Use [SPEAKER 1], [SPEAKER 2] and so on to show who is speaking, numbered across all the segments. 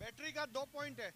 [SPEAKER 1] Battery का 2 point है.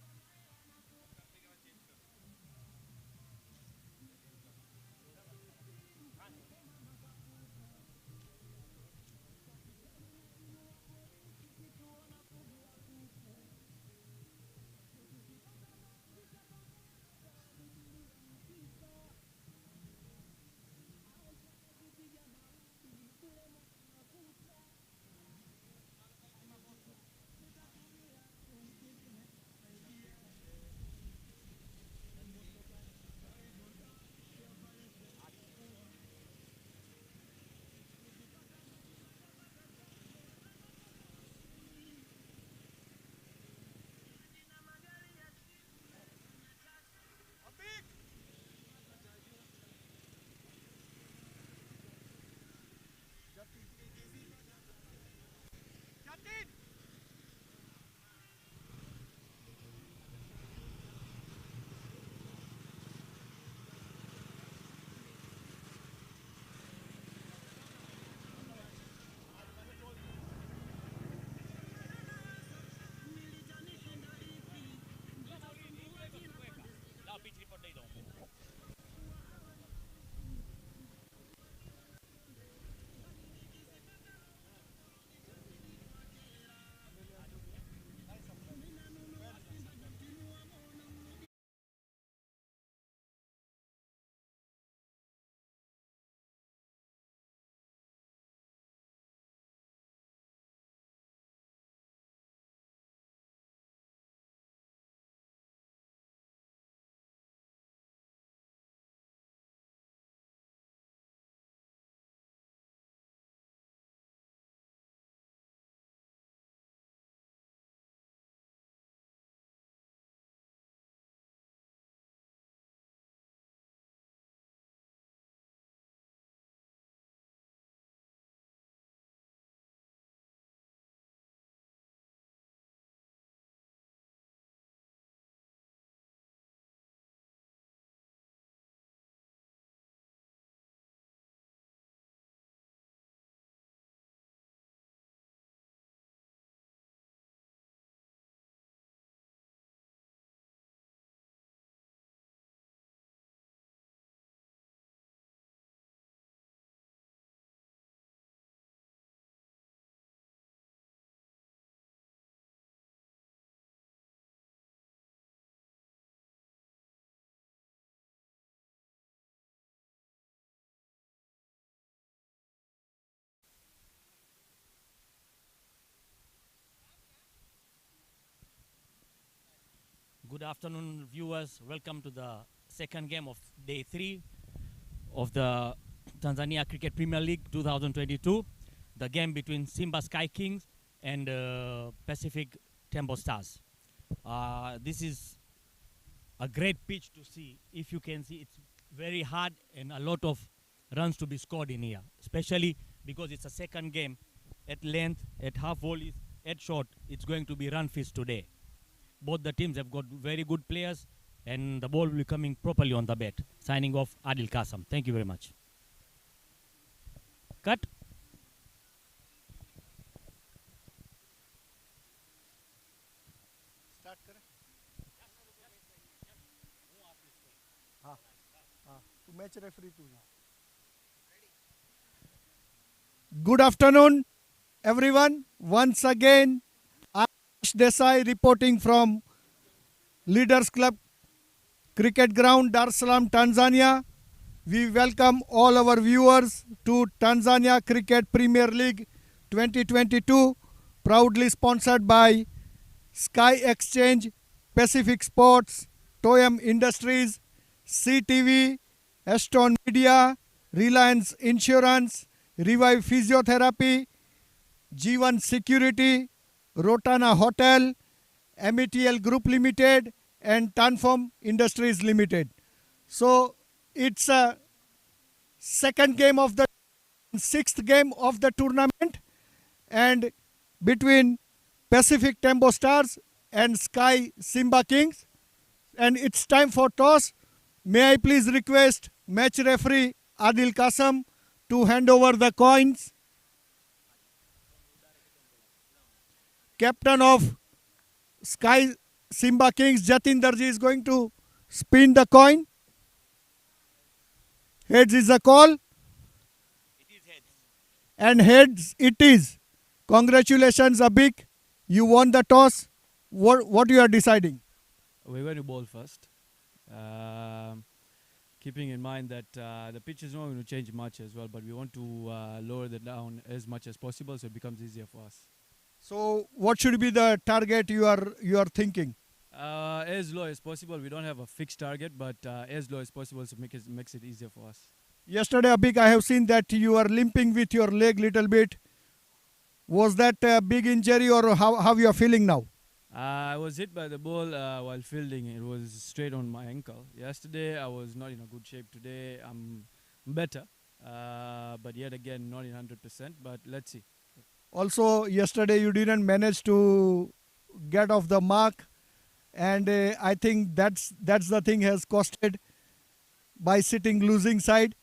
[SPEAKER 2] Good afternoon, viewers. Welcome to the second game of day 3 of the Tanzania Cricket Premier League 2022. The game between SIMBA Sky Kings and Pacific TEMBO Stars. This is a great pitch to see. If you can see, it's very hard and a lot of runs to be scored in here, especially because it's a second game at length, at half volleys, at short. It's going to be run feast today. Both the teams have got very good players, and the ball will be coming properly on the bat. Signing off, Adil Kasam. Thank you very much. Cut.
[SPEAKER 1] Start करें. हाँ हाँ तू match referee तू. Good afternoon, everyone. Once again, I'm Ash Desai reporting from Leaders Club Cricket Ground, Dar es Salaam, Tanzania. We welcome all our viewers to Tanzania Cricket Premier League 2022, proudly sponsored by Sky Exchange, Pacific Sports, Toyam Industries, CTV, Aston Media, Reliance Insurance, Revive Physiotherapy, G1 Security, Rotana Hotel, METL Group Limited, and Tanform Industries Limited. So it's a second game of the sixth game of the tournament, and between Pacific Tembo Stars and Sky Simba Kings, and it's time for toss. May I please request match referee Adil Kasam to hand over the coins. Captain of Sky Simba Kings, Jatin Darji is going to spin the coin. Heads is the call,
[SPEAKER 2] It is heads.
[SPEAKER 1] and heads it is. Congratulations, Abik. You won the toss. What you are deciding?
[SPEAKER 3] We're going to bowl first. Um, Keeping in mind that the pitch is not going to change much as well, but we want to lower the down as much as possible so it becomes easier for us.
[SPEAKER 1] So, what should be the target you are thinking?
[SPEAKER 3] As low as possible. We don't have a fixed target, but as low as possible so makes it easier for us.
[SPEAKER 1] Yesterday, Abik, I have seen that you are limping with your leg little bit. Was that a big injury, or how you are feeling now?
[SPEAKER 3] I was hit by the ball while fielding. It was straight on my ankle. Yesterday, I was not in a good shape. Today, I'm better, but yet again, not in 100%. But let's see.
[SPEAKER 1] Also, yesterday you didn't manage to get off the mark, and I think that's the thing has costed by sitting losing side.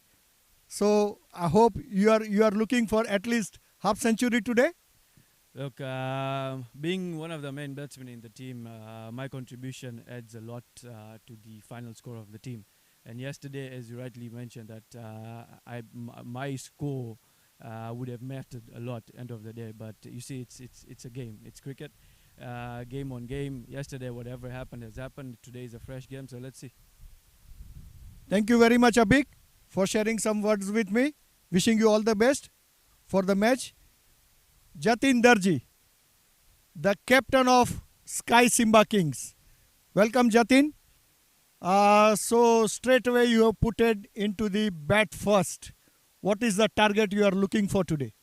[SPEAKER 1] So I hope you are looking for at least half century today.
[SPEAKER 3] Look, being one of the main batsmen in the team, my contribution adds a lot to the final score of the team. And yesterday, as you rightly mentioned, that my score would have mattered a lot end of the day. But you see, it's a game. It's cricket, game on game. Yesterday, whatever happened has happened. Today is a fresh game, so let's see.
[SPEAKER 1] Thank you very much, Abik, for sharing some words with me. Wishing you all the best for the match. Jatin Darji, the captain of Sky Simba Kings. Welcome, Jatin. So straight away you have put it into the bat first. What is the target you are looking for today?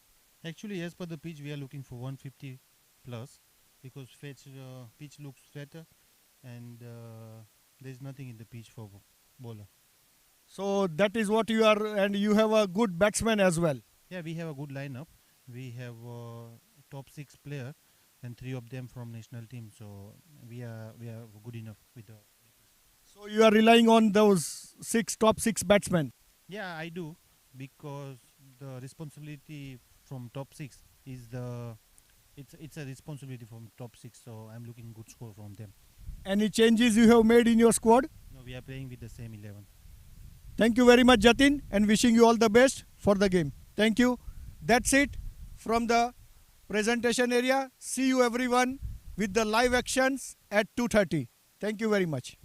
[SPEAKER 4] Actually, as per the pitch, we are looking for 150 plus because pitch looks flatter and there is nothing in the pitch for bowler.
[SPEAKER 1] So that is what you are, and you have a good batsman as well.
[SPEAKER 4] Yeah, we have a good lineup. We have top 6 player and 3 of them from national team. So we are good enough with the.
[SPEAKER 1] So you are relying on those top six batsmen.
[SPEAKER 4] Yeah, I do because the responsibility from top 6 is the. It's a responsibility from top 6. So I'm looking good score from them.
[SPEAKER 1] Any changes you have made in your squad?
[SPEAKER 4] No, we are playing with the same 11.
[SPEAKER 1] Thank you very much, Jatin, and wishing you all the best for the game. Thank you. That's it from the presentation area. See you everyone with the live actions at 2:30. Thank you very much.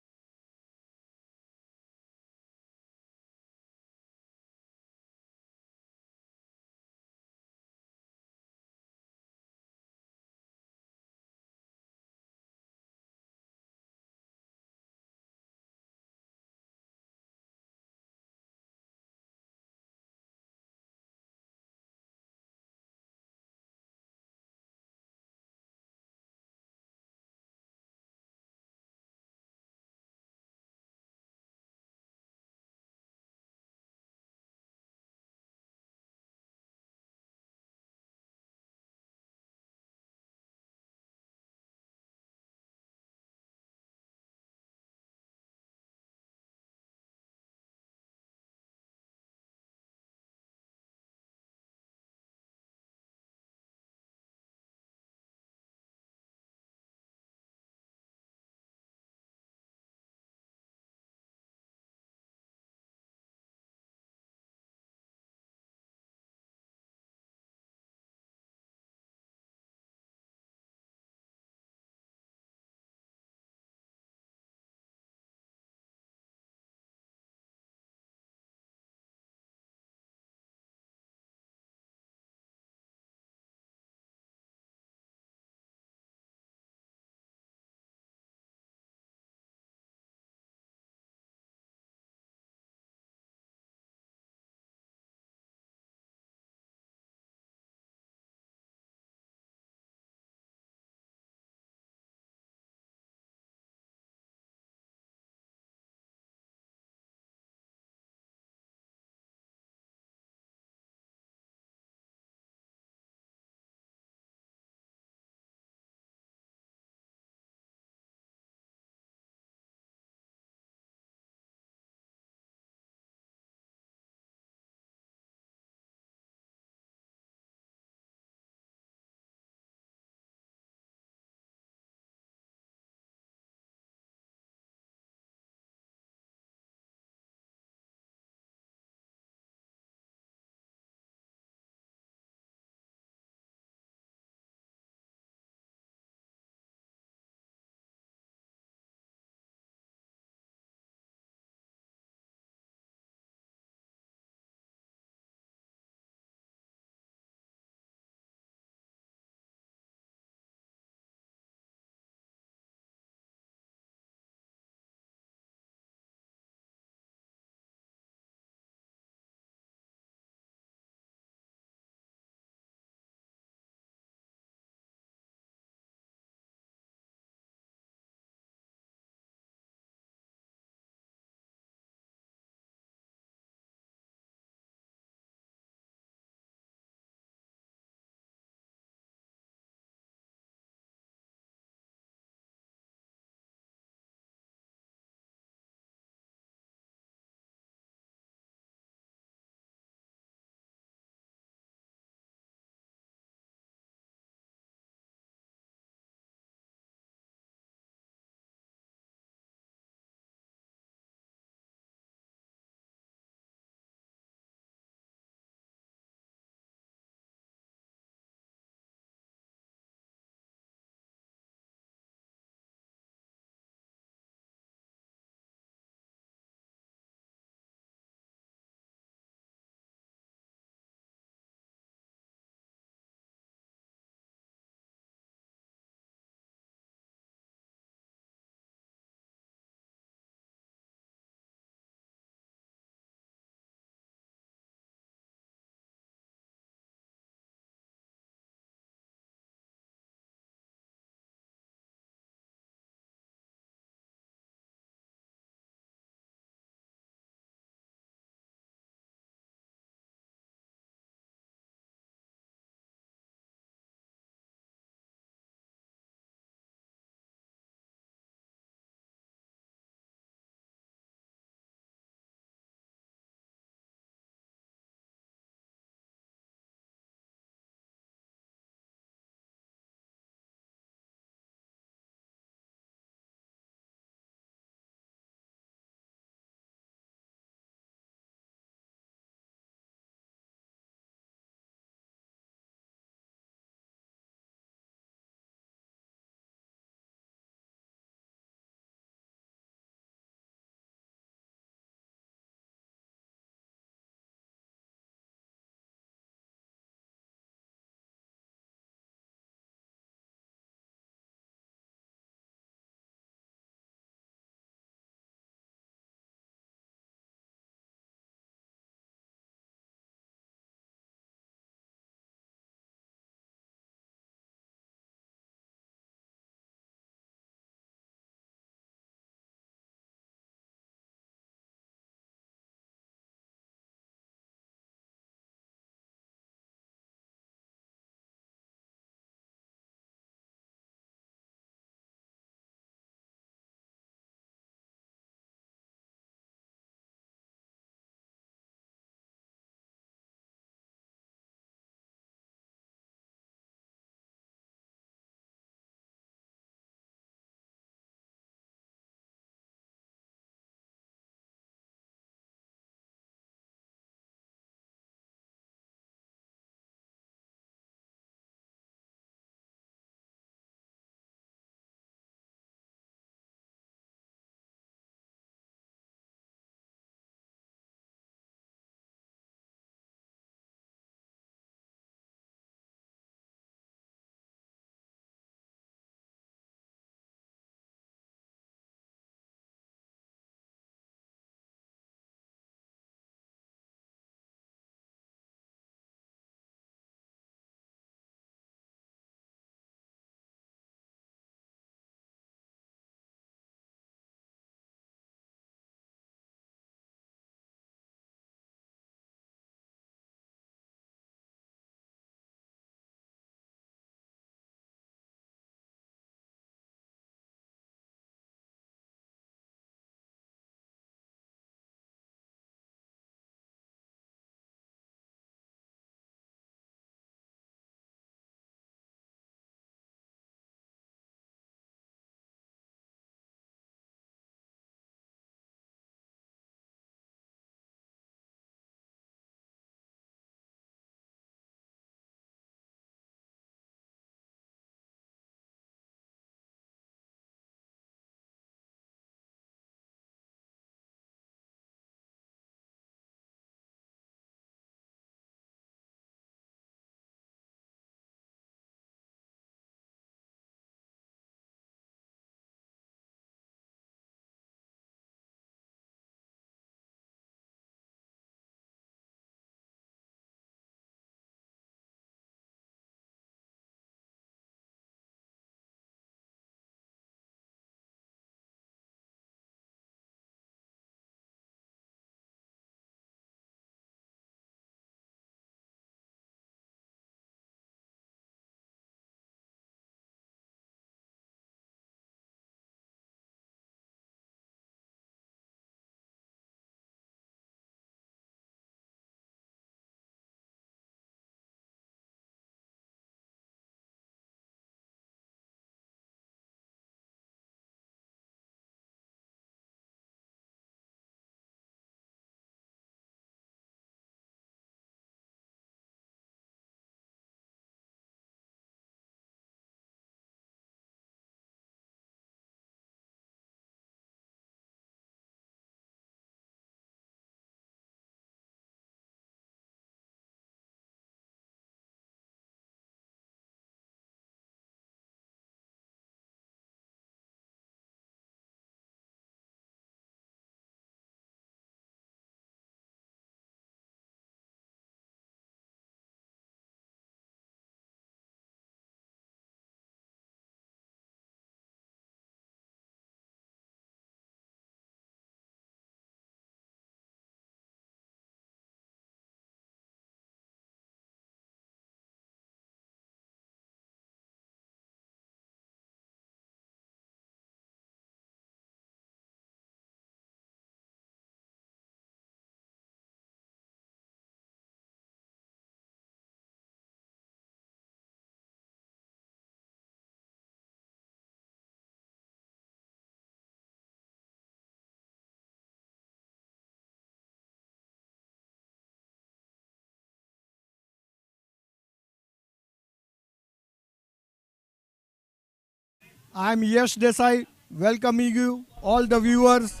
[SPEAKER 1] I'm Yash Desai, welcoming you, all the viewers,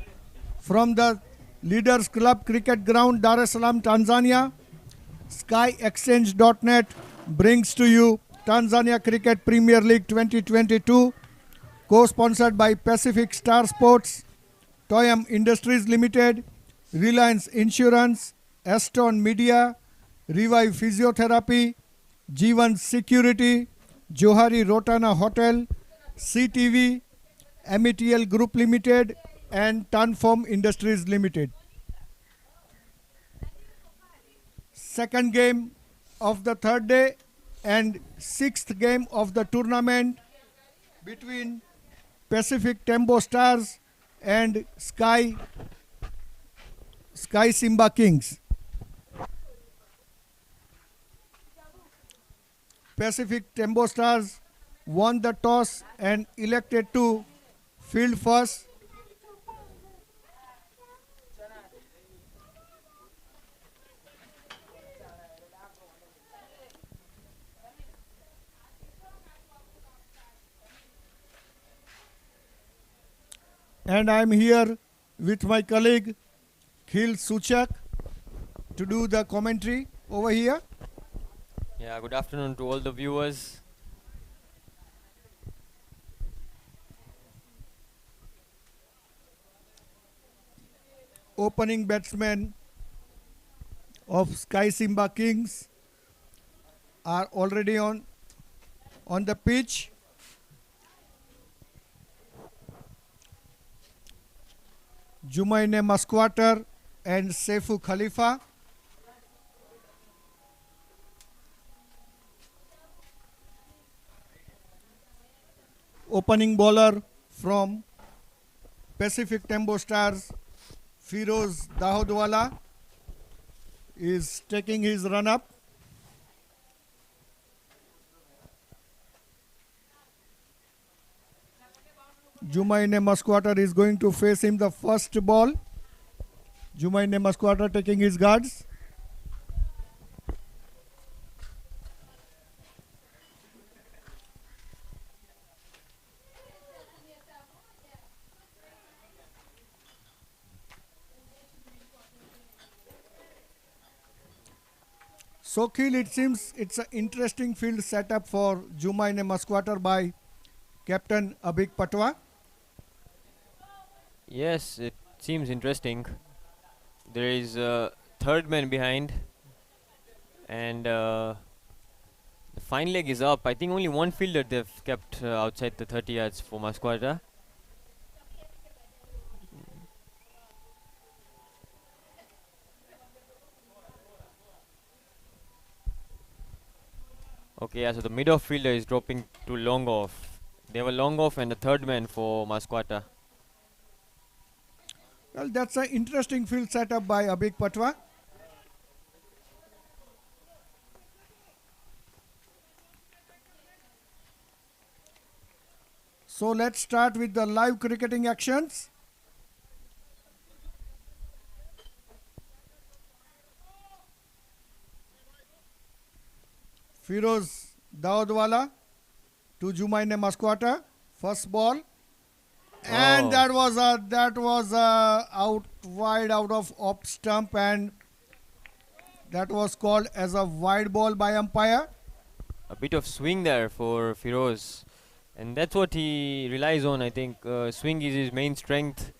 [SPEAKER 1] from the Leaders Club Cricket Ground, Dar es Salaam, Tanzania. SkyExchange.net brings to you Tanzania Cricket Premier League 2022, co-sponsored by Pacific Star Sports, Toyam Industries Limited, Reliance Insurance, Aston Media, Revive Physiotherapy, G1 Security, Johari Rotana Hotel, CTV, METL Group Limited, and Tanform Industries Limited. Second game of the third day and sixth game of the tournament between Pacific TEMBO Stars and Sky SIMBA Kings. Pacific TEMBO Stars won the toss and elected to field first. And I am here with my colleague Khil Suchak to do the commentary over here.
[SPEAKER 5] Yeah, good afternoon to all the viewers.
[SPEAKER 1] Opening batsmen of Sky SIMBA Kings are already on the pitch. Jumaine Masquater and Seifu Khalifa. Opening bowler from Pacific TEMBO Stars, Firoz Dahodwala, is taking his run up. Jumaine Masquater is going to face him the first ball. Jumaine Masquater taking his guards. So Khil, it seems it's an interesting field setup for Jumaine Masquater by Captain Abhik Patwa.
[SPEAKER 5] Yes, it seems interesting. There is a third man behind, and the fine leg is up. I think only one fielder they've kept outside the 30 yards for Masquata. Okay, yeah, so the mid-off fielder is dropping to long off. They have a long off and a third man for Masquata.
[SPEAKER 1] Well, that's an interesting field setup by Abhik Patwa. So let's start with the live cricketing actions. Firoz Daodwala to Jumaine Masquata. First ball. And that was out wide out of off stump, and that was called as a wide ball by umpire.
[SPEAKER 5] A bit of swing there for Firoz, and that's what he relies on. I think swing is his main strength.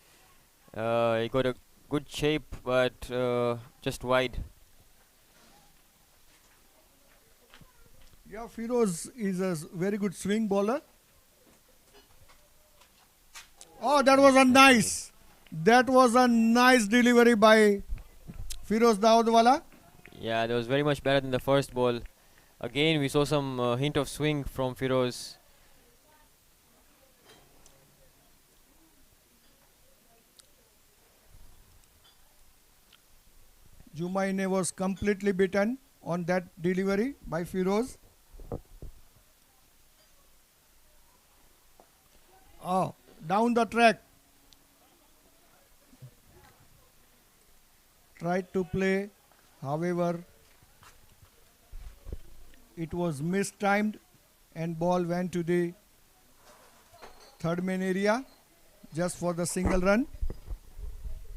[SPEAKER 5] He got a good shape, but just wide.
[SPEAKER 1] Yeah, Firoz is a very good swing bowler. Oh, that was a nice delivery by Firoz Dawoodwala.
[SPEAKER 5] Yeah, that was very much better than the first ball. Again, we saw some hint of swing from Firoz.
[SPEAKER 1] Jumaine was completely beaten on that delivery by Firoz. Oh, down the track. Tried to play, however, it was mistimed and ball went to the third man area just for the single run.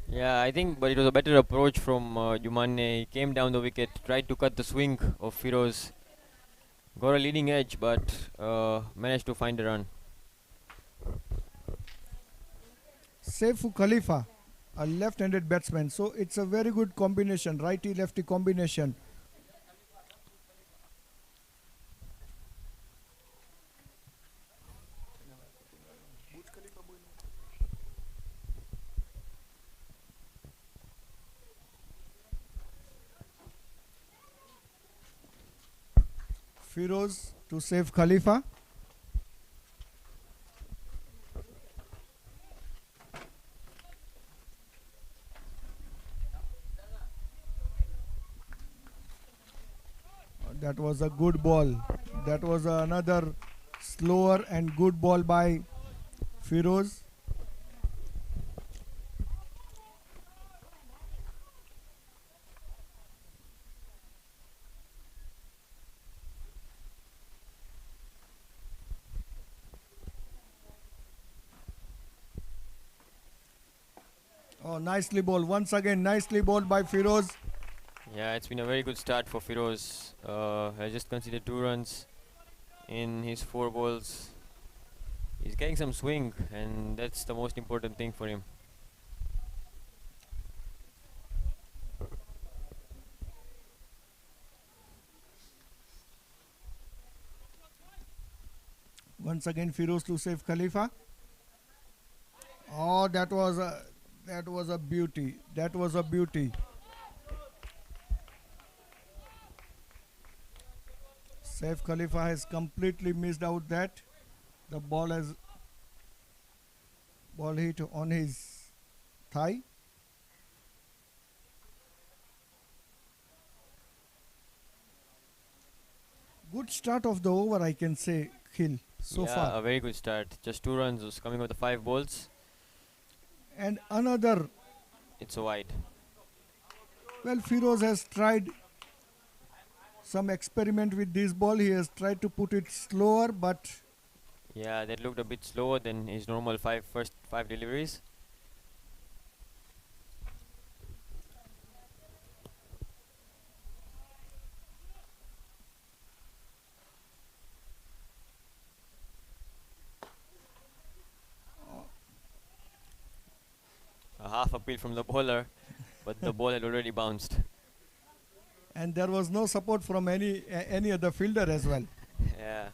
[SPEAKER 5] Yeah, I think, but it was a better approach from Jumanne. He came down the wicket, tried to cut the swing of Firoz, got a leading edge, but managed to find a run.
[SPEAKER 1] Saifu Khalifa, a left-handed batsman. So it's a very good combination, righty-lefty combination. Firoz to save Khalifa. That was a good ball. That was another slower and good ball by Firoz. Oh, nicely bowled. Once again, nicely bowled by Firoz.
[SPEAKER 5] Yeah, it's been a very good start for Firoz. Has just conceded 2 runs in his 4 balls. He's getting some swing, and that's the most important thing for him.
[SPEAKER 1] Once again, Firoz to save Khalifa. Oh, that was a beauty. That was a beauty. Saif Khalifa has completely missed out that. The ball hit on his thigh. Good start of the over, I can say, Khil, so
[SPEAKER 5] yeah,
[SPEAKER 1] far.
[SPEAKER 5] a very good start. Just 2 runs was coming with the 5 balls.
[SPEAKER 1] And another,
[SPEAKER 5] It's a wide.
[SPEAKER 1] well, Firoz has tried some experiment with this ball. He has tried to put it slower, but
[SPEAKER 5] Yeah, that looked a bit slower than his normal first 5 deliveries. A half appeal from the bowler, but the ball had already bounced.
[SPEAKER 1] and there was no support from any other fielder as well.
[SPEAKER 5] Yeah.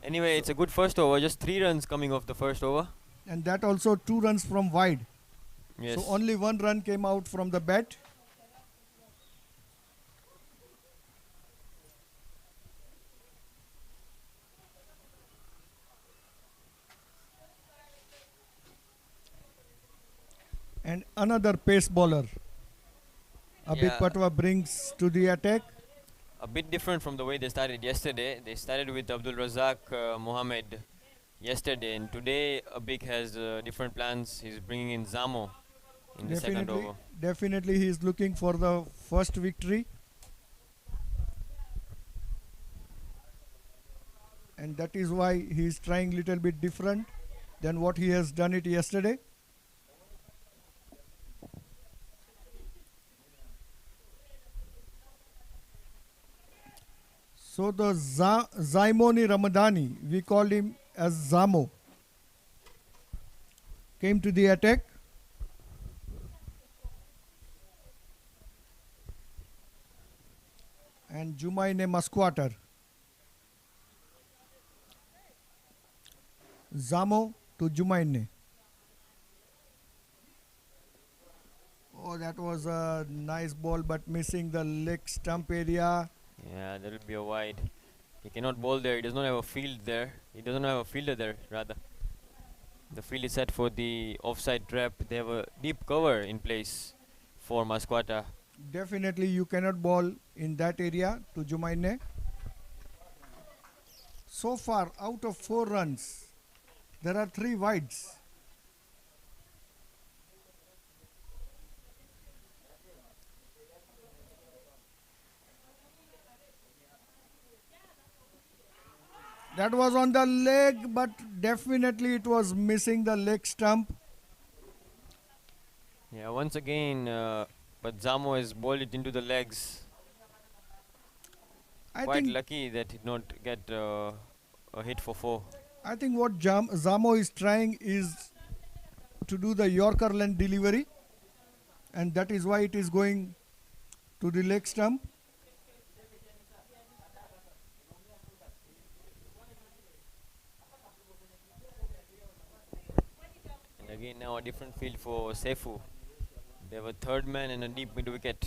[SPEAKER 5] Anyway, it's a good first over. Just 3 runs coming off the first over.
[SPEAKER 1] And that also 2 runs from wide.
[SPEAKER 5] Yes.
[SPEAKER 1] So only 1 run came out from the bat. And another pace bowler. Abid
[SPEAKER 5] Yeah.
[SPEAKER 1] Patwa brings to the attack.
[SPEAKER 5] A bit different from the way they started yesterday. They started with Abdul Razak Mohammed yesterday, and today Abik has different plans. He's bringing in Zamo in the second over.
[SPEAKER 1] Definitely he is looking for the first victory. And that is why he is trying little bit different than what he has done it yesterday. So the Zaimoni Ramadani, we call him as Zamo, came to the attack. And Jumaine Masquater. Zamo to Jumaine. Oh, that was a nice ball, but missing the leg stump area.
[SPEAKER 5] Yeah, that will be a wide. He cannot bowl there. He does not have a field there. He doesn't have a fielder there, rather. The field is set for the offside trap. They have a deep cover in place for Masquata.
[SPEAKER 1] Definitely you cannot bowl in that area to Jumaine. So far, out of 4 runs, there are 3 wides. That was on the leg, but definitely it was missing the leg stump.
[SPEAKER 5] Yeah, once again, but Zamo has bowled it into the legs.
[SPEAKER 1] I
[SPEAKER 5] Quite
[SPEAKER 1] think
[SPEAKER 5] lucky that he did not get a hit for 4.
[SPEAKER 1] I think what Zamo is trying is to do the Yorker length delivery, and that is why it is going to the leg stump.
[SPEAKER 5] And again now a different field for Seifu. They have a third man and a deep mid wicket.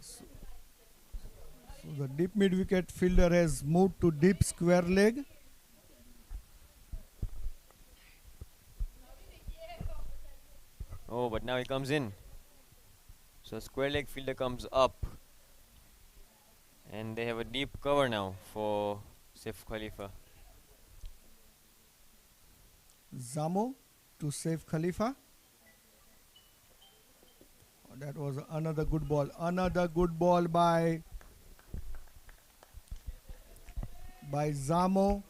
[SPEAKER 1] So the deep mid wicket fielder has moved to deep square leg.
[SPEAKER 5] Oh, but now he comes in. So square leg fielder comes up. And they have a deep cover now for Saif Khalifa.
[SPEAKER 1] Zamo to save Khalifa. Oh, that was another good ball. Another good ball by Zamo.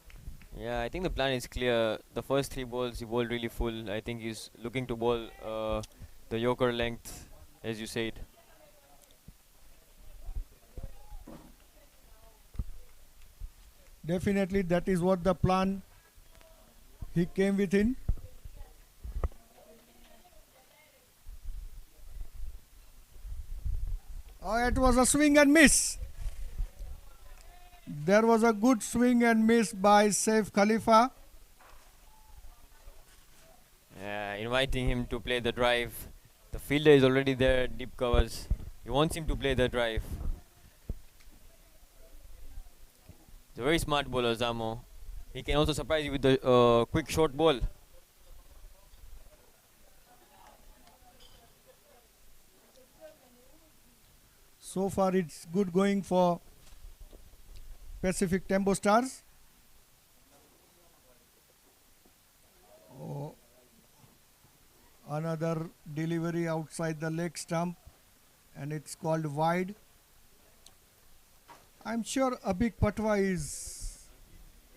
[SPEAKER 5] Yeah, I think the plan is clear. The first 3 balls he bowled really full. I think he's looking to bowl the Yorker length, as you said.
[SPEAKER 1] Definitely that is what the plan he came within. Oh, it was a swing and miss. There was a good swing and miss by Saif Khalifa.
[SPEAKER 5] Inviting him to play the drive. The fielder is already there, deep covers. He wants him to play the drive. He's a very smart bowler, Zamo. He can also surprise you with the quick short ball.
[SPEAKER 1] So far it's good going for Pacific Tembo Stars. Oh, another delivery outside the leg stump, and it's called wide. I'm sure Abhik Patwa is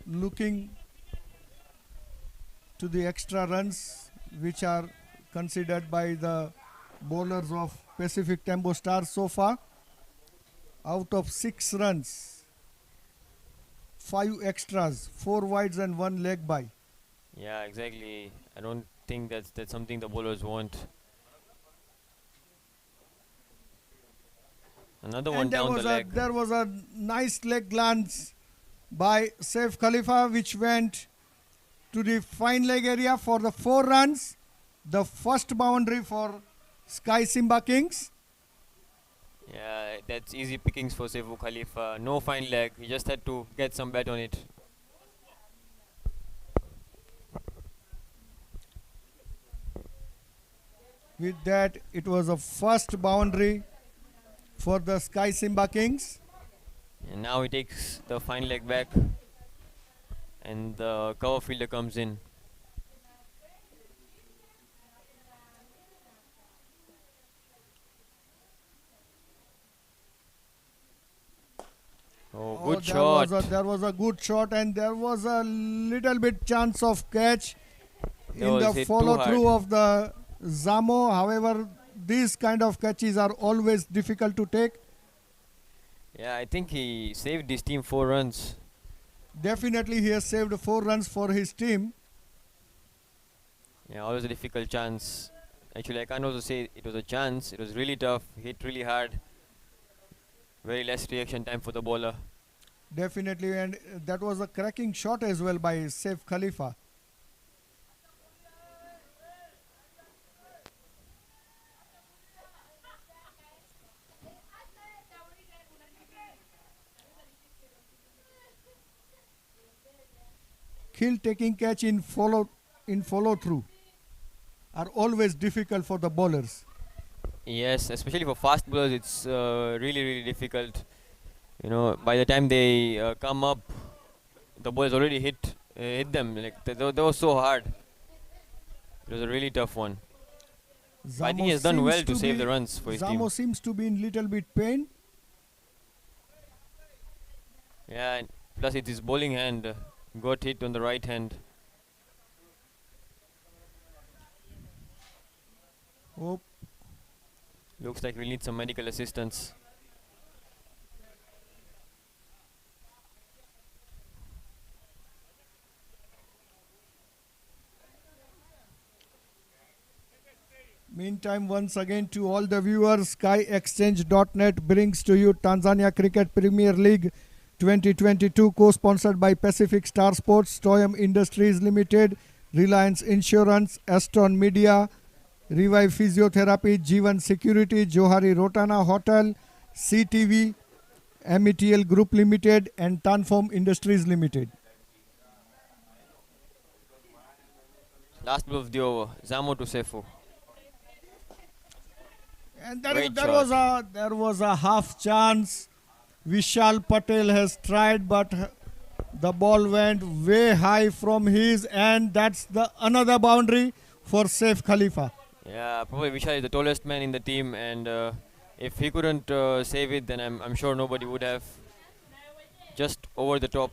[SPEAKER 1] looking to the extra runs which are considered by the bowlers of Pacific Tembo Stars so far. Out of 6 runs, 5 extras, 4 wides and 1 leg by.
[SPEAKER 5] Yeah, exactly. I don't think that's something the bowlers want. Another one
[SPEAKER 1] And
[SPEAKER 5] down the leg.
[SPEAKER 1] there was a nice leg glance by Saif Khalifa which went to the fine leg area for the 4 runs. The first boundary for Sky Simba Kings.
[SPEAKER 5] Yeah, that's easy pickings for Seifu Khalifa. No fine leg. He just had to get some bat on it.
[SPEAKER 1] With that, it was a first boundary for the Sky Simba Kings.
[SPEAKER 5] And now he takes the fine leg back. And the cover fielder comes in. Oh, good shot.
[SPEAKER 1] There was a good shot, and there was a little bit chance of catch
[SPEAKER 5] That
[SPEAKER 1] in
[SPEAKER 5] was
[SPEAKER 1] the
[SPEAKER 5] hit too
[SPEAKER 1] follow through
[SPEAKER 5] hard.
[SPEAKER 1] of the Zamo. However, these kind of catches are always difficult to take.
[SPEAKER 5] Yeah, I think he saved his team 4 runs.
[SPEAKER 1] Definitely, he has saved 4 runs for his team.
[SPEAKER 5] Yeah, always a difficult chance. Actually, I can't also say it was a chance. It was really tough. Hit really hard. Very less reaction time for the bowler.
[SPEAKER 1] Definitely, and that was a cracking shot as well by Saif Khalifa. Kill taking catch in follow through are always difficult for the bowlers.
[SPEAKER 5] Yes, especially for fast bowlers, it's really difficult. You know, by the time they come up, the ball has already hit them. Like they were so hard. It was a really tough one. I think he has done well to save the runs for his team.
[SPEAKER 1] Zamo seems to be in little bit pain.
[SPEAKER 5] Yeah, and plus it's his bowling hand. Got hit on the right hand.
[SPEAKER 1] Oh,
[SPEAKER 5] Looks like we need some medical assistance.
[SPEAKER 1] meantime, once again to all the viewers, SkyExchange.net brings to you Tanzania Cricket Premier League 2022, co-sponsored by Pacific Star Sports, Toyam Industries Limited, Reliance Insurance, Aston Media, Revive Physiotherapy, Jeevan Security, Johari Rotana Hotel, CTV, METL Group Limited and Tanform Industries Limited.
[SPEAKER 5] Last ball of the over. Zamo to Sefo.
[SPEAKER 1] And
[SPEAKER 5] Great
[SPEAKER 1] there was a half chance. Vishal Patel has tried, but the ball went way high from his, and that's the another boundary for Saif Khalifa.
[SPEAKER 5] Yeah, probably Vishal is the tallest man in the team, and if he couldn't save it, then I'm sure nobody would have. Just over the top.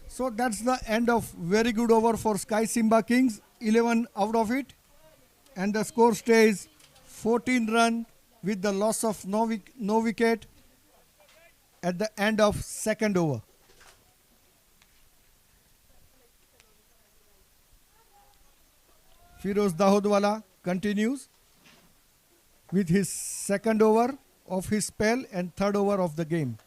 [SPEAKER 1] So that's the end of very good over for Sky Simba Kings. 11 out of it, and the score stays 14 run with the loss of no wicket at the end of second over. Firoz Dahodwala continues with his second over of his spell and third over of the game.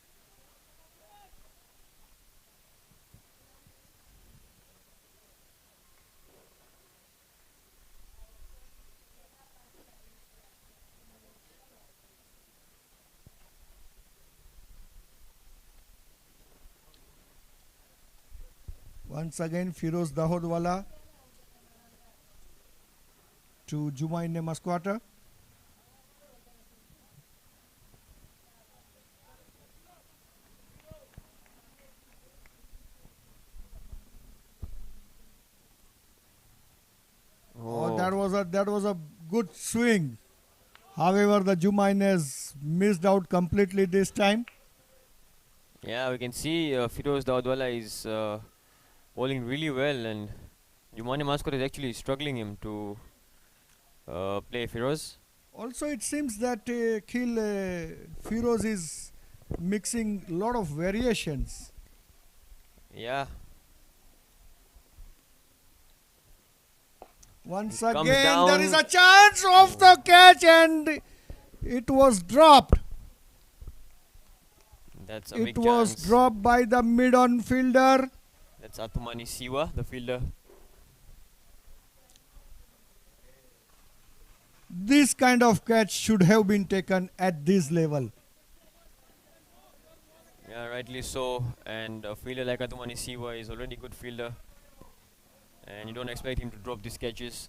[SPEAKER 1] Once again, Firoz Dahodwala to Jumaine Masquata. Oh, that was a good swing. However, the Jumaine has missed out completely this time.
[SPEAKER 5] Yeah, we can see Firoz Daudwala is bowling really well, and Jumane Mascot is actually struggling him to play Firoz.
[SPEAKER 1] Also, it seems that Firoz is mixing a lot of variations.
[SPEAKER 5] Yeah,
[SPEAKER 1] Once
[SPEAKER 5] It comes
[SPEAKER 1] again,
[SPEAKER 5] down.
[SPEAKER 1] there is a chance of the catch, and it was dropped.
[SPEAKER 5] that's a
[SPEAKER 1] It
[SPEAKER 5] big
[SPEAKER 1] was
[SPEAKER 5] chance.
[SPEAKER 1] dropped by the mid-on fielder.
[SPEAKER 5] That's Atumani Siwa, the fielder.
[SPEAKER 1] This kind of catch should have been taken at this level.
[SPEAKER 5] Yeah, rightly so. And a fielder like Atumani Siwa is already a good fielder, and you don't expect him to drop these catches.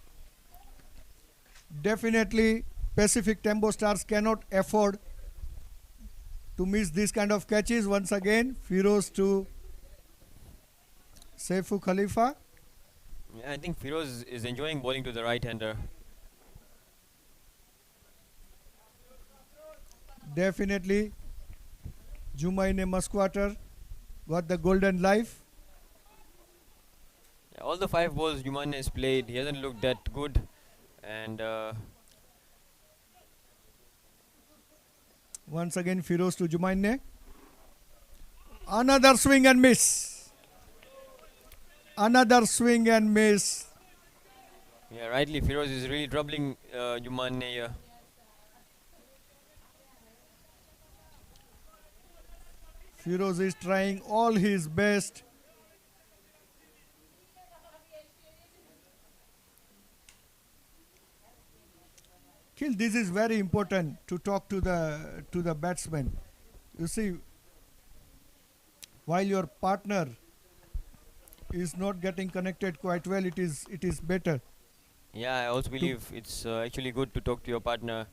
[SPEAKER 1] Definitely, Pacific Tembo Stars cannot afford to miss this kind of catches. Once again, Firoz to Saifu Khalifa.
[SPEAKER 5] Yeah, I think Firoz is enjoying bowling to the right-hander.
[SPEAKER 1] Definitely, Jumaine Masquater got the golden life.
[SPEAKER 5] Yeah, all the 5 balls Jumane has played, he hasn't looked that good, and
[SPEAKER 1] Once again, Firoz to Jumaine. Another swing and miss. Another swing and miss.
[SPEAKER 5] yeah, rightly Firoz is really troubling Jumane here.
[SPEAKER 1] Firoz is trying all his best. Khil, this is very important to talk to the batsman. You see, while your partner is not getting connected quite well, it is better.
[SPEAKER 5] Yeah, I also believe it's actually good to talk to your partner.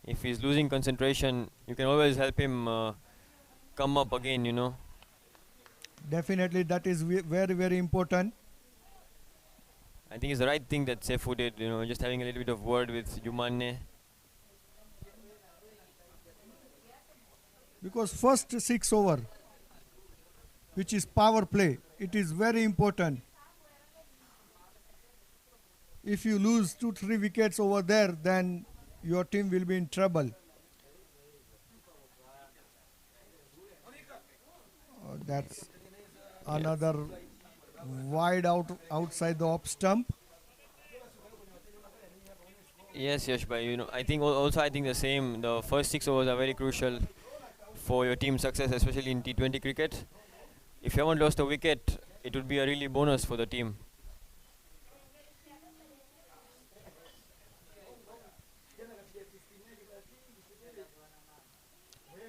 [SPEAKER 5] If he's losing concentration, You can always help him come up again, you know.
[SPEAKER 1] Definitely, that is very, very important.
[SPEAKER 5] I think it's the right thing that Sefu did, you know, just having a little bit of word with Jumane.
[SPEAKER 1] Because first 6 over, which is power play, it is very important. If you lose 2-3 wickets over there, then your team will be in trouble. That's another wide outside the off stump.
[SPEAKER 5] Yes, Yash, but you know, I think also I think the same. The first 6 overs are very crucial for your team's success, especially in T20 cricket. If you haven't lost a wicket, it would be a really bonus for the team.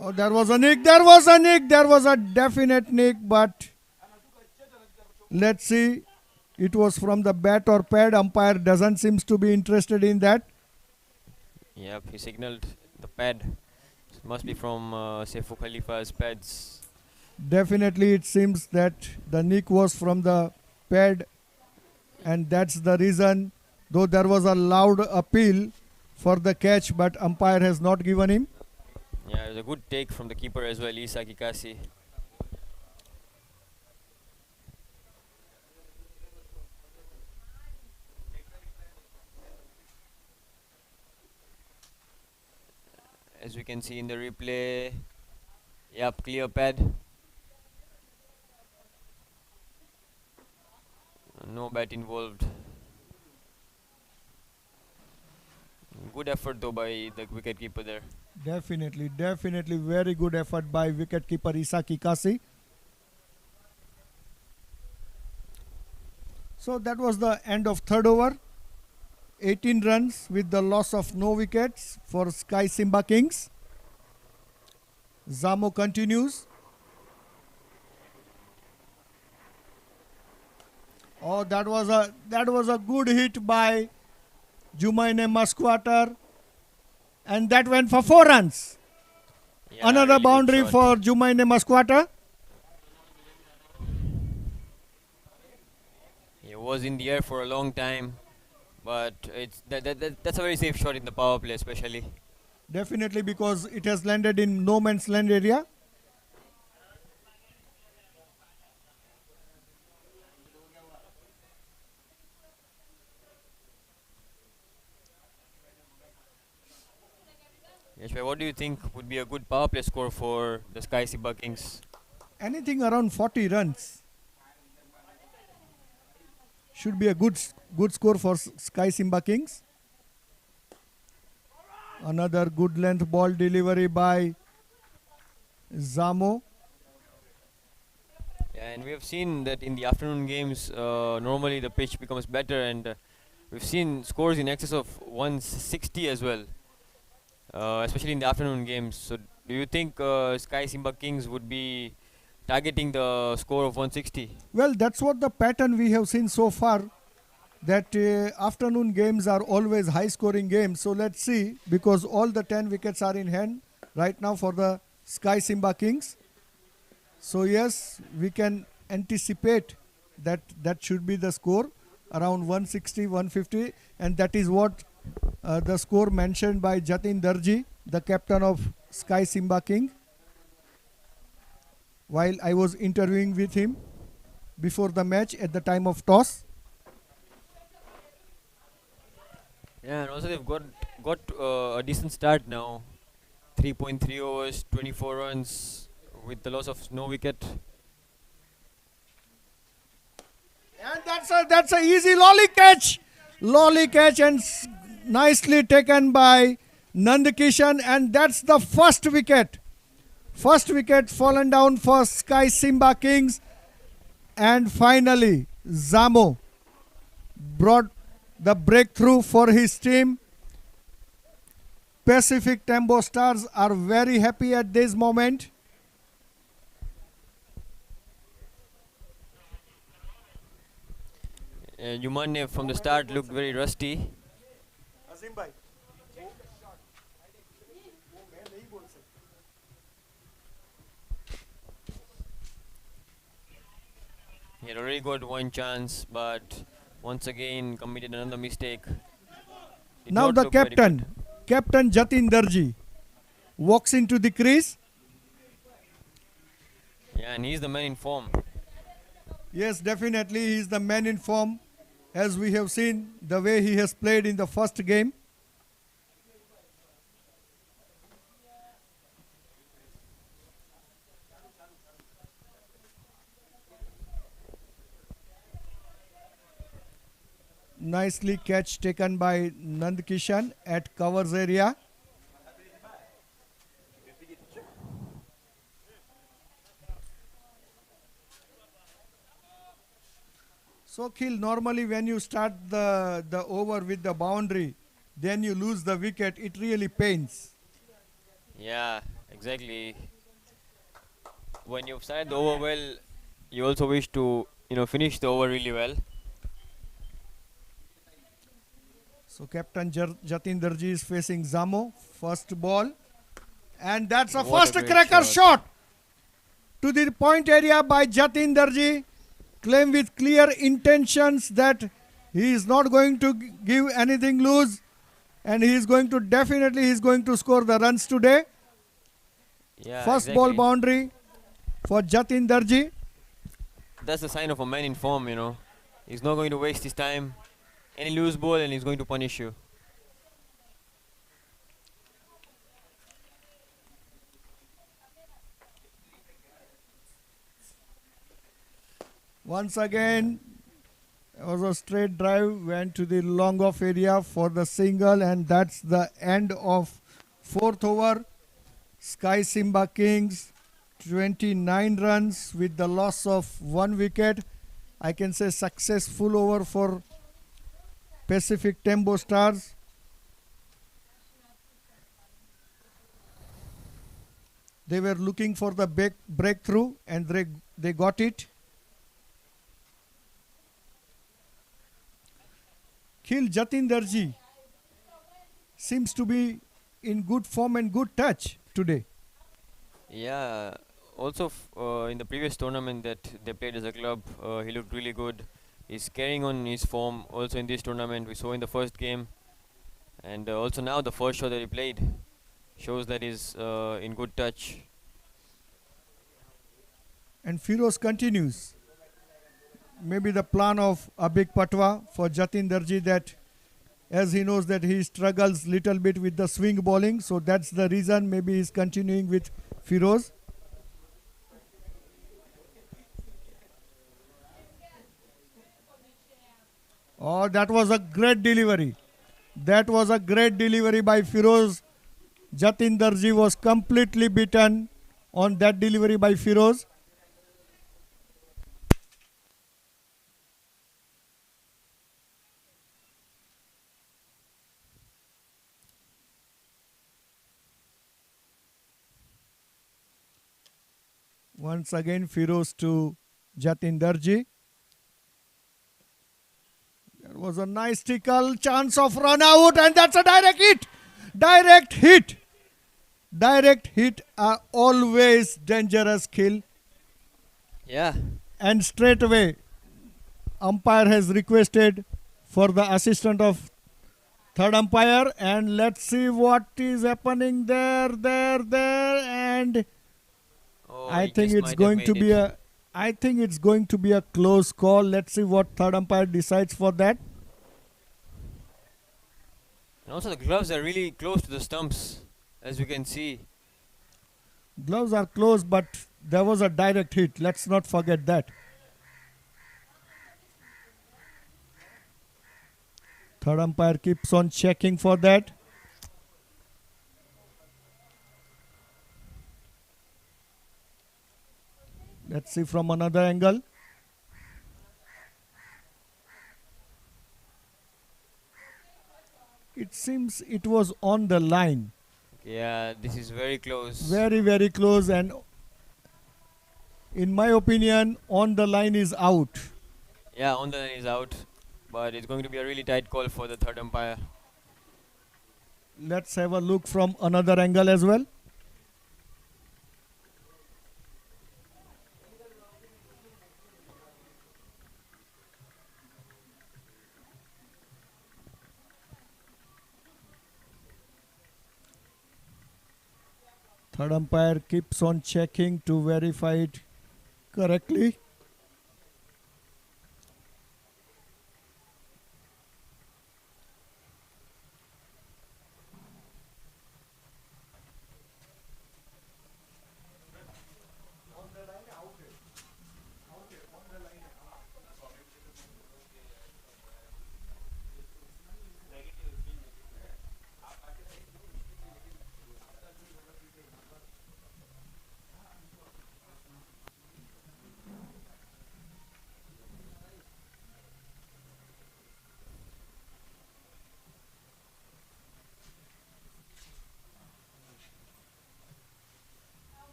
[SPEAKER 1] Oh, there was a nick, there was a nick, there was a definite nick, but let's see. It was from the bat or pad. Umpire doesn't seems to be interested in that.
[SPEAKER 5] Yep, he signaled the pad. It must be from Sefu Khalifa's pads.
[SPEAKER 1] Definitely, it seems that the nick was from the pad, and that's the reason. Though there was a loud appeal for the catch, but umpire has not given him.
[SPEAKER 5] Yeah, it was a good take from the keeper as well, Isa Kikasi. As we can see in the replay, yep, clear pad. No bat involved. Good effort though by the wicketkeeper there.
[SPEAKER 1] Definitely, definitely very good effort by wicketkeeper Isa Kikasi. So that was the end of third over. 18 runs with the loss of no wickets for Sky Simba Kings. Zamo continues. Oh, that was a good hit by Jumaine Masquater, and that went for 4 runs.
[SPEAKER 5] Yeah,
[SPEAKER 1] Another
[SPEAKER 5] really good
[SPEAKER 1] boundary
[SPEAKER 5] shot.
[SPEAKER 1] for Jumaine Masquater.
[SPEAKER 5] He was in the air for a long time, but that's a very safe shot in the power play, especially.
[SPEAKER 1] Definitely, because it has landed in no man's land area.
[SPEAKER 5] Yes, what do you think would be a good power play score for the Sky Simba Kings?
[SPEAKER 1] Anything around 40 runs should be a good score for Sky Simba Kings. Another good length ball delivery by Zamo.
[SPEAKER 5] Yeah, and we have seen that in the afternoon games, normally the pitch becomes better, and we've seen scores in excess of 160 as well, especially in the afternoon games. So, do you think Sky Simba Kings would be targeting the score of 160?
[SPEAKER 1] Well, that's what the pattern we have seen so far, that afternoon games are always high scoring games. So let's see, because all the 10 wickets are in hand right now for the Sky Simba Kings. So yes, we can anticipate that that should be the score, around 160, 150, and that is what the score mentioned by Jatin Darji, the captain of Sky Simba King, while I was interviewing with him before the match at the time of toss.
[SPEAKER 5] Yeah, and also they've got a decent start now. 3.3 overs, 24 runs with the loss of no wicket.
[SPEAKER 1] And that's a easy lolly catch, and nicely taken by Nandkishan, and that's the first wicket fallen down for Sky Simba Kings. And finally Zamo brought the breakthrough for his team. Pacific TEMBO Stars are very happy at this moment.
[SPEAKER 5] Jumane from the start looked very rusty. He had already got one chance, but once again committed another mistake. Did
[SPEAKER 1] Now
[SPEAKER 5] not
[SPEAKER 1] the
[SPEAKER 5] look very good.
[SPEAKER 1] Captain Jatin Darji, walks into the crease.
[SPEAKER 5] Yeah, and he's the man in form.
[SPEAKER 1] Yes, definitely he is the man in form, as we have seen the way he has played in the first game. Nicely catch taken by Nand Kishan at covers area. So Khil, normally when you start the over with the boundary, then you lose the wicket, it really pains.
[SPEAKER 5] Yeah, exactly. When you've started the over well, you also wish to, finish the over really well.
[SPEAKER 1] So Captain Jatin Darji is facing Zamo, first ball. And that's a
[SPEAKER 5] What a
[SPEAKER 1] first
[SPEAKER 5] great
[SPEAKER 1] cracker
[SPEAKER 5] shot.
[SPEAKER 1] shot to the point area by Jatin Darji. Claim with clear intentions that he is not going to give anything loose, and he is going to definitely he is going to score the runs today.
[SPEAKER 5] Yeah,
[SPEAKER 1] First ball
[SPEAKER 5] exactly.
[SPEAKER 1] boundary for Jatin Darji.
[SPEAKER 5] That's the sign of a man in form. He's not going to waste his time. Any loose ball and he's going to punish you.
[SPEAKER 1] Once again, it was a straight drive, went to the long off area for the single, and that's the end of fourth over. Sky Simba Kings 29 runs with the loss of one wicket. I can say successful over for Pacific Tembo Stars. They were looking for the breakthrough, and they got it. Khil, Jatin Darji seems to be in good form and good touch today.
[SPEAKER 5] Yeah, also in the previous tournament that they played as a club, he looked really good. He's carrying on his form also in this tournament. We saw in the first game, and also now the first shot that he played shows that he's in good touch.
[SPEAKER 1] And Firoz continues. Maybe the plan of a big patwa for Jatin Darji, that as he knows that he struggles little bit with the swing bowling, so that's the reason maybe he's continuing with Firoz. Oh, that was a great delivery. That was a great delivery by Firoz. Jatin Darji was completely beaten on that delivery by Firoz. Once again, Firoz to Jatin Darji. There was a nice tickle, chance of run out, and that's a direct hit. Direct hit. Direct hit are always dangerous kill.
[SPEAKER 5] Yeah,
[SPEAKER 1] And straight away, umpire has requested for the assistant of third umpire, and let's see what is happening there, and
[SPEAKER 5] oh,
[SPEAKER 1] I
[SPEAKER 5] he
[SPEAKER 1] think
[SPEAKER 5] just
[SPEAKER 1] it's
[SPEAKER 5] might have
[SPEAKER 1] going to
[SPEAKER 5] made
[SPEAKER 1] be
[SPEAKER 5] it.
[SPEAKER 1] I think it's going to be a close call. Let's see what third umpire decides for that.
[SPEAKER 5] And also the gloves are really close to the stumps, as you can see.
[SPEAKER 1] Gloves are close, but there was a direct hit. Let's not forget that. Third umpire keeps on checking for that. Let's see from another angle. It seems it was on the line.
[SPEAKER 5] Yeah, this is very close.
[SPEAKER 1] Very, very close, and in my opinion, on the line is out.
[SPEAKER 5] Yeah, on the line is out, but it's going to be a really tight call for the third umpire.
[SPEAKER 1] Let's have a look from another angle as well. Third umpire keeps on checking to verify it correctly.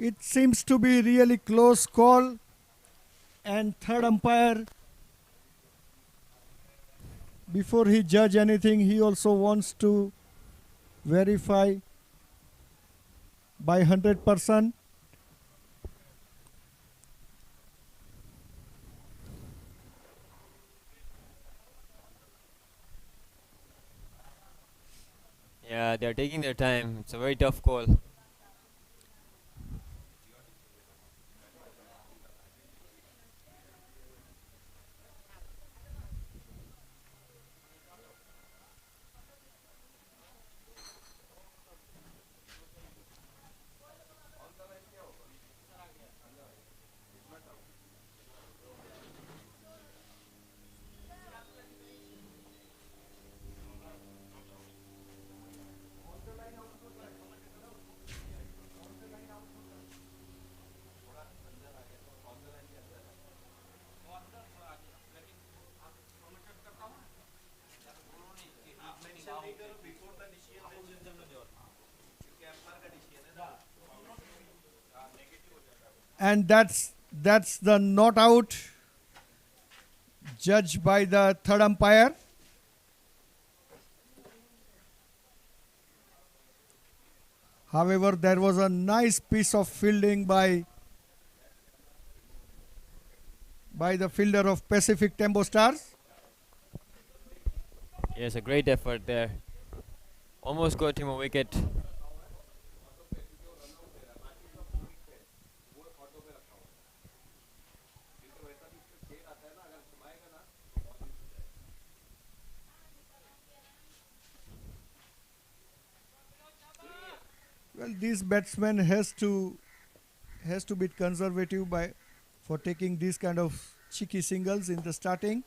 [SPEAKER 1] It seems to be really close call, and third umpire, before he judge anything, he also wants to verify by 100%.
[SPEAKER 5] Yeah, they're taking their time. It's a very tough call.
[SPEAKER 1] And that's the not out judged by the third umpire. However, there was a nice piece of fielding by the fielder of Pacific Tembo Stars.
[SPEAKER 5] Yes, a great effort there. Almost got him a wicket.
[SPEAKER 1] Well, this batsman has to be conservative for taking these kind of cheeky singles in the starting.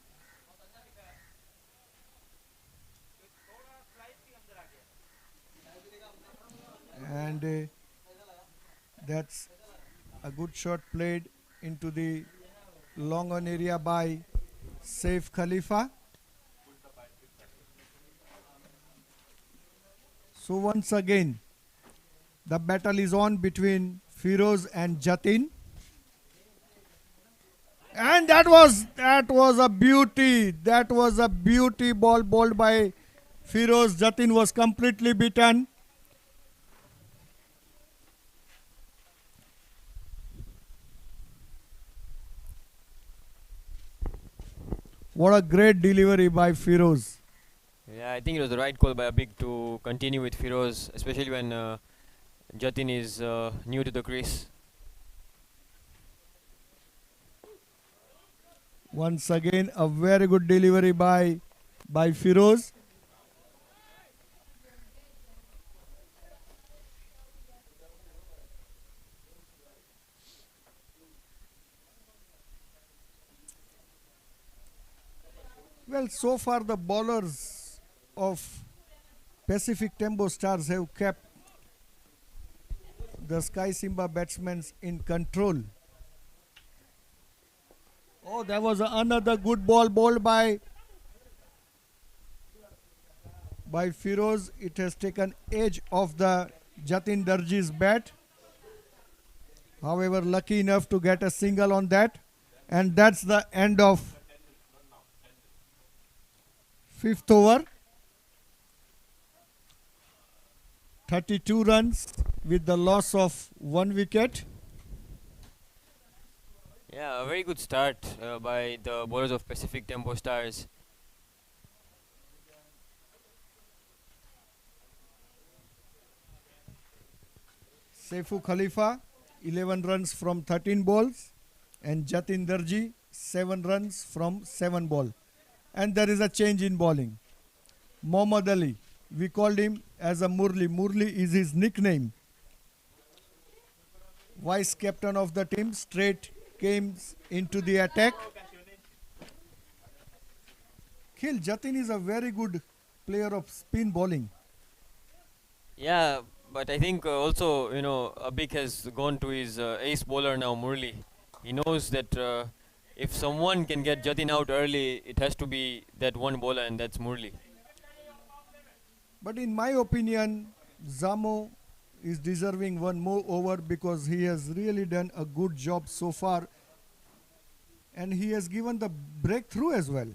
[SPEAKER 1] And that's a good shot played into the long on area by Saif Khalifa. So once again, the battle is on between Firoz and Jatin. And that was a beauty. That was a beauty ball bowled by Firoz. Jatin was completely beaten. What a great delivery by Firoz.
[SPEAKER 5] Yeah, I think it was the right call by Abig to continue with Firoz, especially when Jatin is new to the crease.
[SPEAKER 1] Once again, a very good delivery by Firoz. Well, so far the bowlers of Pacific Tembo Stars have kept the Sky Simba batsmen in control. Oh, there was another good ball bowled by Firoz. It has taken edge of the Jatin Darji's bat. However, lucky enough to get a single on that. And that's the end of fifth over. 32 runs with the loss of 1 wicket.
[SPEAKER 5] Yeah, a very good start by the bowlers of Pacific Tempo Stars.
[SPEAKER 1] Saifu Khalifa, 11 runs from 13 balls. And Jatin Darji, 7 runs from 7 balls. And there is a change in bowling. Mohammad Ali, we called him as a Murli. Murli is his nickname. Vice captain of the team, straight came into the attack. Khil, Jatin is a very good player of spin bowling.
[SPEAKER 5] Yeah, but I think also, Abik has gone to his ace bowler now, Murli. He knows that if someone can get Jatin out early, it has to be that one bowler, and that's Murli.
[SPEAKER 1] But in my opinion, Zamo is deserving one more over because he has really done a good job so far. And he has given the breakthrough as well.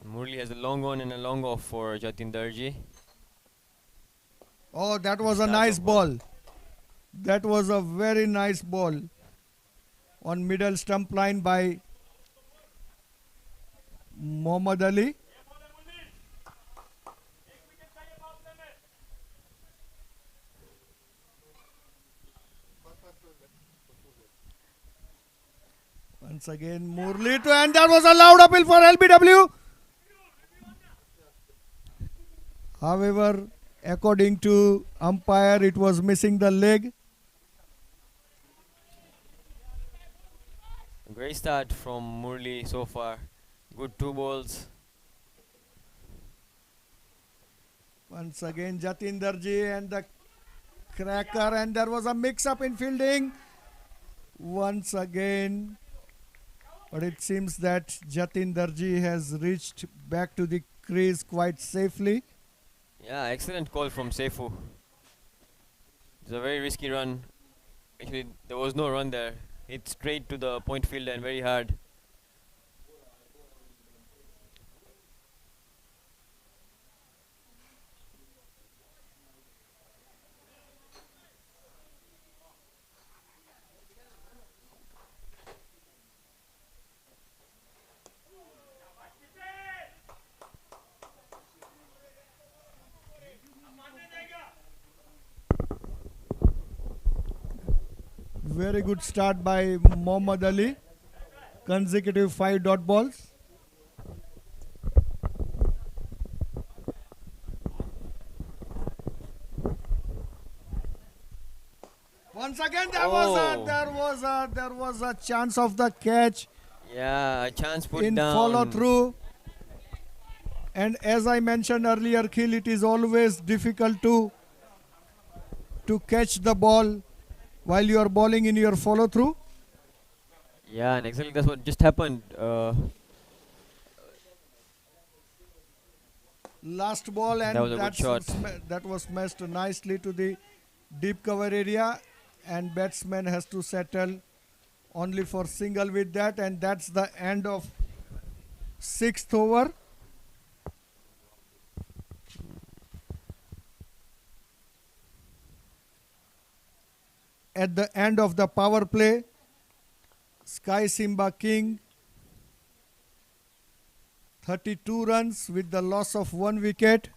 [SPEAKER 5] Murli has a long on and a long off for Jatin Darji.
[SPEAKER 1] Oh, that was a
[SPEAKER 5] Start
[SPEAKER 1] nice
[SPEAKER 5] of ball.
[SPEAKER 1] ball. That was a very nice ball on middle stump line by Mohammad Ali. Once again, Murli to, and that was a loud appeal for LBW. However, according to umpire, it was missing the leg.
[SPEAKER 5] Great start from Murli so far. Good 2 balls.
[SPEAKER 1] Once again, Jatin Darji and the cracker, and there was a mix-up in fielding. Once again, but it seems that Jatin Darji has reached back to the crease quite safely.
[SPEAKER 5] Yeah, excellent call from Saifu. It's a very risky run. Actually, there was no run there. Hit straight to the point field and very hard.
[SPEAKER 1] Very good start by Mohammad Ali. Consecutive 5 dot balls. Once again, there was a chance of the catch
[SPEAKER 5] Yeah, a chance put
[SPEAKER 1] in
[SPEAKER 5] down.
[SPEAKER 1] follow through. And as I mentioned earlier, Khil, it is always difficult to catch the ball while you are bowling in your follow through.
[SPEAKER 5] Yeah, and exactly that's what just happened.
[SPEAKER 1] Last ball, and
[SPEAKER 5] That was a good shot.
[SPEAKER 1] that was smashed nicely to the deep cover area, and batsman has to settle only for single with that, and that's the end of 6th over. At the end of the power play, Sky Simba King 32 runs with the loss of 1 wicket.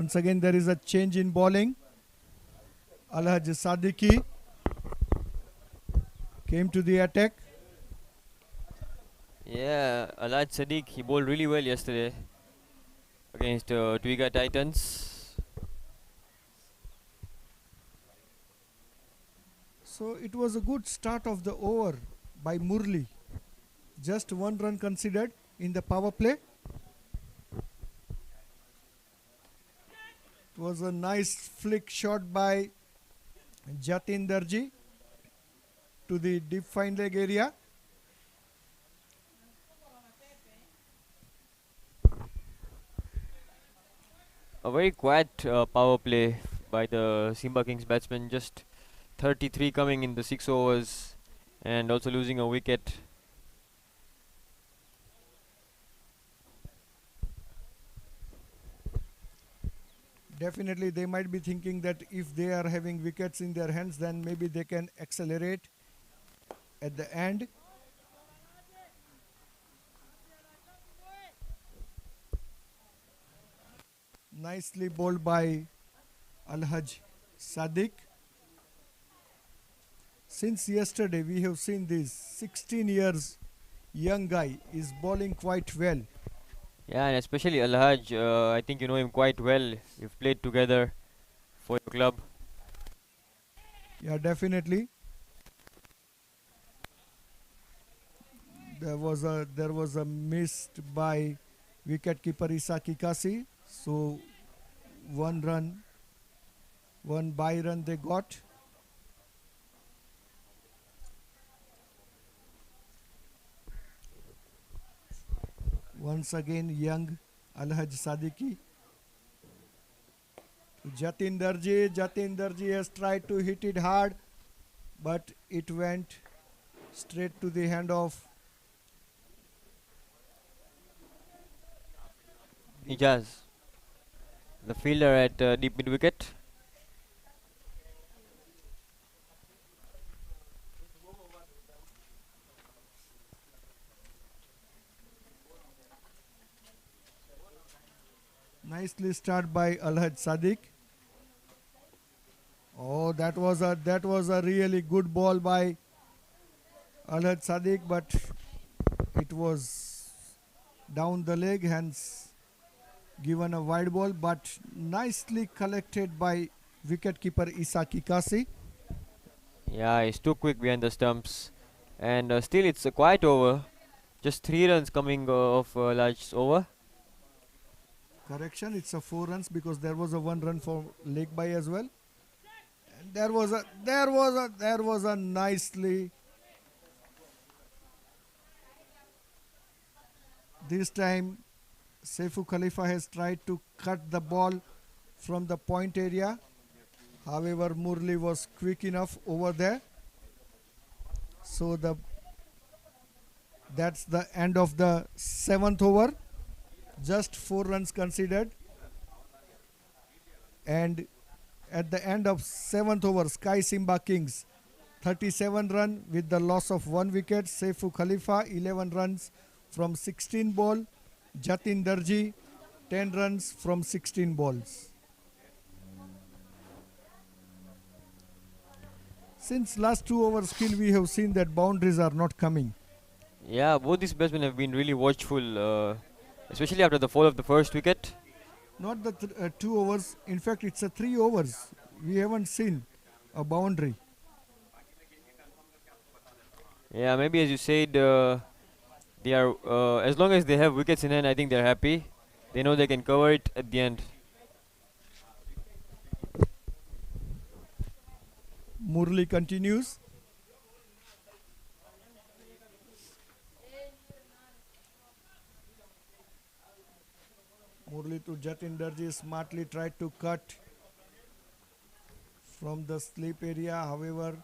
[SPEAKER 1] Once again, there is a change in bowling. Alhaj Sadiki came to the attack.
[SPEAKER 5] Yeah, Alaj Sadiq, he bowled really well yesterday against Twiga Titans.
[SPEAKER 1] So it was a good start of the over by Murli. Just 1 run considered in the power play. It was a nice flick shot by Jatin Darji to the deep fine leg area.
[SPEAKER 5] A very quiet power play by the Simba Kings batsman, just 33 coming in the 6 overs and also losing a wicket.
[SPEAKER 1] Definitely they might be thinking that if they are having wickets in their hands, then maybe they can accelerate at the end. Nicely bowled by Alhaj Sadiq. Since yesterday we have seen this 16 years young guy is bowling quite well.
[SPEAKER 5] Yeah, and especially Alhaj, I think you know him quite well. You've played together for your club.
[SPEAKER 1] Yeah, definitely. There was a missed by wicketkeeper Isaki Kasi. So 1 run, 1 by run they got. Once again, young Alhaj Sadiki. Jatin Darji. Jatin Darji has tried to hit it hard, but it went straight to the hand of
[SPEAKER 5] Ijaz, the fielder at deep mid wicket.
[SPEAKER 1] nicely start by Alhaj Sadiq. Oh, that was a really good ball by Alhaj Sadiq, but it was down the leg, hence given a wide ball, but nicely collected by wicketkeeper Isaki Kasi.
[SPEAKER 5] Yeah, he's too quick behind the stumps. And still it's a quiet over. Just 3 runs coming off Alhaj's over.
[SPEAKER 1] Correction, it's a 4 runs because there was a 1 run for leg by as well. And there was a nicely. This time Saifu Khalifa has tried to cut the ball from the point area. However, Murli was quick enough over there. So that's the end of the 7th over. Just 4 runs considered. And at the end of 7th over, Sky Simba Kings 37 run with the loss of 1 wicket. Saifu Khalifa 11 runs from 16 ball. Jatin Darji 10 runs from 16 balls. Since last 2 overs still we have seen that boundaries are not coming.
[SPEAKER 5] Yeah, both these batsmen have been really watchful, especially after the fall of the first wicket.
[SPEAKER 1] Not the 2 overs, in fact it's a 3 overs. We haven't seen a boundary.
[SPEAKER 5] Yeah, maybe as you said, they are as long as they have wickets in hand, I think they're happy. They know they can cover it at the end.
[SPEAKER 1] Murli continues. Murli to Jatin Darji smartly tried to cut from the slip area. However,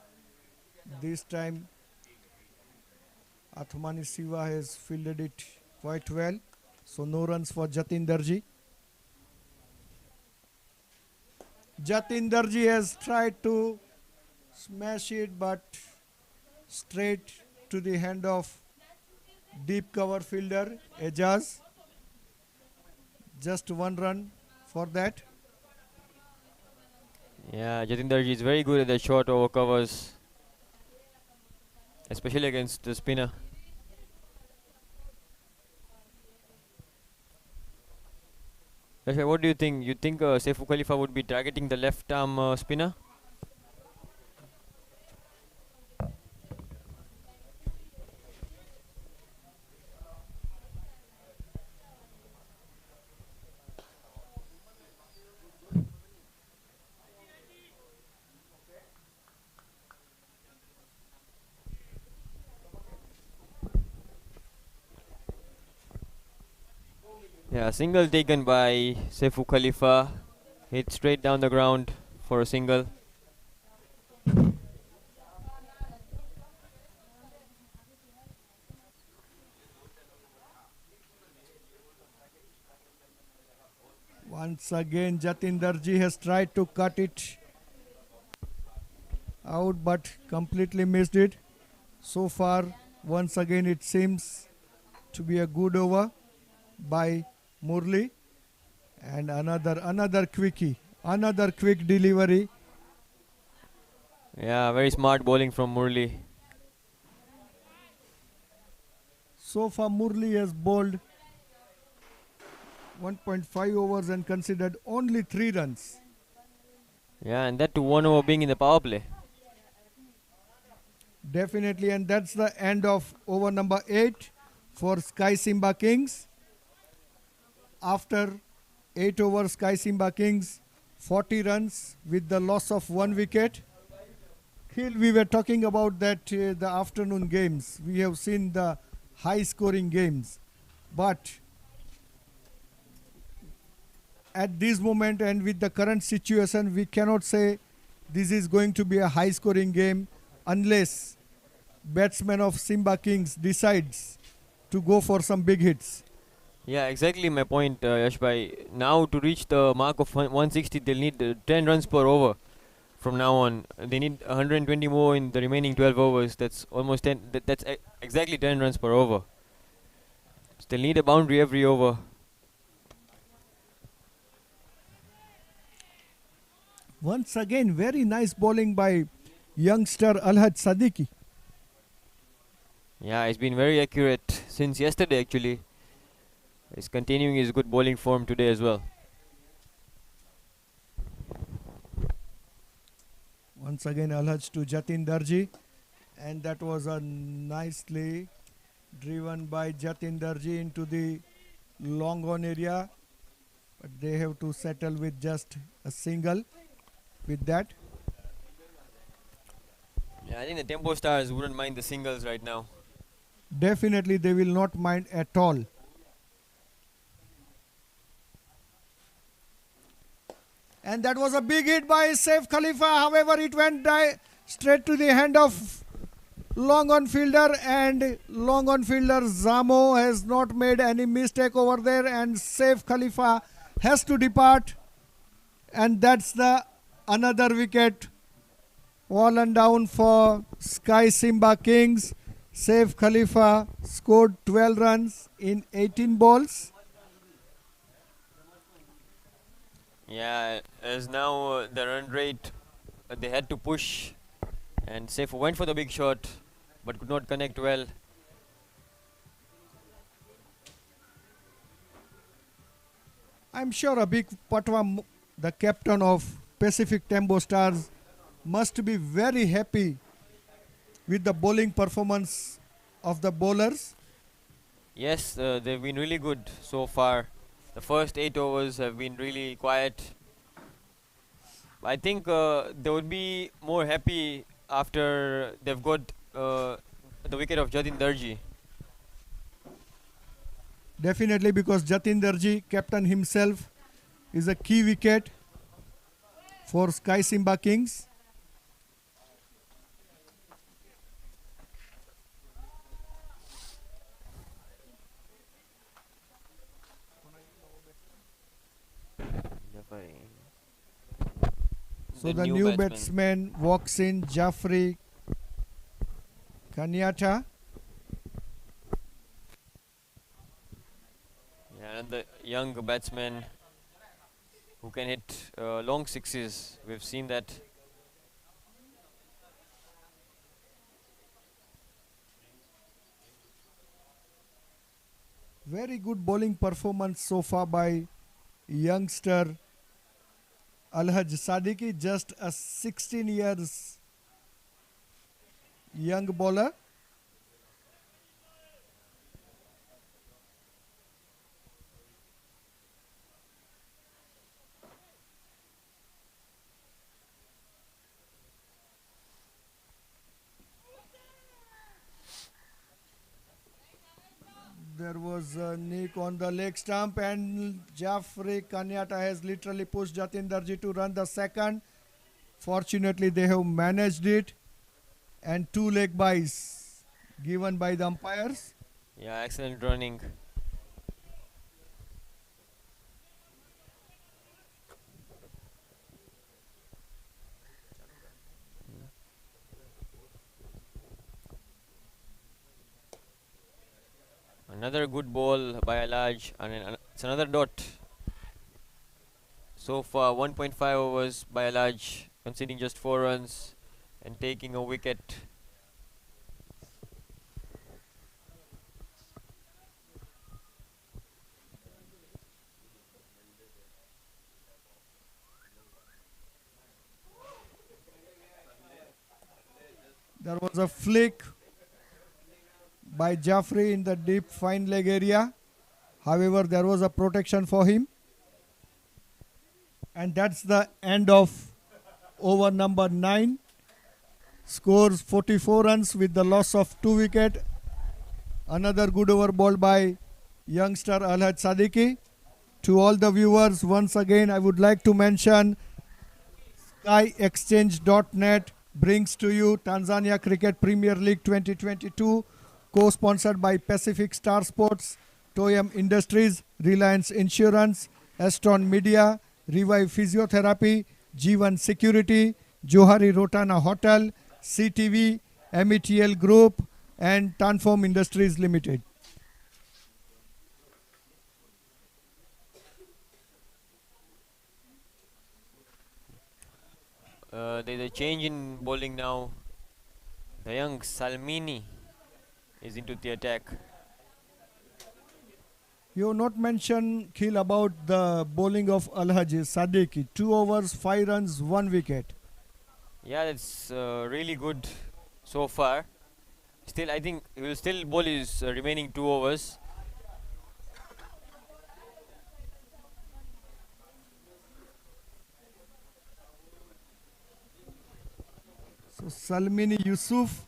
[SPEAKER 1] this time Athmani Siva has fielded it quite well. So no runs for Jatin Darji. Jatin Darji has tried to smash it, but straight to the hand of deep cover fielder Ejaz. Just 1 run for that.
[SPEAKER 5] Yeah, Jatinderji is very good at the short over covers, especially against the spinner. Rashmi, what do you think? You think Saifu Khalifa would be targeting the left arm spinner? Yeah, single taken by Saifu Khalifa. Hit straight down the ground for a single.
[SPEAKER 1] Once again, Jatinderji has tried to cut it out but completely missed it. So far, once again, it seems to be a good over by Murli. And another quickie, another quick delivery.
[SPEAKER 5] Yeah, very smart bowling from Murli.
[SPEAKER 1] So far, Murli has bowled 1.5 overs and considered only 3 runs.
[SPEAKER 5] Yeah, and that to 1 over being in the power play.
[SPEAKER 1] Definitely, and that's the end of over number 8 for Sky Simba Kings. After 8 overs, Sky Simba Kings 40 runs with the loss of 1 wicket. Here we were talking about that the afternoon games. We have seen the high scoring games, but at this moment and with the current situation, we cannot say this is going to be a high scoring game unless batsman of Simba Kings decides to go for some big hits.
[SPEAKER 5] Yeah, exactly my point, Yashbhai. Now to reach the mark of 160, they'll need 10 runs per over from now on. They need 120 more in the remaining 12 overs. That's almost 10. That's exactly 10 runs per over. So they'll need a boundary every over.
[SPEAKER 1] Once again, very nice bowling by youngster Alhaj Sadiki.
[SPEAKER 5] Yeah, he's been very accurate since yesterday actually. He's continuing his good bowling form today as well.
[SPEAKER 1] Once again, Alhaj to Jatin Darji, and that was a nicely driven by Jatin Darji into the long on area, but they have to settle with just a single with that.
[SPEAKER 5] Yeah, I think the Tempo Stars wouldn't mind the singles right now.
[SPEAKER 1] Definitely, they will not mind at all. And that was a big hit by Saif Khalifa. However, it went straight to the hand of long on fielder, and long on fielder Zamo has not made any mistake over there, and Saif Khalifa has to depart, and that's the another wicket fallen down for Sky Simba Kings. Saif Khalifa scored 12 runs in 18 balls.
[SPEAKER 5] Yeah, as now the run rate, they had to push, and Saif went for the big shot but could not connect well.
[SPEAKER 1] I'm sure Abhik Patwa, the captain of Pacific Tembo Stars, must be very happy with the bowling performance of the bowlers.
[SPEAKER 5] Yes, they've been really good so far. The first 8 overs have been really quiet. I think they would be more happy after they've got the wicket of Jatin Darji.
[SPEAKER 1] Definitely, because Jatin Darji, captain himself, is a key wicket for Sky Simba Kings. So the new batsman walks in, Jaffrey Kanyata.
[SPEAKER 5] Yeah, and the young batsman who can hit long sixes. We've seen that.
[SPEAKER 1] Very good bowling performance so far by youngster Alhaj Sadiki, just a 16 years young bowler. There was a nick on the leg stump, and Jafri Kanyata has literally pushed Jatin Darji to run the second. Fortunately, they have managed it, and two leg byes given by the umpires.
[SPEAKER 5] Yeah, excellent running. Another good ball by Alaj, and it's another dot. So far, 1.5 overs by Alaj, conceding just 4 runs and taking a wicket.
[SPEAKER 1] There was a flick by Jaffrey in the deep fine leg area. However, there was a protection for him. And that's the end of over number 9. Scores 44 runs with the loss of 2 wickets. Another good over ball by youngster Alhaj Sadiki. To all the viewers, once again, I would like to mention SkyExchange.net brings to you Tanzania Cricket Premier League 2022, co-sponsored by Pacific Star Sports, Toyam Industries, Reliance Insurance, Aston Media, Revive Physiotherapy, G1 Security, Johari Rotana Hotel, CTV, METL Group, and Tanform Industries Limited.
[SPEAKER 5] There's a change in bowling now. The young Salmini is into the attack.
[SPEAKER 1] You have not mentioned, Khil, about the bowling of Alhaji Sadiki. 2 overs, 5 runs, 1 wicket.
[SPEAKER 5] Yeah, that's really good so far. Still, I think he will still bowl his remaining 2 overs.
[SPEAKER 1] So Salmini Yusuf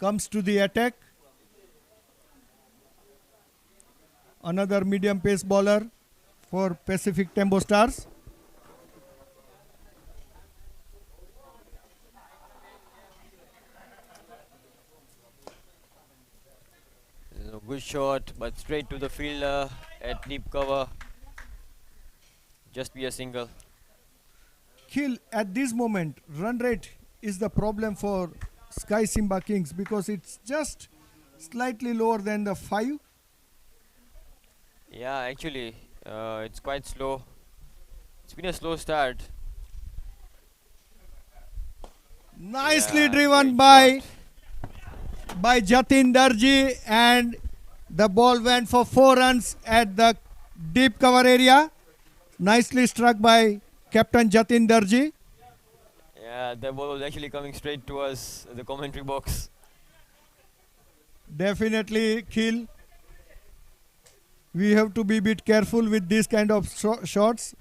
[SPEAKER 1] comes to the attack. Another medium pace bowler for Pacific Tembo Stars.
[SPEAKER 5] Good shot, but straight to the fielder at deep cover. Just be a single.
[SPEAKER 1] Khil, at this moment, run rate is the problem for Sky Simba Kings because it's just slightly lower than the 5.
[SPEAKER 5] Yeah, actually, it's quite slow. It's been a slow start.
[SPEAKER 1] Nicely
[SPEAKER 5] Yeah,
[SPEAKER 1] driven
[SPEAKER 5] great shot.
[SPEAKER 1] by Jatin Darji, and the ball went for 4 runs at the deep cover area. Nicely struck by Captain Jatin Darji.
[SPEAKER 5] Yeah, the ball was actually coming straight to us, the commentary box.
[SPEAKER 1] Definitely, Khil. We have to be a bit careful with these kind of shots,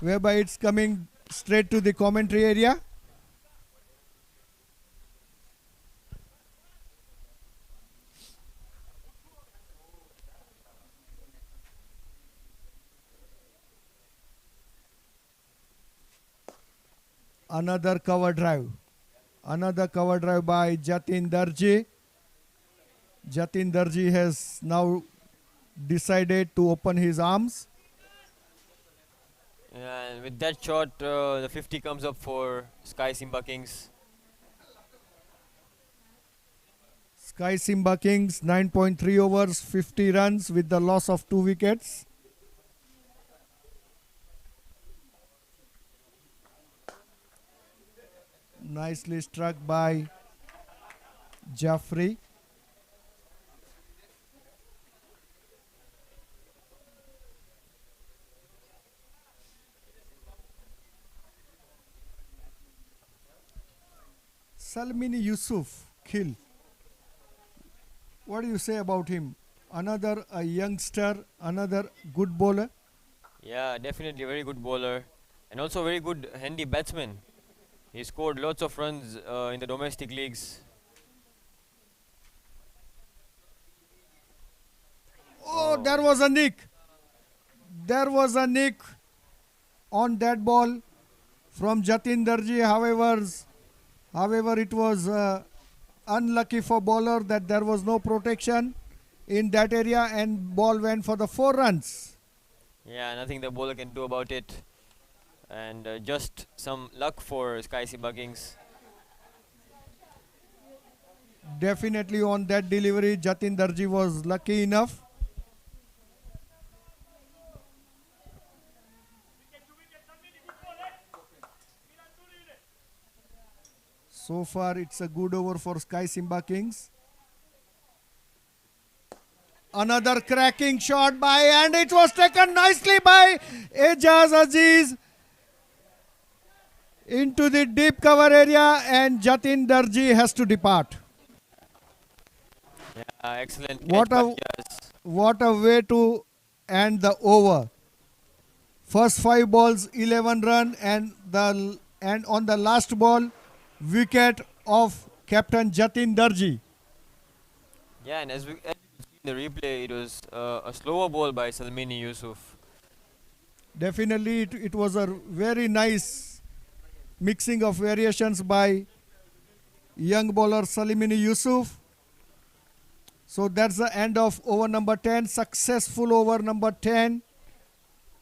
[SPEAKER 1] whereby it's coming straight to the commentary area. Another cover drive. Another cover drive by Jatin Darji. Jatin Darji has now decided to open his arms.
[SPEAKER 5] Yeah, and with that shot, the 50 comes up for Sky Simba Kings.
[SPEAKER 1] Sky Simba Kings 9.3 overs, 50 runs with the loss of 2 wickets. Nicely struck by Jaffrey. Salmini Yusuf, Khil. What do you say about him? Another a youngster, another good bowler.
[SPEAKER 5] Yeah, definitely a very good bowler and also very good handy batsman. He scored lots of runs in the domestic leagues.
[SPEAKER 1] Oh, there was a nick. There was a nick on that ball from Jatin Darji. However, it was unlucky for bowler that there was no protection in that area and ball went for the 4 runs.
[SPEAKER 5] Yeah, nothing the bowler can do about it. And just some luck for Sky Simba Kings.
[SPEAKER 1] Definitely on that delivery, Jatin Darji was lucky enough. So far, it's a good over for Sky Simba Kings. Another cracking shot by, and it was taken nicely by Ejaz Aziz into the deep cover area, and Jatin Darji has to depart.
[SPEAKER 5] Yeah, excellent catch
[SPEAKER 1] What
[SPEAKER 5] by
[SPEAKER 1] a
[SPEAKER 5] Jazz.
[SPEAKER 1] what a way to end the over. First 5 balls, 11 run, and on the last ball, wicket of Captain Jatin Darji.
[SPEAKER 5] Yeah, and as we see in the replay, it was a slower ball by Salmini Yusuf.
[SPEAKER 1] Definitely, it was a very nice mixing of variations by young bowler Salimini Yusuf. So that's the end of over number 10. Successful over number 10.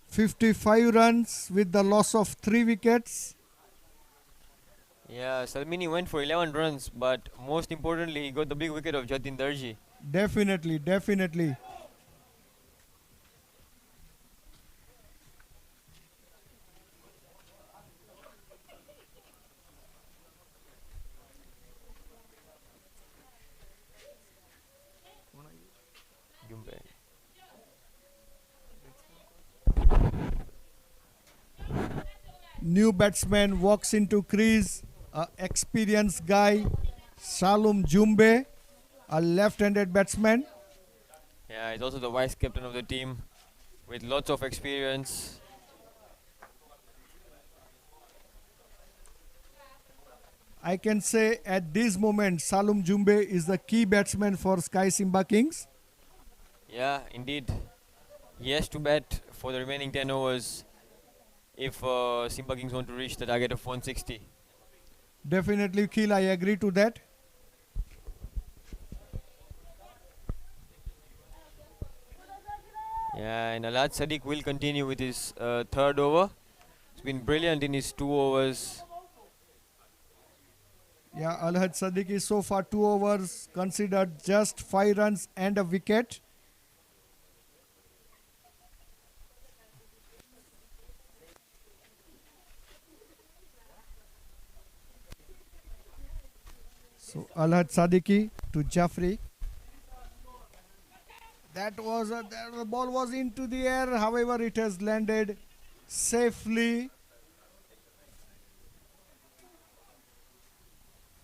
[SPEAKER 1] 55 runs with the loss of 3 wickets.
[SPEAKER 5] Yeah, Salmini went for 11 runs, but most importantly, he got the big wicket of Jatin Darji.
[SPEAKER 1] Definitely, definitely.
[SPEAKER 5] Jumbe.
[SPEAKER 1] New batsman walks into crease. Experienced guy, Salum Jumbe, a left-handed batsman.
[SPEAKER 5] Yeah, he's also the vice captain of the team with lots of experience.
[SPEAKER 1] I can say at this moment, Salum Jumbe is the key batsman for Sky Simba Kings.
[SPEAKER 5] Yeah, indeed. He has to bat for the remaining 10 overs if Simba Kings want to reach the target of 160.
[SPEAKER 1] Definitely, Khil, I agree to that.
[SPEAKER 5] Yeah, and Alad Sadiq will continue with his third over. He's been brilliant in his 2 overs.
[SPEAKER 1] Yeah, Alhaj Sadiq is so far 2 overs, considered just 5 runs and a wicket. So Alhaj Sadiqi to Jaffrey. The ball was into the air. However, it has landed safely.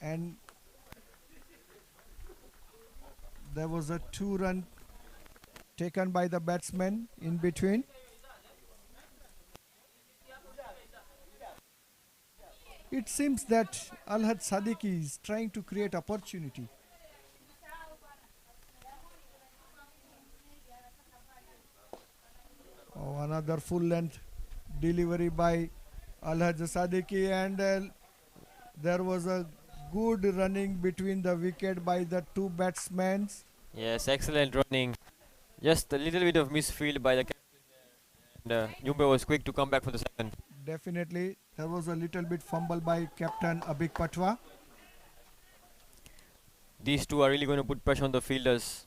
[SPEAKER 1] And there was a 2-run taken by the batsman in between. It seems that Alhaj Sadiqi is trying to create opportunity. Oh, another full length delivery by Alhaj Sadiqi, and there was a good running between the wicket by the 2 batsmen.
[SPEAKER 5] Yes, excellent running. Just a little bit of misfield by the captain. And Jumbe was quick to come back for the second.
[SPEAKER 1] Definitely, there was a little bit fumble by Captain Abhik Patwa.
[SPEAKER 5] These two are really going to put pressure on the fielders.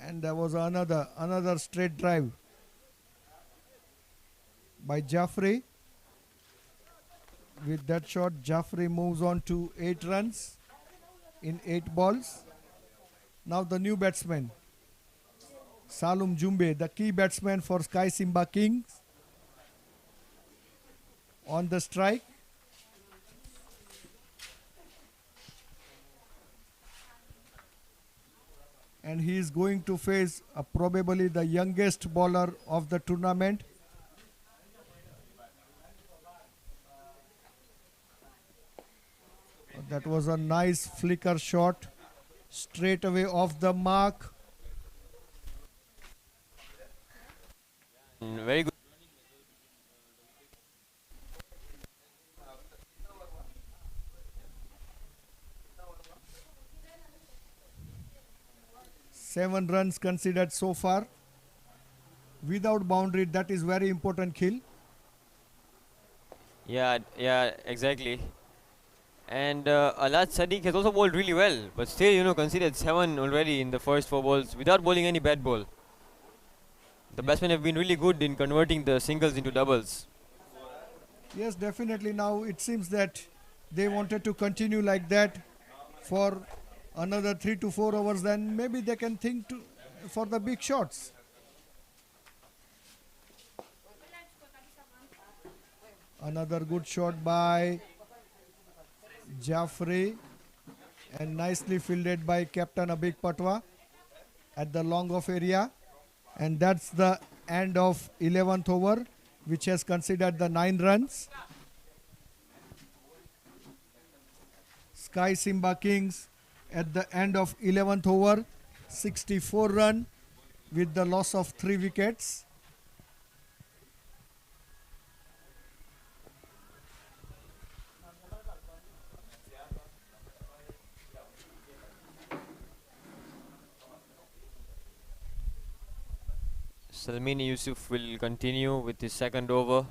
[SPEAKER 1] And there was another straight drive by Jaffrey. With that shot, Jaffrey moves on to 8 runs in 8 balls. Now the new batsman, Salum Jumbe, the key batsman for Sky Simba Kings, on the strike. And he is going to face probably the youngest bowler of the tournament. That was a nice flicker shot, straight away off the mark.
[SPEAKER 5] Very good.
[SPEAKER 1] 7 runs considered so far. Without boundary, that is very important kill.
[SPEAKER 5] Yeah, yeah, exactly. And Alad Sadiq has also bowled really well, but still, considered 7 already in the first 4 balls without bowling any bad ball. The batsmen have been really good in converting the singles into doubles.
[SPEAKER 1] Yes, definitely. Now it seems that they wanted to continue like that for another 3 to 4 hours. Then maybe they can think for the big shots. Another good shot by Jaffrey and nicely fielded by Captain Abik Patwa at the long off area. And that's the end of 11th over, which has considered the 9 runs. Sky Simba Kings at the end of 11th over, 64 run with the loss of 3 wickets.
[SPEAKER 5] Salmini Yusuf will continue with his second over.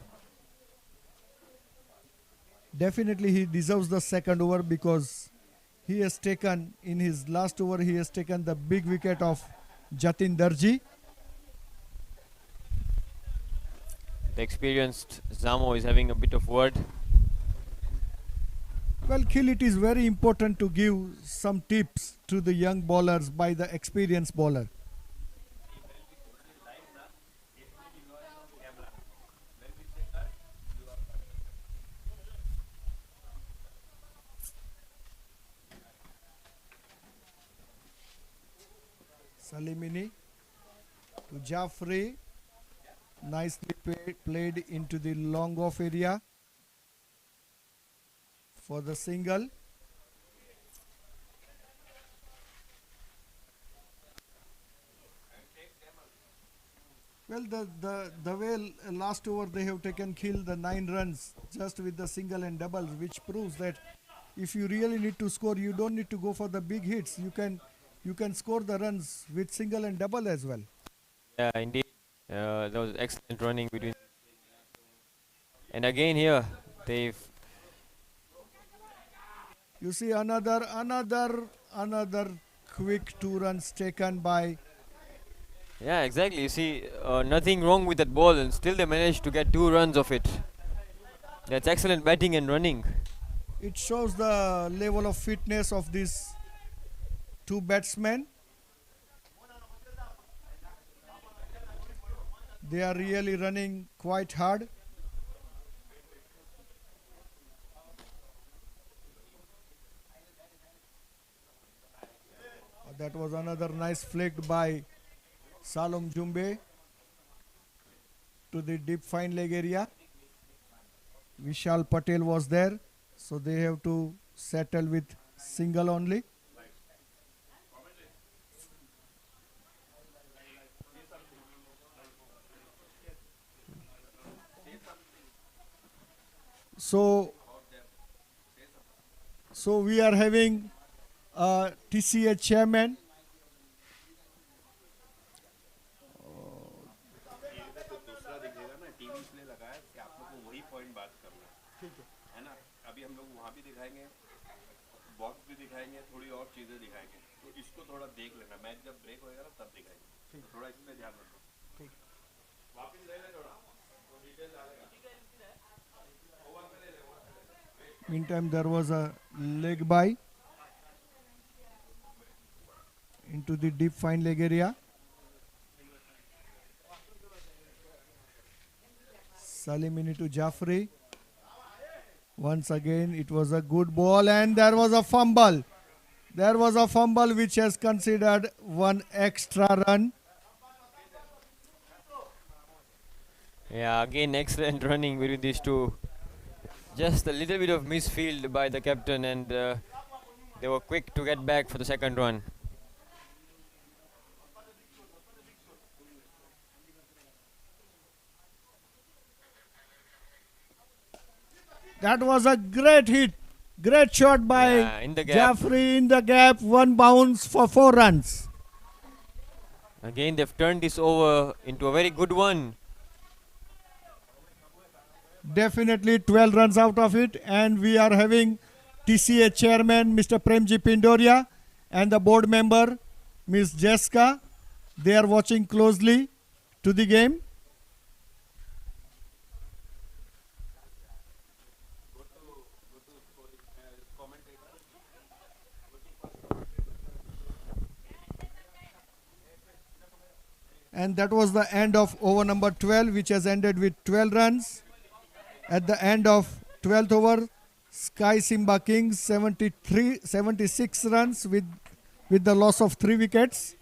[SPEAKER 1] Definitely he deserves the second over because he has taken, in his last over, he has taken the big wicket of Jatin Darji.
[SPEAKER 5] The experienced Zamo is having a bit of word.
[SPEAKER 1] Well, Khil, it is very important to give some tips to the young bowlers by the experienced bowler. Salimini to Jaffrey, nicely played into the long off area for the single. Well, the way last over they have taken Khil the 9 runs just with the single and doubles, which proves that if you really need to score, you don't need to go for the big hits. You can score the runs with single and double as well.
[SPEAKER 5] Yeah, indeed. That was excellent running between. And again here, they've.
[SPEAKER 1] You see another quick 2 runs taken by.
[SPEAKER 5] Yeah, exactly. You see, nothing wrong with that ball, and still they managed to get 2 runs of it. That's excellent batting and running.
[SPEAKER 1] It shows the level of fitness of these 2 batsmen. They are really running quite hard. That was another nice flick by Salom Jumbe to the deep fine leg area. Vishal Patel was there, so they have to settle with single only. So we are having a TCA chairman.
[SPEAKER 6] दूसरा दिखेगा ना TV इसलिए लगाया कि आप लोग को वही पॉइंट बात करना है ना अभी हम लोग वहाँ भी दिखाएंगे बॉक्स भी दिखाएंगे थोड़ी और चीज़ें दिखाएंगे तो इसको थोड़ा देख लेना मैच जब ब्रेक होएगा ना तब दिखाएंगे थोड़ा इस पे ध्यान रखो ठीक वापस ले ले थोड़ा वो डिटेल डालेगा ओवर पे ले ले
[SPEAKER 1] Meantime, there was a leg by into the deep fine leg area. Salimini to Jaffrey. Once again, it was a good ball, and there was a fumble. There was a fumble which has considered one extra run.
[SPEAKER 5] Yeah, again excellent running between these two. Just a little bit of misfield by the captain, and they were quick to get back for the second run.
[SPEAKER 1] That was a great hit. Great shot by
[SPEAKER 5] In the gap.
[SPEAKER 1] Jaffrey in the gap. One bounce for 4 runs.
[SPEAKER 5] Again, they've turned this over into a very good one.
[SPEAKER 1] Definitely 12 runs out of it. And we are having TCA chairman Mr. Premji Pindoria and the board member Ms. Jessica. They are watching closely to the game. And that was the end of over number 12, which has ended with 12 runs. At the end of 12th over, Sky Simba Kings 76 runs with the loss of 3 wickets.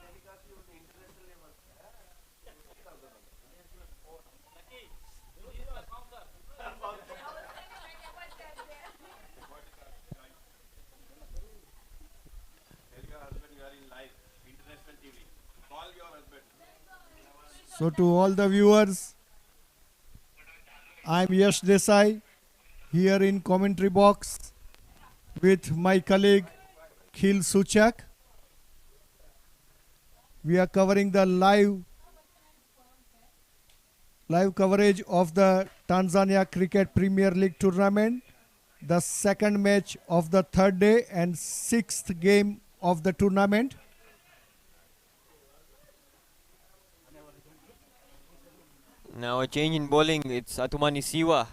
[SPEAKER 1] So to all the viewers, I'm Yash Desai here in commentary box with my colleague Khil Suchak. We are covering the live coverage of the Tanzania Cricket Premier League tournament, the second match of the third day and 6th game of the tournament.
[SPEAKER 5] Now a change in bowling. It's Atumani Siwa,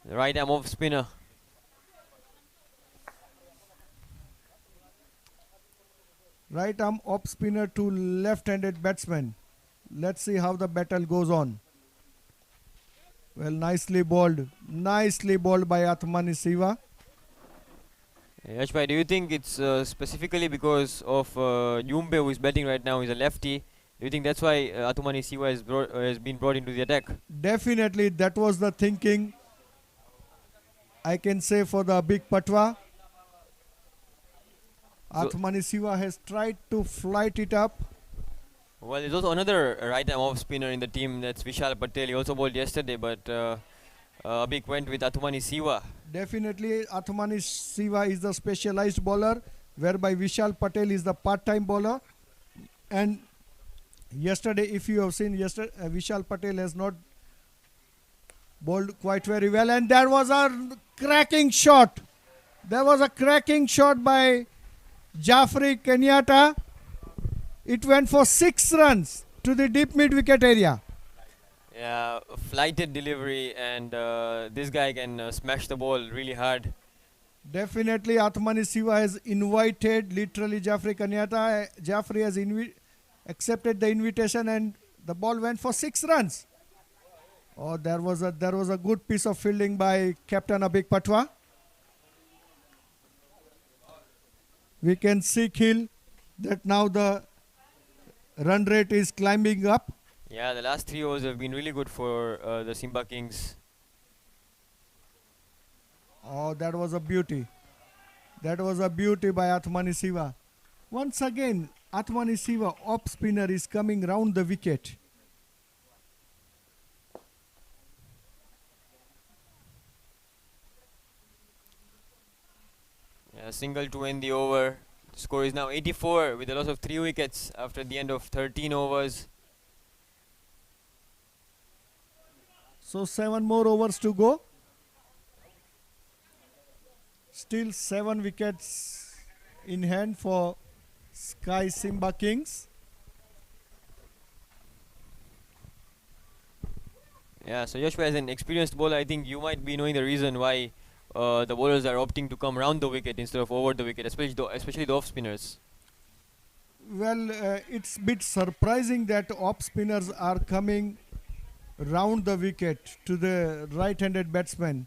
[SPEAKER 5] the right arm off spinner.
[SPEAKER 1] Right arm off spinner to left-handed batsman. Let's see how the battle goes on. Well, nicely bowled by Atumani Siwa.
[SPEAKER 5] Yashbhai, do you think it's specifically because of Yumbe, who is batting right now, is a lefty? Do you think that's why Atumani Siwa has been brought into the attack?
[SPEAKER 1] Definitely, that was the thinking. I can say for the big patwa.
[SPEAKER 5] So
[SPEAKER 1] Atumani Siwa has tried to flight it up.
[SPEAKER 5] well, there's also another right arm off spinner in the team. That's Vishal Patel. He also bowled yesterday, but Abik went with Atumani Siwa.
[SPEAKER 1] Definitely, Atumani Siwa is the specialized bowler, whereby Vishal Patel is the part-time bowler. And yesterday, if you have seen, Vishal Patel has not bowled quite very well. And there was a cracking shot. There was a cracking shot by Jaffrey Kenyatta. It went for 6 runs to the deep mid-wicket area.
[SPEAKER 5] Yeah, flighted delivery, and this guy can smash the ball really hard.
[SPEAKER 1] Definitely, Atumani Siwa has invited literally Jaffrey Kenyatta. Jaffrey has accepted the invitation, and the ball went for 6 runs. Oh, there was a good piece of fielding by Captain Abik Patwa. We can see, Khil, that now the run rate is climbing up.
[SPEAKER 5] Yeah, the last 3 overs have been really good for the Simba Kings.
[SPEAKER 1] Oh, that was a beauty. That was a beauty by Atumani Siwa. Once again, Atumani Siwa, off spinner, is coming round the wicket.
[SPEAKER 5] Yeah, single to end the over. The score is now 84 with a loss of 3 wickets after the end of 13 overs.
[SPEAKER 1] So 7 more overs to go. Still 7 wickets in hand for Sky Simba Kings.
[SPEAKER 5] Yeah, so Joshua, as an experienced bowler, I think you might be knowing the reason why the bowlers are opting to come round the wicket instead of over the wicket, especially the off spinners.
[SPEAKER 1] Well, it's a bit surprising that off spinners are coming round the wicket to the right-handed batsman.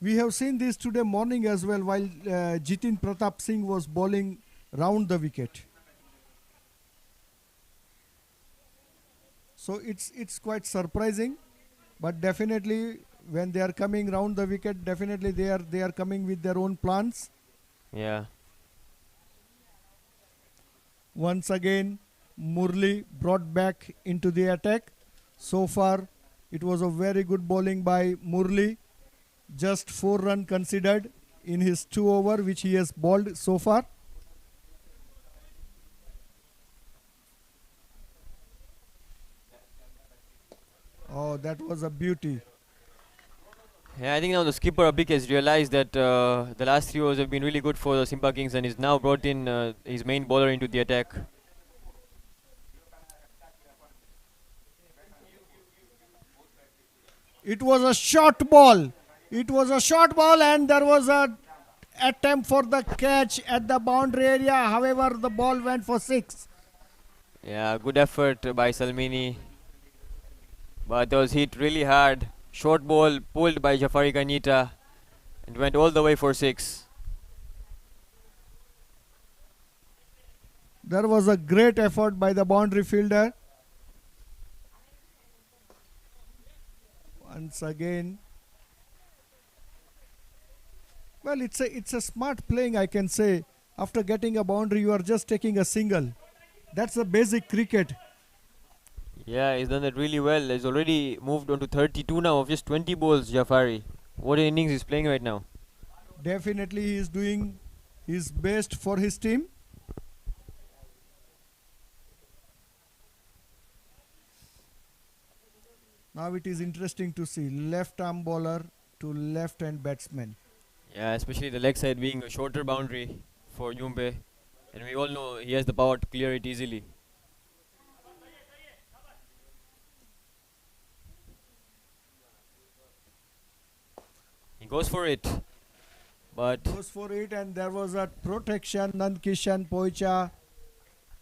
[SPEAKER 1] We have seen this today morning as well while Jitin Pratap Singh was bowling round the wicket. So it's quite surprising, but definitely when they are coming round the wicket, definitely they are coming with their own plans.
[SPEAKER 5] Yeah.
[SPEAKER 1] Once again, Murli brought back into the attack. So far, it was a very good bowling by Murli. Just 4 runs considered in his 2 over which he has bowled so far. Oh, that was a beauty.
[SPEAKER 5] Yeah, I think now the skipper Abik has realized that the last 3 overs have been really good for the Simba Kings, and he's now brought in his main bowler into the attack.
[SPEAKER 1] It was a short ball. It was a short ball and there was a attempt for the catch at the boundary area. However, the ball went for 6.
[SPEAKER 5] Yeah, good effort by Salmini, but that was hit really hard. Short ball pulled by Jafari Kanita and went all the way for 6.
[SPEAKER 1] There was a great effort by the boundary fielder. Once again. Well, it's a smart playing, I can say. After getting a boundary, you are just taking a single. That's the basic cricket.
[SPEAKER 5] Yeah, he's done that really well. He's already moved on to 32 now of just 20 balls, Jafari. What innings he's playing right now.
[SPEAKER 1] Definitely he is doing his best for his team. Now it is interesting to see left arm bowler to left hand batsman.
[SPEAKER 5] Yeah, especially the leg side being a shorter boundary for Yumbe. And we all know he has the power to clear it easily. He goes for it. But
[SPEAKER 1] Goes for it and there was a protection. Nandkishan Poicha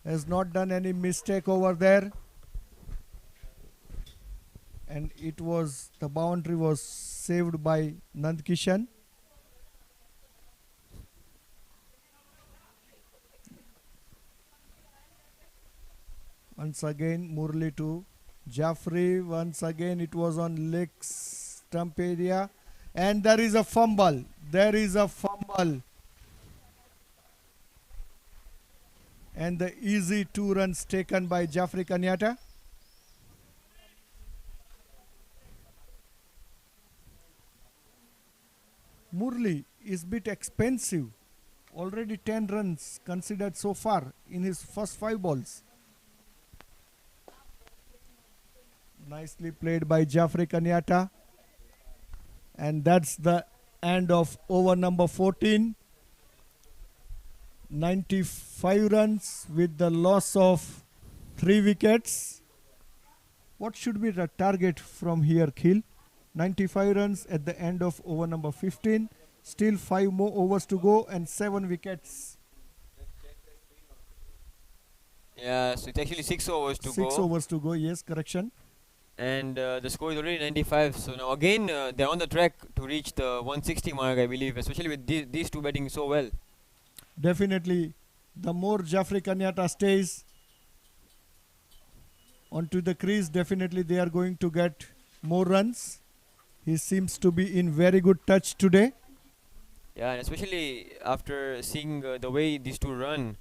[SPEAKER 1] has not done any mistake over there. And the boundary was saved by Nandkishan. Once again, Murli to Jaffrey. Once again, it was on leg stump area. And there is a fumble. There is a fumble. And the easy 2 runs taken by Jaffrey Kanyata. Murli is a bit expensive. Already 10 runs considered so far in his first 5 balls. Nicely played by Jaffrey Kanyata. And that's the end of over number 14. 95 runs with the loss of 3 wickets. What should be the target from here, Khil? 95 runs at the end of over number 15. Still 5 more overs to go and 7 wickets.
[SPEAKER 5] yeah, so it's actually 6 overs to go.
[SPEAKER 1] 6 overs to go, yes, correction.
[SPEAKER 5] And the score is already 95. So now again they're on the track to reach the 160 mark, I believe, especially with these two batting so well.
[SPEAKER 1] Definitely, the more Jaffrey Kanyata stays onto the crease, definitely they are going to get more runs. He seems to be in very good touch today.
[SPEAKER 5] Yeah, and especially after seeing the way these two run,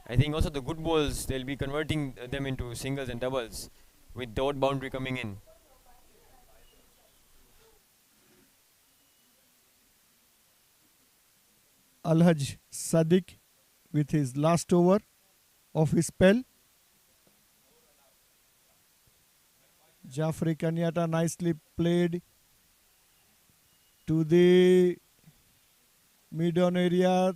[SPEAKER 5] I think also the good balls, they'll be converting them into singles and doubles with the odd boundary coming in.
[SPEAKER 1] Alhaj Sadiq with his last over of his spell. Jaffrey Kanyata nicely played to the mid-on area.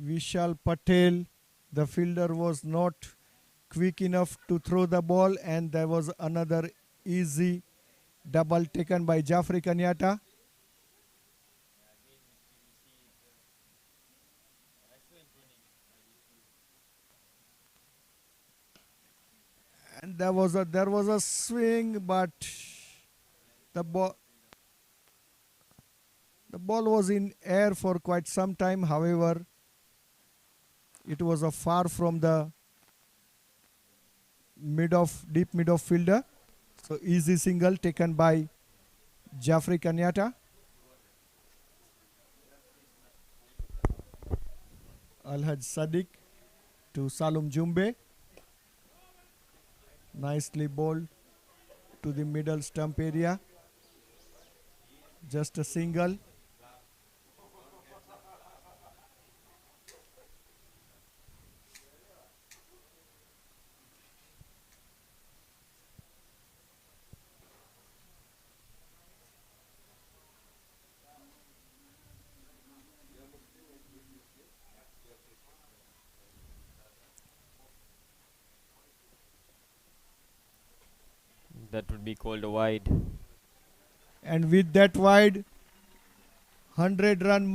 [SPEAKER 1] Vishal Patel, the fielder, was not quick enough to throw the ball, and there was another easy Double taken by Jaffrey Kenyatta. And there was a swing, but the ball was in air for quite some time. However, it was a far from the deep mid of fielder. So easy single taken by Jaffrey Kenyatta. Alhaj Sadiq to Salum Jumbe. Nicely bowled to the middle stump area. Just a single.
[SPEAKER 5] That would be called a wide.
[SPEAKER 1] And with that wide, 100-run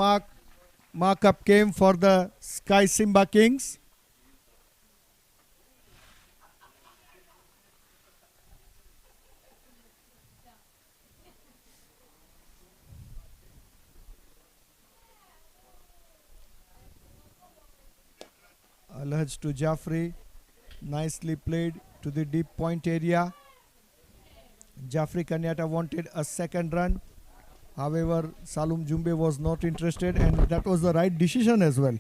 [SPEAKER 1] markup came for the Sky Simba Kings. Alhaj to Jaffrey. Nicely played to the deep point area. Jaffrey Kenyatta wanted a second run. However, Salum Jumbe was not interested, and that was the right decision as well.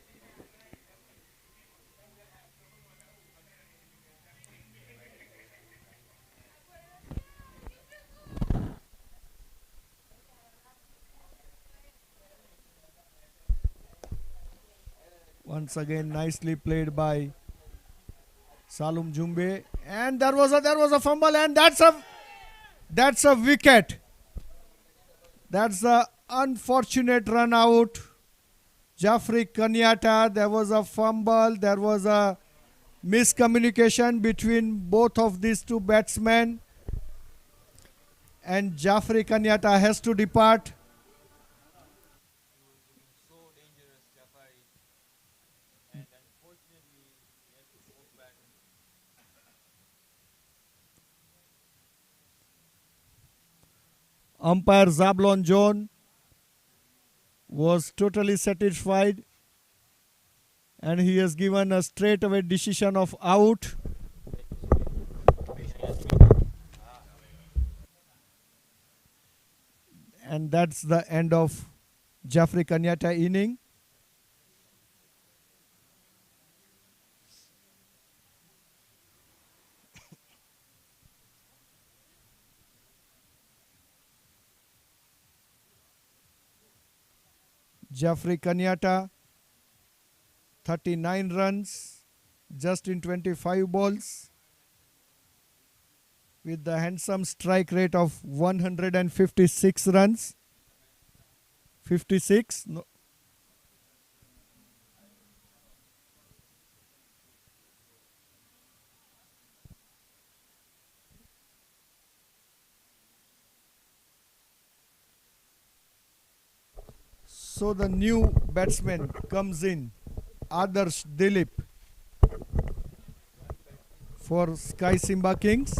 [SPEAKER 1] Once again, nicely played by Salum Jumbe, and there was a fumble, and that's a wicket. That's the unfortunate run out. Jaffrey Kenyatta, there was a fumble, there was a miscommunication between both of these two batsmen, and Jaffrey Kenyatta has to depart. Umpire Zablon John was totally satisfied, and he has given a straightaway decision of out. And that's the end of Jaffrey Kenyatta inning. Jaffrey Kenyatta, 39 runs just in 25 balls, with the handsome strike rate of 156 runs. 56? No. So the new batsman comes in, Adarsh Dilip for Sky Simba Kings.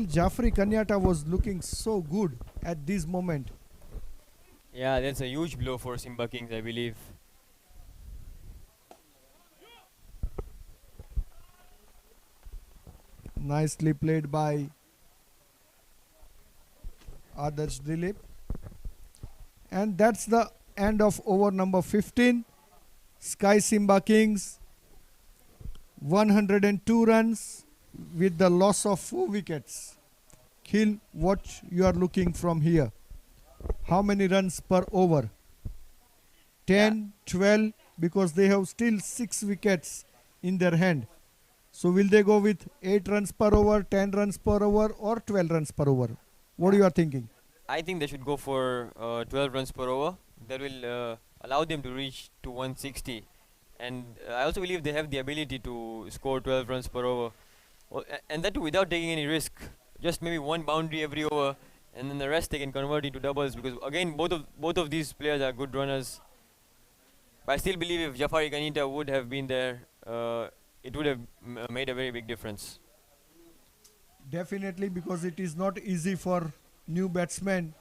[SPEAKER 1] Jaffrey Kenyatta was looking so good at this moment.
[SPEAKER 5] Yeah, that's a huge blow for Simba Kings, I believe.
[SPEAKER 1] Nicely played by Adarsh Dilip. And that's the end of over number 15. Sky Simba Kings 102 runs with the loss of 4 wickets. Khil, what you are looking from here? How many runs per over? 10, 12, because they have still 6 wickets in their hand. So will they go with 8 runs per over, 10 runs per over, or 12 runs per over? What you are thinking?
[SPEAKER 5] I think they should go for 12 runs per over. That will allow them to reach to 160 And I also believe they have the ability to score 12 runs per over. And that too without taking any risk. Just maybe one boundary every over, and then the rest they can convert into doubles. Because again, both of these players are good runners. But I still believe if Jafari Kanita would have been there, it would have made a very big difference.
[SPEAKER 1] Definitely, because it is not easy for new batsmen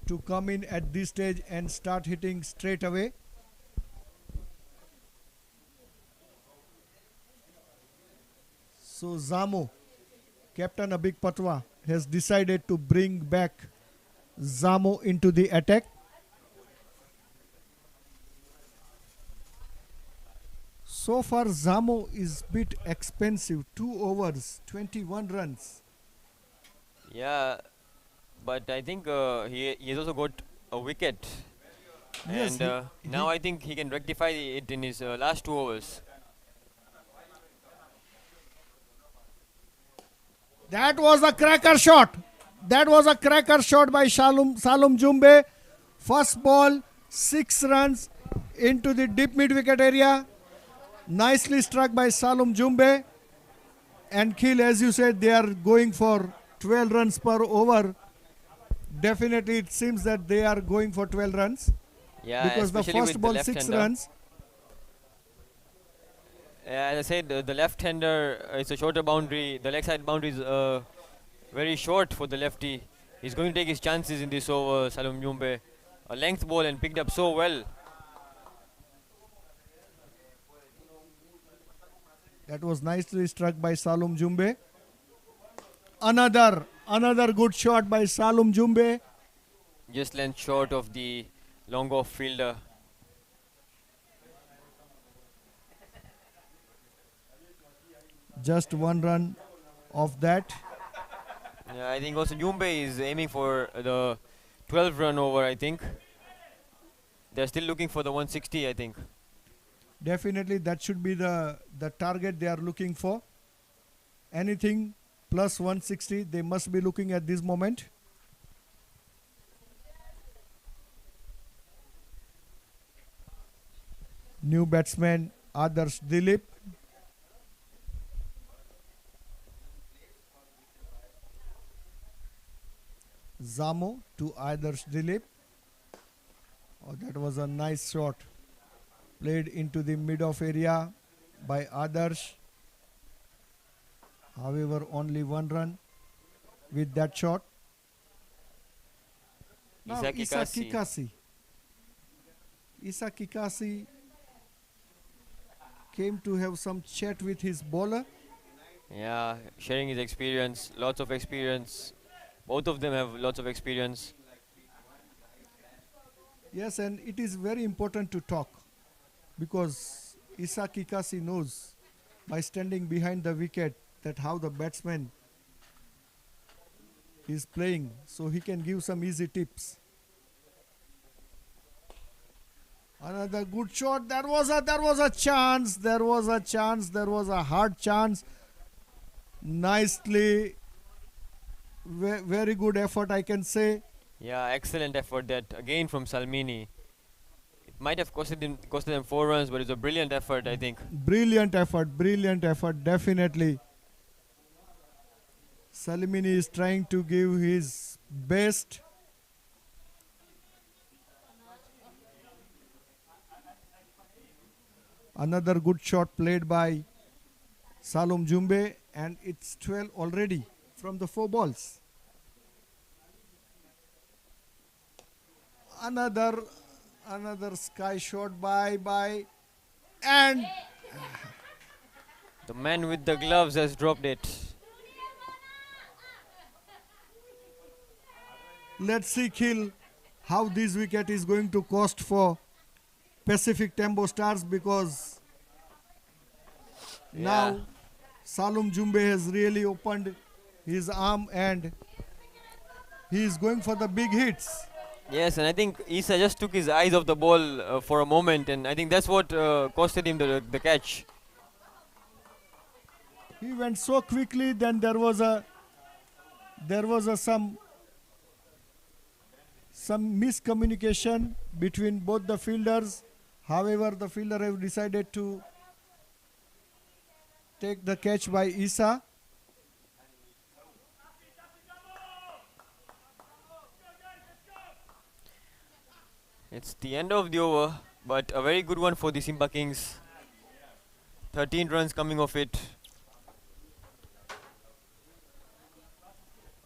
[SPEAKER 1] to come in at this stage and start hitting straight away. So Zamo, Captain Abik Patwa, has decided to bring back Zamo into the attack. So far Zamo is bit expensive. 2 overs, 21 runs.
[SPEAKER 5] Yeah, but I think he has also got a wicket.
[SPEAKER 1] Yes,
[SPEAKER 5] And now I think he can rectify it in his last 2 overs.
[SPEAKER 1] That was a cracker shot. That was a cracker shot by Salom Jumbe. First ball, 6 runs into the deep mid wicket area. Nicely struck by Salom Jumbe. And Khil, as you said, they are going for 12 runs per over. Definitely, it seems that they are going for 12 runs.
[SPEAKER 5] Yeah,
[SPEAKER 1] Because the
[SPEAKER 5] especially
[SPEAKER 1] first
[SPEAKER 5] with
[SPEAKER 1] ball,
[SPEAKER 5] the
[SPEAKER 1] 6
[SPEAKER 5] left-hander.
[SPEAKER 1] runs.
[SPEAKER 5] As I said, the left-hander, it's a shorter boundary. The leg side boundary is very short for the lefty. He's going to take his chances in this over, Salom Jumbe. A length ball and picked up so well.
[SPEAKER 1] That was nicely struck by Salom Jumbe. Another good shot by Salom Jumbe.
[SPEAKER 5] Just length short of the long off fielder.
[SPEAKER 1] Just 1 run of that.
[SPEAKER 5] Yeah, I think also Jumbe is aiming for the 12 run over, I think. They're still looking for the 160, I think.
[SPEAKER 1] Definitely that should be the target they are looking for. Anything plus 160 they must be looking at this moment. New batsman Adarsh Dilip. Zamo to Adarsh Dilip. Oh, that was a nice shot. Played into the mid-off area by Adarsh. However, only 1 run with that shot. Now
[SPEAKER 5] Isa
[SPEAKER 1] Isa
[SPEAKER 5] Kikasi.
[SPEAKER 1] Kikasi. Isa Kikasi came to have some chat with his bowler.
[SPEAKER 5] Yeah, sharing his experience, lots of experience. Both of them have lots of experience.
[SPEAKER 1] Yes, and it is very important to talk because Isa Kikasi knows by standing behind the wicket that how the batsman is playing, so he can give some easy tips. Another good shot. There was a chance. There was a hard chance. Nicely, very good effort, I can say.
[SPEAKER 5] Yeah, excellent effort that again from Salmini. It might have costed them 4 runs, but it's a brilliant effort, I think.
[SPEAKER 1] Brilliant effort, definitely. Salmini is trying to give his best. Another good shot played by Salom Jumbe, and it's 12 already from the 4 balls. Another sky shot by and
[SPEAKER 5] The man with the gloves has dropped it.
[SPEAKER 1] let's see, Khil, how this wicket is going to cost for Pacific Tembo Stars, because now Salom Jumbe has really opened his arm and he is going for the big hits.
[SPEAKER 5] Yes, and I think Isa just took his eyes off the ball for a moment, and I think that's what costed him the catch.
[SPEAKER 1] He went so quickly, then there was some miscommunication between both the fielders. However, the fielder have decided to take the catch by Isa.
[SPEAKER 5] It's the end of the over, but a very good one for the Simba Kings. 13 runs coming off it.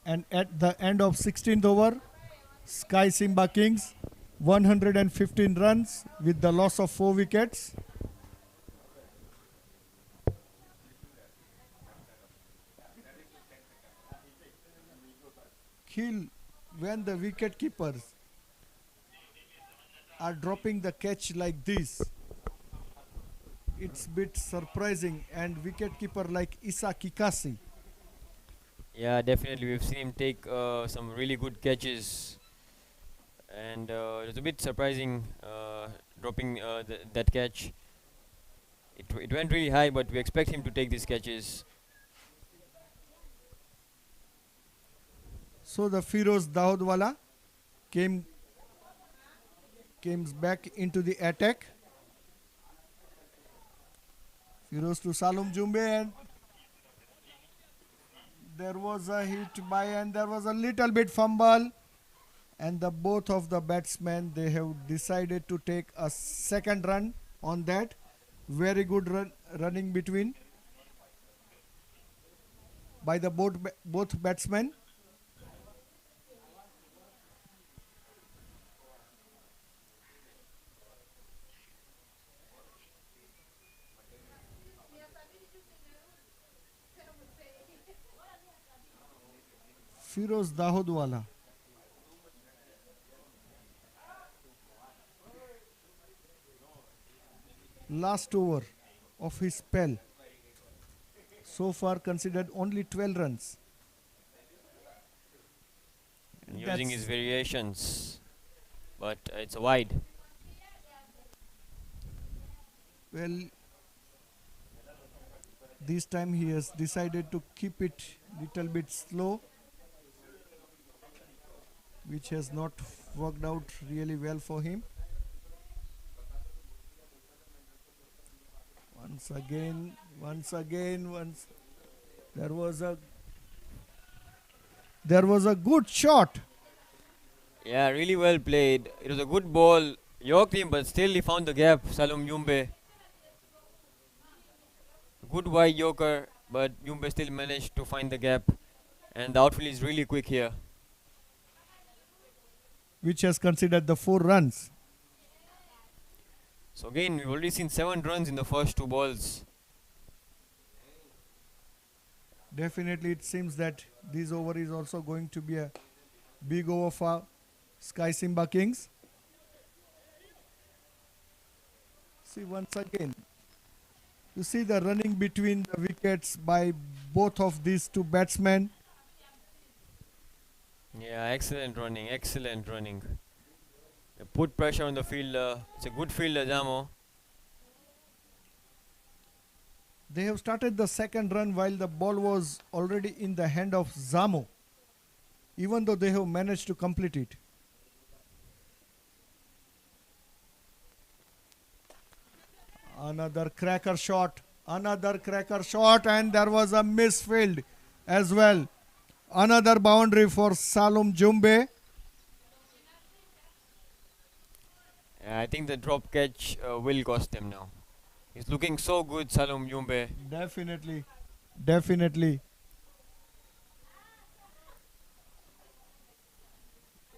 [SPEAKER 1] And at the end of 16th over, Sky Simba Kings 115 runs with the loss of 4 wickets. Kill when the wicket keepers are dropping the catch like this. It's bit surprising, and wicket keeper like Isa Kikasi.
[SPEAKER 5] Yeah, definitely. We've seen him take some really good catches. And it was a bit surprising dropping that catch. It went really high, but we expect him to take these catches.
[SPEAKER 1] So the Firoz Daudwala came back into the attack. Firoz to Salum Jumbe, and there was a hit by, and there was a little bit fumble, and the both of the batsmen, they have decided to take a second run on that. Very good running between by the both batsmen. Firoz Dahodwala. Last over of his spell. So far considered only 12 runs.
[SPEAKER 5] Using
[SPEAKER 1] That's-
[SPEAKER 5] his variations, but it's a wide.
[SPEAKER 1] Well, this time he has decided to keep it little bit slow, which has not worked out really well for him. Once again, there was a good shot.
[SPEAKER 5] Yeah, really well played. It was a good ball. Yorked him, but still he found the gap. Salom Jumbe. Good wide Yorker, but Jumbe still managed to find the gap. And the outfield is really quick here.
[SPEAKER 1] Which has considered the 4 runs.
[SPEAKER 5] So again, we've already seen 7 runs in the first 2 balls.
[SPEAKER 1] Definitely it seems that this over is also going to be a big over for Sky Simba Kings. See once again, you see the running between the wickets by both of these two batsmen.
[SPEAKER 5] Yeah, excellent running, excellent running. They put pressure on the fielder. It's a good fielder, Jamo.
[SPEAKER 1] They have started the second run while the ball was already in the hand of Zamo, even though they have managed to complete it. Another cracker shot, and there was a misfield as well. Another boundary for Salom Jumbe.
[SPEAKER 5] I think the drop catch will cost them now. He's looking so good, Salom Jumbe.
[SPEAKER 1] Definitely.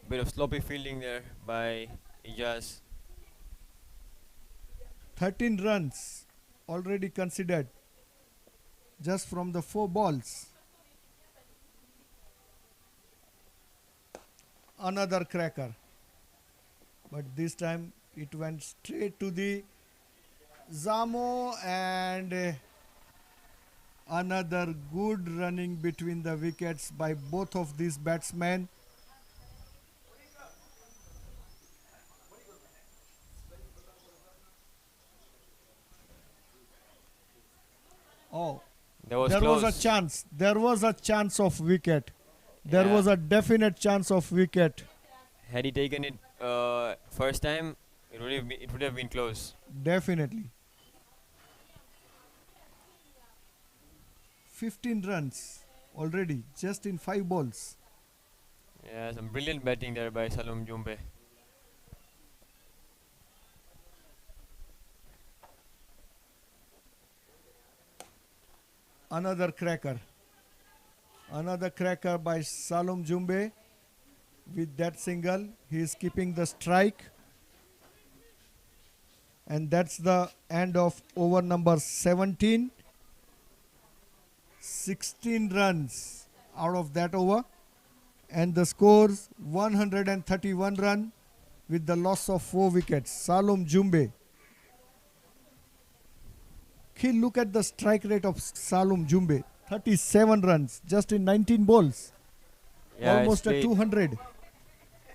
[SPEAKER 5] Bit of sloppy fielding there by Ijaz.
[SPEAKER 1] 13 runs already considered just from the 4 balls. Another cracker, but this time it went straight to the Zamo, and another good running between the wickets by both of these batsmen. Oh,
[SPEAKER 5] That was
[SPEAKER 1] there
[SPEAKER 5] close.
[SPEAKER 1] was a chance. There was a chance of wicket. There
[SPEAKER 5] Yeah.
[SPEAKER 1] was a definite chance of wicket.
[SPEAKER 5] Had he taken it first time, it would have been close.
[SPEAKER 1] Definitely. 15 runs already just in 5 balls.
[SPEAKER 5] Yeah, some brilliant batting there by Salom Jumbe.
[SPEAKER 1] Another cracker. Another cracker by Salom Jumbe. With that single, he is keeping the strike. And that's the end of over number 17. 16 runs out of that over. And the scores 131 run with the loss of 4 wickets. Salom Jumbe. Look at the strike rate of Salom Jumbe. 37 runs just in 19 balls.
[SPEAKER 5] Yeah,
[SPEAKER 1] Almost a 200.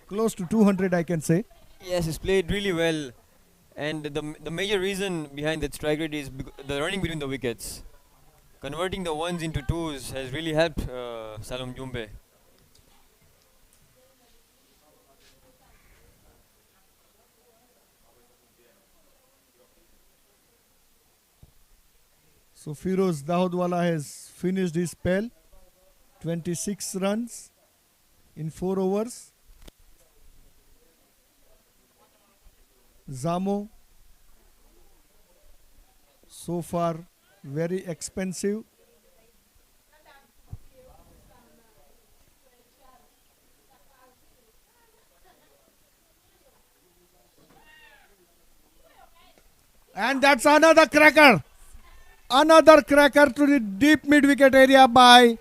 [SPEAKER 1] Close to 200, I can say.
[SPEAKER 5] Yes, he's played really well. And the major reason behind that strike rate is the running between the wickets. Converting the ones into twos has really helped Salom Jumbe.
[SPEAKER 1] So Firoz Dahodwala has finished his spell. 26 runs in 4 overs. Zamo, so far very expensive. And that's another cracker. Another cracker to the deep mid-wicket area by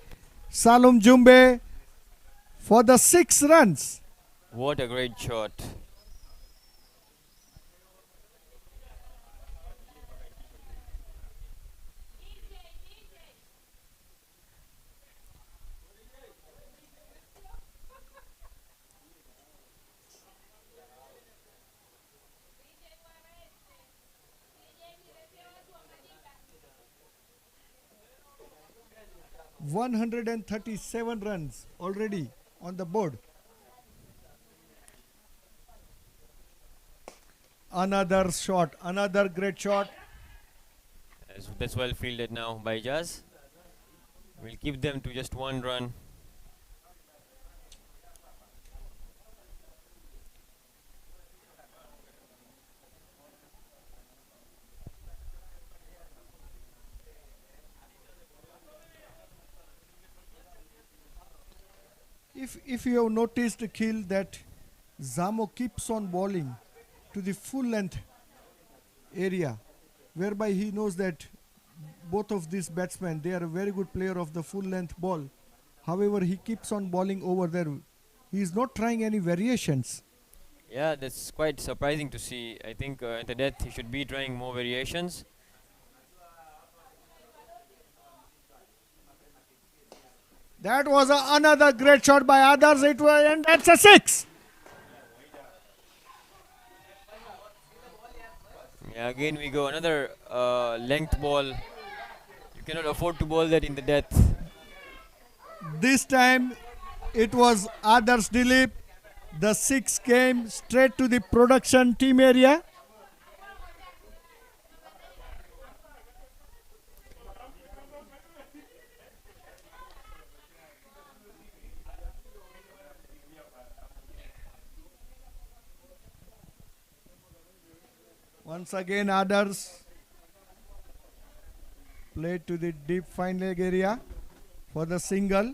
[SPEAKER 1] Salom Jumbe for the 6 runs.
[SPEAKER 5] What a great shot.
[SPEAKER 1] $137 runs already on the board. Another shot, another great shot.
[SPEAKER 5] That's well fielded now by Jazz. We'll keep them to just 1 run.
[SPEAKER 1] If you have noticed, Khil, that Zamo keeps on bowling to the full length area, whereby he knows that both of these batsmen, they are a very good player of the full length ball. However, he keeps on bowling over there. He is not trying any variations.
[SPEAKER 5] Yeah, that's quite surprising to see. I think at the death he should be trying more variations.
[SPEAKER 1] That was another great shot by others. And that's a 6.
[SPEAKER 5] Yeah, again we go another length ball. You cannot afford to bowl that in the death.
[SPEAKER 1] This time it was Adarsh Dilip. The 6 came straight to the production team area. Once again, Adarsh played to the deep fine leg area for the single.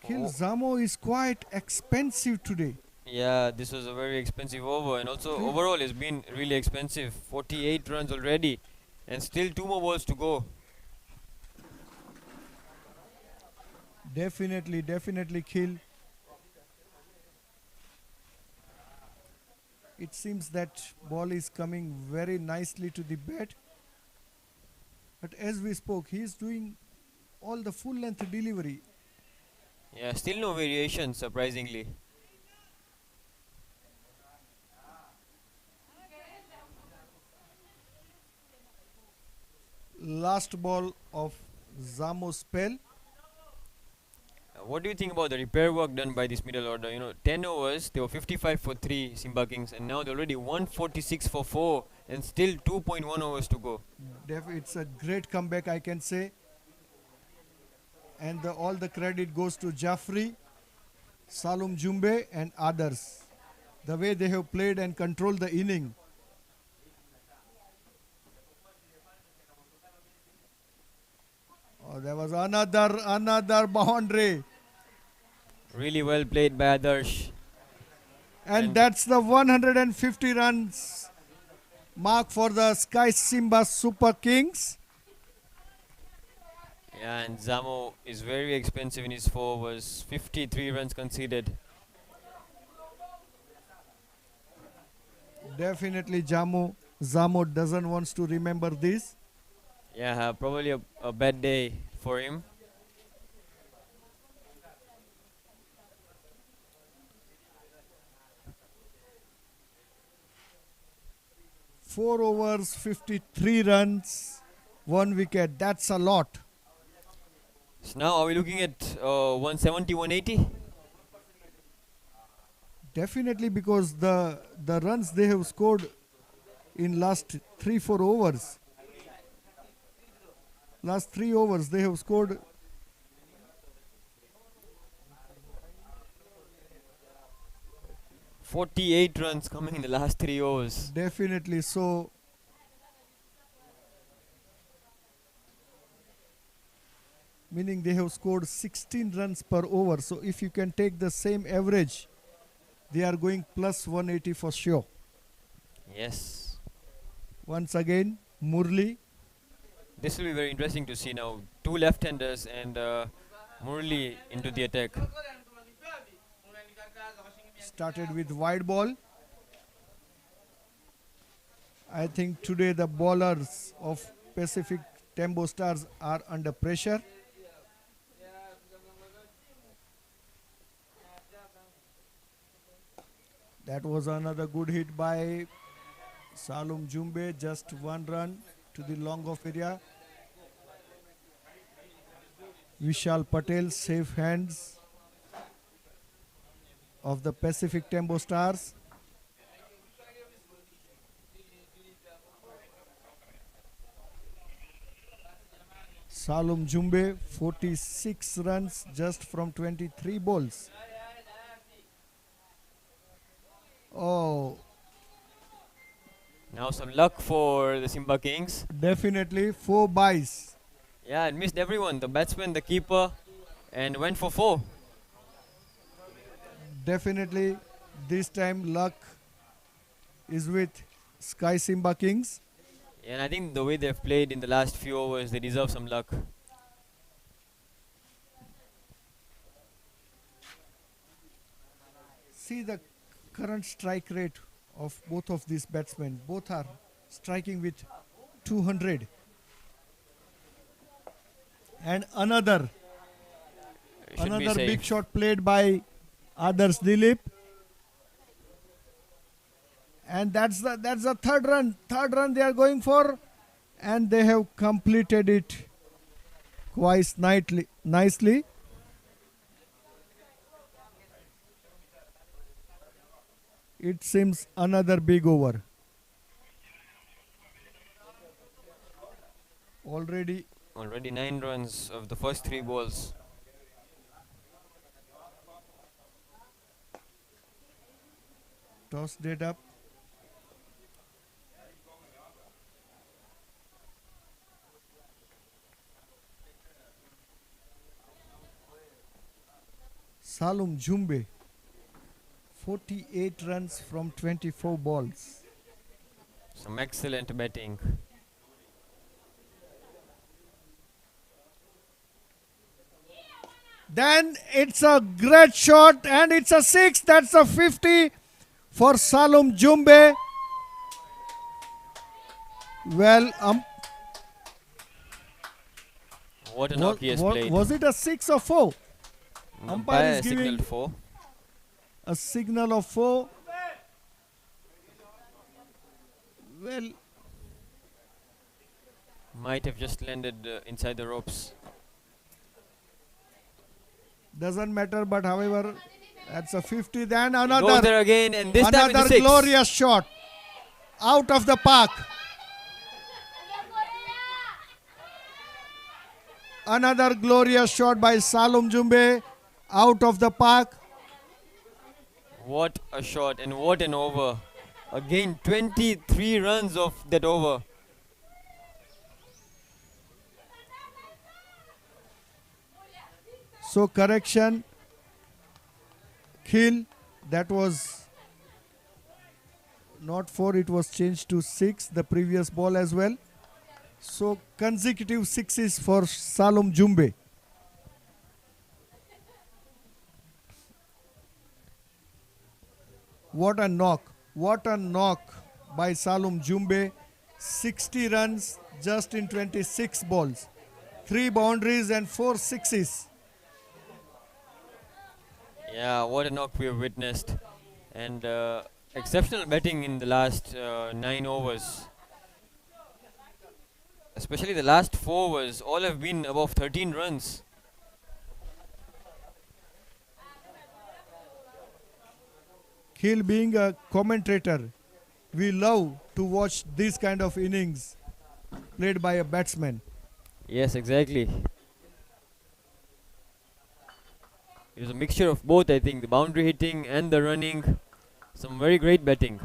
[SPEAKER 1] Zamo is quite expensive today.
[SPEAKER 5] Yeah, this was a very expensive over, and also overall it's been really expensive. 48 runs already, and still 2 more balls to go.
[SPEAKER 1] Definitely, Khil. It seems that ball is coming very nicely to the bat. But as we spoke, he is doing all the full length delivery.
[SPEAKER 5] Yeah, still no variation, surprisingly.
[SPEAKER 1] Last ball of Zamo's spell.
[SPEAKER 5] What do you think about the repair work done by this middle order? 10 overs, they were 55 for 3 Simba Kings, and now they're already 146 for 4, and still 2.1 overs to go.
[SPEAKER 1] It's a great comeback, I can say. And all the credit goes to Jaffrey, Salum Jumbe, and others. The way they have played and controlled the inning. Oh, there was another boundary.
[SPEAKER 5] Really well played by Adarsh.
[SPEAKER 1] And
[SPEAKER 5] And-
[SPEAKER 1] that's the 150 runs mark for the Sky Simba Super Kings.
[SPEAKER 5] Yeah, and Zamo is very expensive in his 4 overs. 53 runs conceded.
[SPEAKER 1] Definitely Zamo doesn't want to remember this.
[SPEAKER 5] Yeah, probably a bad day for him.
[SPEAKER 1] Four overs, 53 runs, 1 wicket. That's a lot.
[SPEAKER 5] So now are we looking at 170, 180?
[SPEAKER 1] Definitely, because the runs they have scored in last 3-4 overs. Last 3 overs they have scored
[SPEAKER 5] 48 runs coming in the last 3 overs.
[SPEAKER 1] definitely. So meaning they have scored 16 runs per over. So if you can take the same average, they are going plus 180 for sure.
[SPEAKER 5] Yes.
[SPEAKER 1] Once again, Murli
[SPEAKER 5] This will be very interesting to see now. 2 left-handers and Murli into the attack.
[SPEAKER 1] started with wide ball. I think today the bowlers of Pacific Tembo Stars are under pressure. That was another good hit by Salum Jumbe, just 1 run to the long off area. Vishal Patel, safe hands of the Pacific Tembo Stars. Salum Jumbe, 46 runs just from 23 balls. Oh,
[SPEAKER 5] Now some luck for the Simba Kings.
[SPEAKER 1] definitely 4 byes.
[SPEAKER 5] Yeah, it missed everyone. The batsman, the keeper, and went for 4.
[SPEAKER 1] Definitely this time luck is with Sky Simba Kings.
[SPEAKER 5] And I think the way they've played in the last few overs, they deserve some luck.
[SPEAKER 1] See the current strike rate of both of these batsmen. Both are striking with 200. And another
[SPEAKER 5] It should be
[SPEAKER 1] big
[SPEAKER 5] safe.
[SPEAKER 1] shot played by Adarsh Dilip. And that's the third run. Third run they are going for, and they have completed it quite nicely. It seems another big over. Already
[SPEAKER 5] Already 9 runs of the first 3 balls.
[SPEAKER 1] tossed it up. Salum Jumbe, 48 runs from 24 balls.
[SPEAKER 5] Some excellent batting.
[SPEAKER 1] Then it's a great shot and it's a 6. That's a 50 for Salum Jumbe. Well,
[SPEAKER 5] What a knock he has played.
[SPEAKER 1] was it a 6 or 4? umpire
[SPEAKER 5] Umpire
[SPEAKER 1] is giving-
[SPEAKER 5] signaled 4.
[SPEAKER 1] A signal of 4. Well,
[SPEAKER 5] Might have just landed inside the ropes.
[SPEAKER 1] Doesn't matter, but however, that's a 50. Then
[SPEAKER 5] He goes
[SPEAKER 1] another,
[SPEAKER 5] there again, and this time it's a
[SPEAKER 1] another
[SPEAKER 5] 6.
[SPEAKER 1] glorious shot out of the park. Another glorious shot by Salom Jumbe out of the park.
[SPEAKER 5] What a shot and what an over. Again, 23 runs of that over.
[SPEAKER 1] So correction, Khil, that was not 4, it was changed to 6 the previous ball as well. So consecutive 6s for Salom Jumbe. What a knock by Salom Jumbe. 60 runs just in 26 balls. 3 boundaries and 4 sixes.
[SPEAKER 5] Yeah, what a knock we have witnessed. And exceptional batting in the last 9 overs. Especially the last 4 overs, all have been above 13 runs.
[SPEAKER 1] Khil, being a commentator, we love to watch these kind of innings played by a batsman.
[SPEAKER 5] Yes, exactly. It was a mixture of both, I think, the boundary hitting and the running. Some very great batting.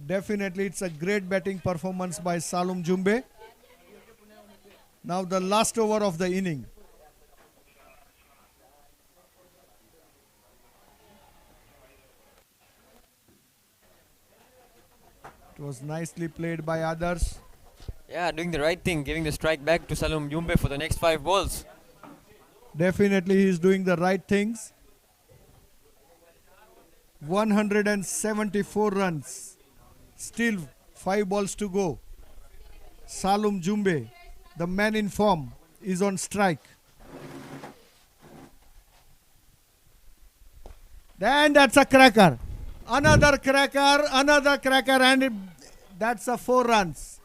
[SPEAKER 1] Definitely, it's a great batting performance by Salom Jumbe. Now the last over of the inning. It was nicely played by others.
[SPEAKER 5] Yeah, doing the right thing, giving the strike back to Salom Jumbe for the next 5 balls.
[SPEAKER 1] Definitely he is doing the right things. 174 runs. Still 5 balls to go. Salom Jumbe, the man in form, is on strike. Then that's a cracker. Another cracker, and that's a 4 runs.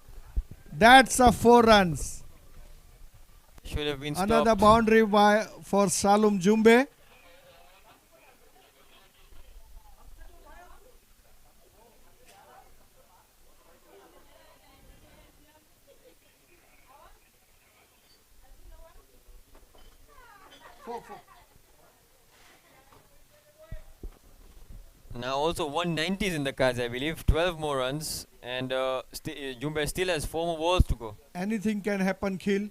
[SPEAKER 1] That's a 4 runs.
[SPEAKER 5] Should have been
[SPEAKER 1] Another
[SPEAKER 5] stopped.
[SPEAKER 1] boundary for Salom Jumbe.
[SPEAKER 5] Now also 190 is in the cards, I believe. 12 more runs, and Jumbe still has 4 more balls to go.
[SPEAKER 1] Anything can happen, Khil.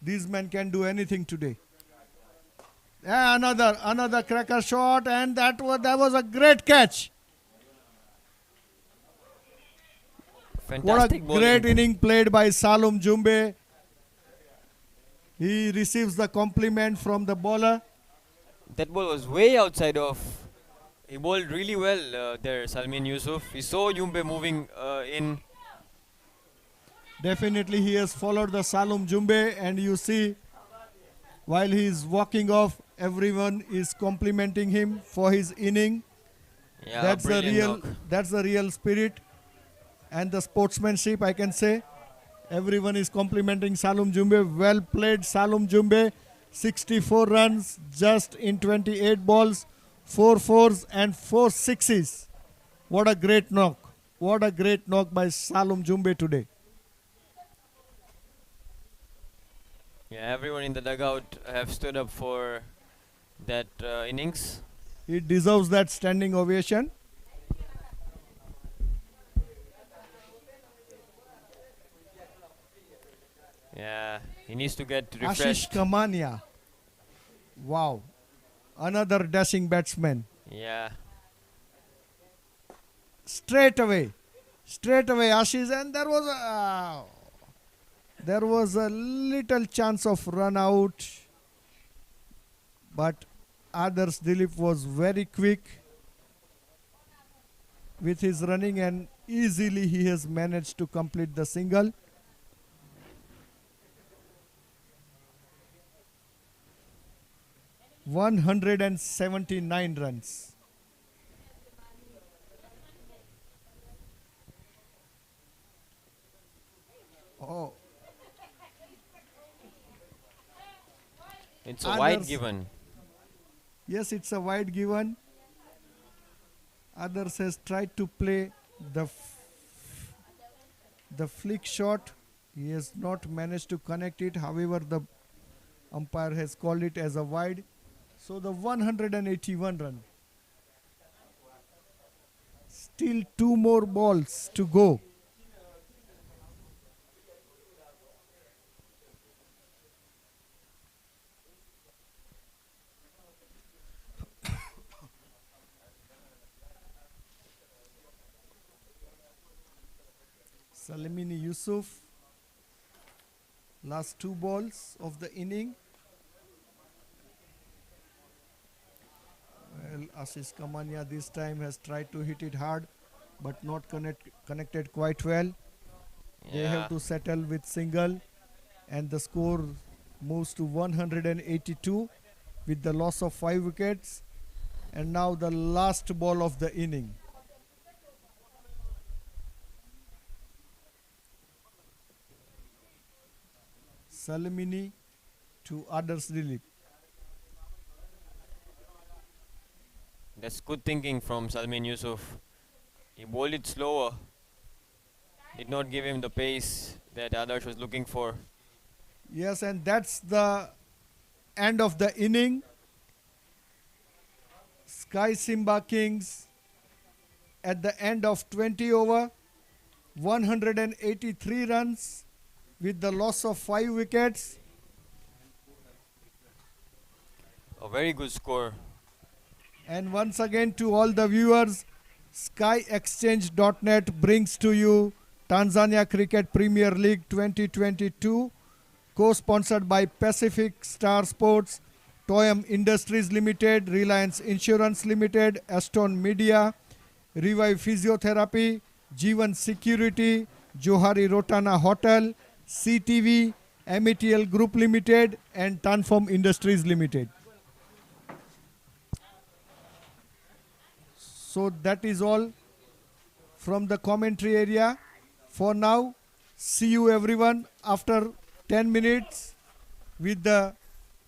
[SPEAKER 1] These men can do anything today. Yeah, another cracker shot, and that was a great catch. What a
[SPEAKER 5] Fantastic bowling.
[SPEAKER 1] great inning played by Salom Jumbe. He receives the compliment from the bowler.
[SPEAKER 5] That ball was way outside of. He bowled really well there, Salmin Yusuf. He saw Jumbe moving in.
[SPEAKER 1] Definitely he has followed the Salom Jumbe, and you see while he is walking off, everyone is complimenting him for his inning.
[SPEAKER 5] Yeah,
[SPEAKER 1] That's the
[SPEAKER 5] brilliant
[SPEAKER 1] real
[SPEAKER 5] knock.
[SPEAKER 1] that's the real spirit and the sportsmanship, I can say. Everyone is complimenting Salom Jumbe. Well played, Salom Jumbe. 64 runs just in 28 balls, 4 fours and 4 sixes. What a great knock. What a great knock by Salom Jumbe today.
[SPEAKER 5] Yeah, everyone in the dugout have stood up for that innings.
[SPEAKER 1] He deserves that standing ovation.
[SPEAKER 5] Yeah, he needs to get
[SPEAKER 1] Ashish
[SPEAKER 5] refreshed.
[SPEAKER 1] Kamania. Wow. Another dashing batsman.
[SPEAKER 5] Yeah,
[SPEAKER 1] Straight away Ashish, and there was a little chance of run out, but others Dilip was very quick with his running, and easily he has managed to complete the single. $179 runs. Oh,
[SPEAKER 5] It's a wide
[SPEAKER 1] Others,
[SPEAKER 5] given.
[SPEAKER 1] yes, it's a wide given. Others has tried to play the the flick shot. He has not managed to connect it. However, the umpire has called it as a wide. So the 181 run. Still two more balls to go. Salimini Yusuf, last two balls of the inning. Well, Ashish Kamania this time has tried to hit it hard, but not connected quite well. They have
[SPEAKER 5] Yeah.
[SPEAKER 1] to settle with single, and the score moves to 182 with the loss of 5 wickets. And now the last ball of the inning. Salimini to others relief.
[SPEAKER 5] That's good thinking from Salman Yusuf. He bowled it slower, did not give him the pace that Adarsh was looking for.
[SPEAKER 1] Yes, and that's the end of the inning. Sky Simba Kings at the end of 20 over, 183 runs with the loss of 5 wickets.
[SPEAKER 5] A very good score.
[SPEAKER 1] And once again to all the viewers, SkyExchange.net brings to you Tanzania Cricket Premier League 2022, co-sponsored by Pacific Star Sports, Toyam Industries Limited, Reliance Insurance Limited, Aston Media, Revive Physiotherapy, Jeevan Security, Johari Rotana Hotel, CTV, METL Group Limited, and Tanform Industries Limited. So that is all from the commentary area. For now, see you everyone after 10 minutes with the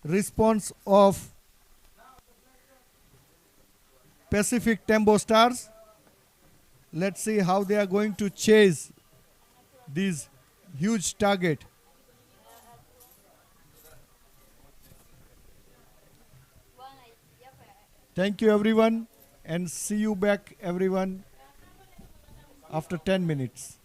[SPEAKER 1] response of Pacific TEMBO Stars. Let's see how they are going to chase this huge target. Thank you everyone, and see you back everyone after 10 minutes.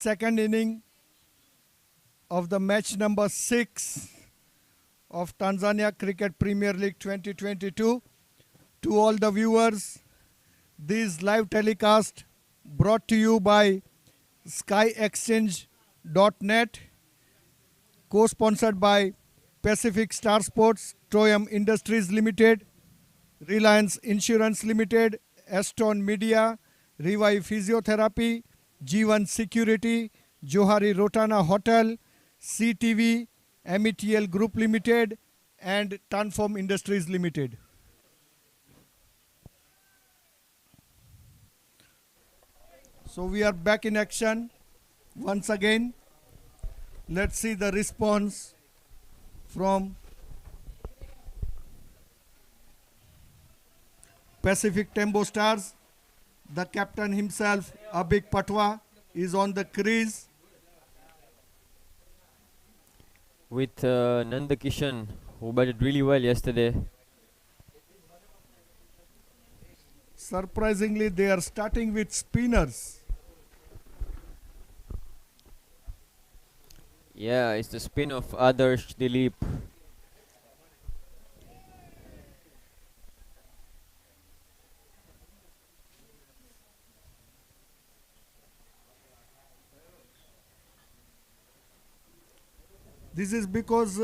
[SPEAKER 1] second inning of the match number 6 of Tanzania Cricket Premier League 2022. To all the viewers, this live telecast brought to you by skyexchange.net, co-sponsored by Pacific Star Sports, Toyam Industries Limited, Reliance Insurance Limited, Aston Media, Revive Physiotherapy, G1 Security, Johari Rotana Hotel, CTV, METL Group Limited, and Tanform Industries Limited. So we are back in action once again. Let's see the response from Pacific Tembo Stars. The captain himself, Abik Patwa, is on the crease.
[SPEAKER 5] With Nanda Kishan, who batted really well yesterday.
[SPEAKER 1] Surprisingly, they are starting with spinners.
[SPEAKER 5] Yeah, it's the spin of Adarsh Dilip.
[SPEAKER 1] This is because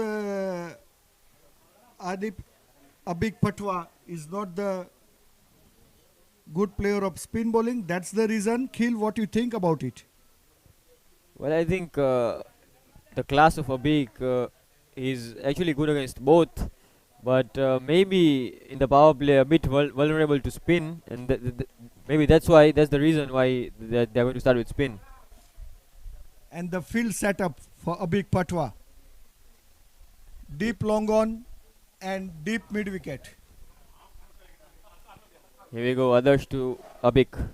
[SPEAKER 1] Abik Patwa is not the good player of spin bowling. That's the reason. Khil, what do you think about it?
[SPEAKER 5] Well, I think the class of Abik is actually good against both, but maybe in the power play a bit vulnerable to spin, and maybe that's the reason why they're going to start with spin.
[SPEAKER 1] And the field setup for Abik Patwa. Deep long on and deep mid wicket.
[SPEAKER 5] Here we go, Adarsh to Abik.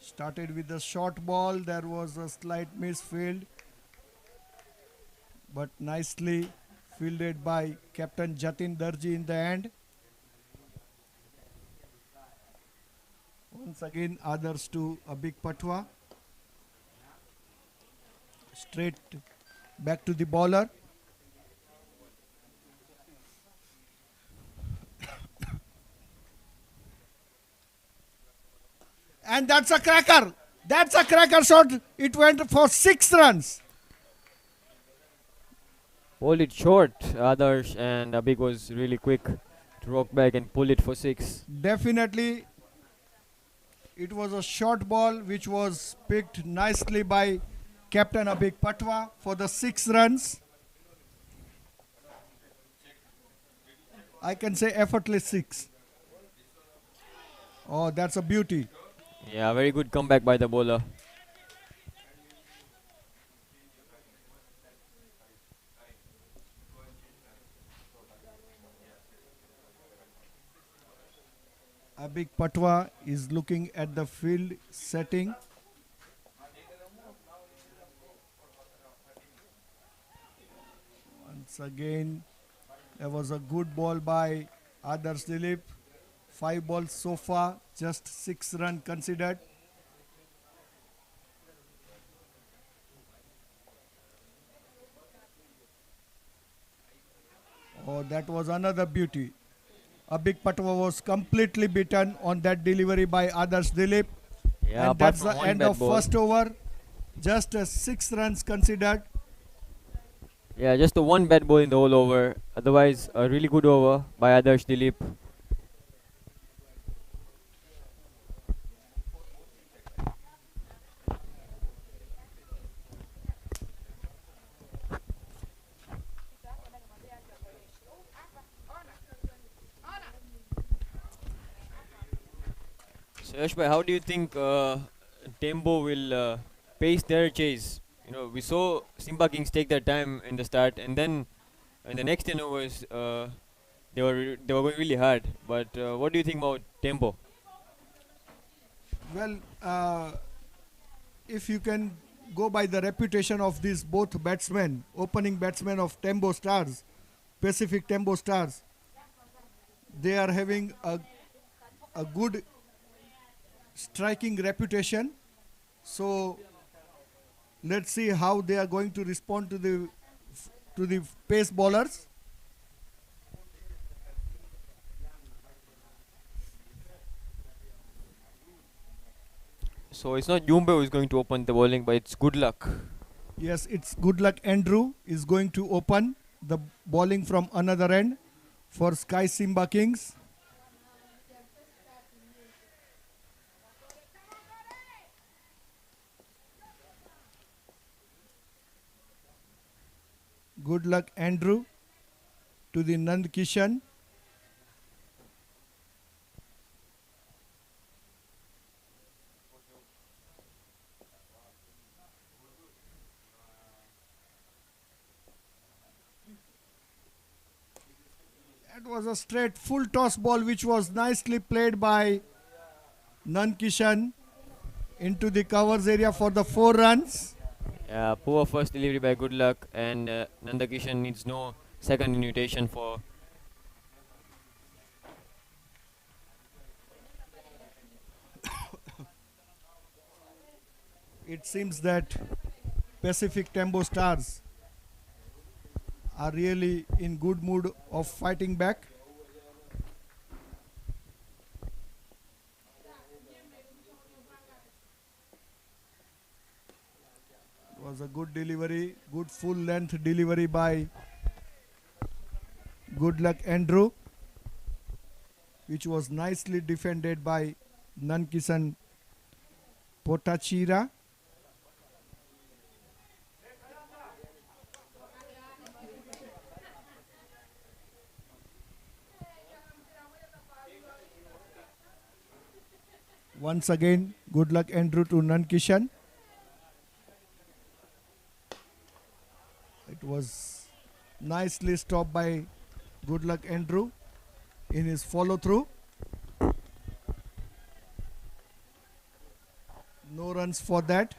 [SPEAKER 1] Started with the short ball. There was a slight misfield, but nicely fielded by Captain Jatin Darji in the end. Once again, others to Abik Patwa. Straight back to the bowler. And that's a cracker. That's a cracker shot. It went for 6 runs.
[SPEAKER 5] Pulled it short, Adarsh, and Abik was really quick to rock back and pull it for 6.
[SPEAKER 1] Definitely, it was a short ball which was picked nicely by Captain Abik Patwa for the 6 runs. I can say effortless 6. Oh, that's a beauty.
[SPEAKER 5] Yeah, very good comeback by the bowler.
[SPEAKER 1] Abik Patwa is looking at the field setting. Once again, there was a good ball by Adarsh Dilip. 5 balls so far, just 6 runs considered. Oh, that was another beauty. Abik Patwa was completely beaten on that delivery by Adarsh Dilip.
[SPEAKER 5] Yeah,
[SPEAKER 1] And that's the end of first over. Just 6 runs considered.
[SPEAKER 5] Yeah, just the one bad ball in the whole over. Otherwise, a really good over by Adarsh Dilip. So, Yashbhai, how do you think Tembo will pace their chase? You know, we saw Simba Kings take their time in the start, and then in the next 10 overs, they were going really hard. But what do you think about Tempo?
[SPEAKER 1] Well, if you can go by the reputation of these both batsmen, opening batsmen of Tembo Stars, Pacific Tembo Stars, they are having a good striking reputation, So let's see how they are going to respond to the pace bowlers.
[SPEAKER 5] So it's not Jumbe who is going to open the bowling, but it's Good Luck.
[SPEAKER 1] Yes, it's Good Luck Andrew is going to open the bowling from another end for Sky Simba Kings. Good Luck Andrew to the Nand Kishan. That was a straight full toss ball which was nicely played by Nand Kishan into the covers area for the 4 runs.
[SPEAKER 5] Poor first delivery by Good Luck, and Nandakishan needs no second invitation for.
[SPEAKER 1] It seems that Pacific Tembo Stars are really in good mood of fighting back. It was a good delivery, good full length delivery by Good Luck Andrew, which was nicely defended by Nankisan Potachira. Once again, Good Luck Andrew to Nankishan. It was nicely stopped by Good Luck Andrew in his follow through. No runs for that.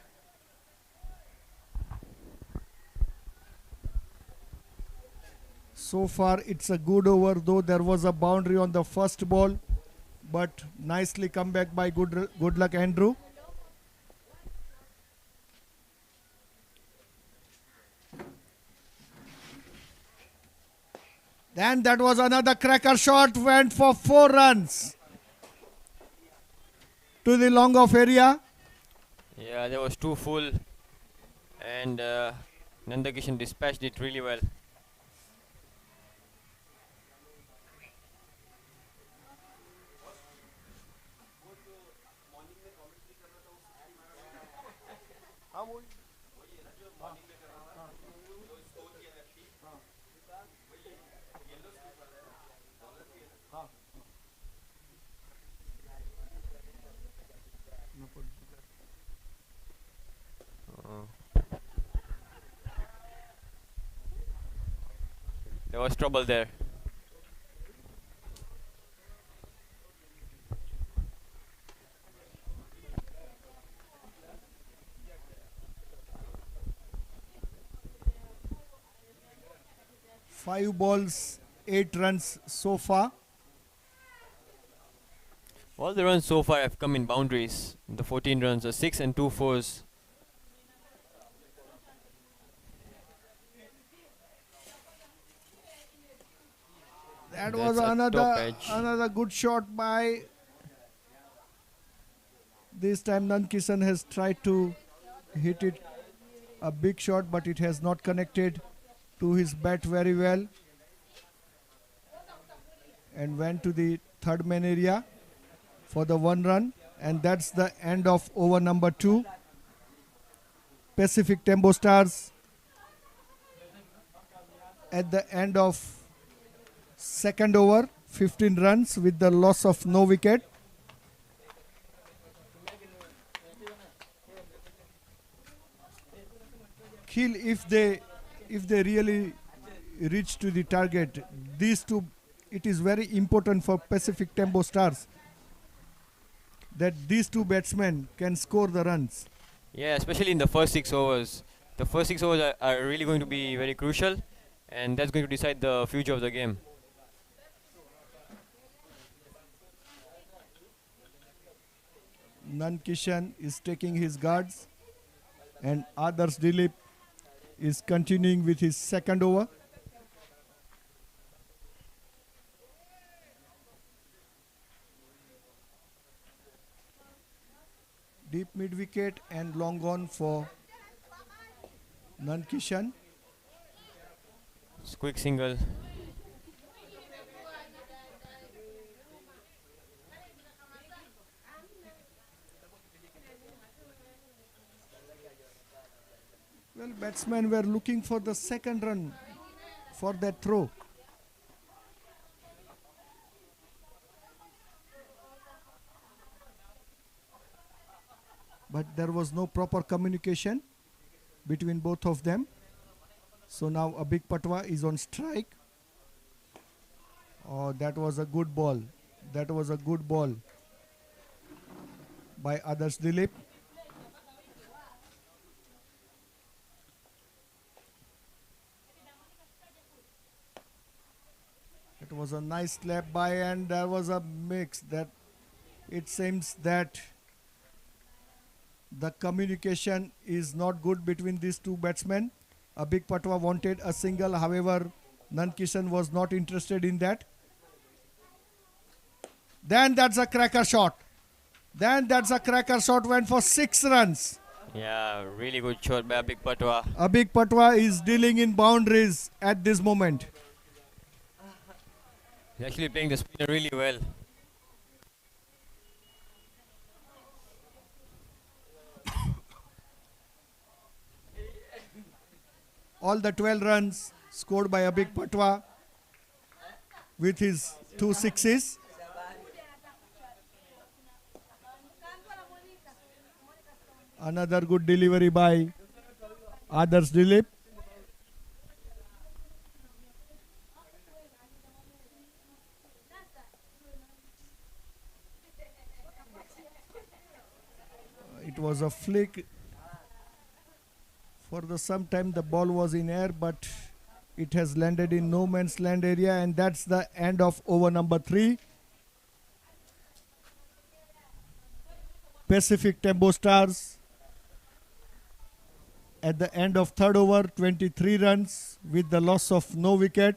[SPEAKER 1] So far it's a good over, though there was a boundary on the first ball, but nicely come back by Good Luck Andrew. Then that was another cracker shot, went for 4 runs to the long off area.
[SPEAKER 5] Yeah, that was too full, and Nandakishan dispatched it really well. There was trouble there.
[SPEAKER 1] Five balls, 8 runs so far.
[SPEAKER 5] All the runs so far have come in boundaries. The 14 runs are 6 and 2 fours.
[SPEAKER 1] That
[SPEAKER 5] That's
[SPEAKER 1] was
[SPEAKER 5] a top
[SPEAKER 1] another
[SPEAKER 5] edge.
[SPEAKER 1] good shot by. This time Nankisan has tried to hit it a big shot, but it has not connected to his bat very well, and went to the third man area for the 1 run, and that's the end of over number 2. Pacific Tembo Stars at the end of second over, 15 runs with the loss of no wicket. Khil, if they really reach to the target, these two, it is very important for Pacific Tembo Stars that these two batsmen can score the runs.
[SPEAKER 5] Yeah, especially in the first 6 overs. The first 6 overs are really going to be very crucial, and that's going to decide the future of the game.
[SPEAKER 1] Nankishan is taking his guards and Adarsh Dilip is continuing with his second over. Deep mid wicket and long on for Nankishan.
[SPEAKER 5] It's quick single.
[SPEAKER 1] Well, batsmen were looking for the second run for that throw. But there was no proper communication between both of them. So now Abhik Patwa is on strike. Oh, that was a good ball. That was a good ball by Adarsh Dilip. It was a nice slap by, and there was a mix that it seems that the communication is not good between these two batsmen. Abhik Patwa wanted a single, however, Nankishan was not interested in that. Then that's a cracker shot. Went for 6 runs.
[SPEAKER 5] Yeah, really good shot by Abhik Patwa.
[SPEAKER 1] Abhik Patwa is dealing in boundaries at this moment.
[SPEAKER 5] He's actually playing the spinner really well.
[SPEAKER 1] All the 12 runs scored by Abhik Patwa with his 2 sixes. Another good delivery by Adarsh Dilip. It was a flick. For some time the ball was in air, but it has landed in no man's land area, and that's the end of over number 3. Pacific Tembo Stars at the end of third over, 23 runs with the loss of no wicket.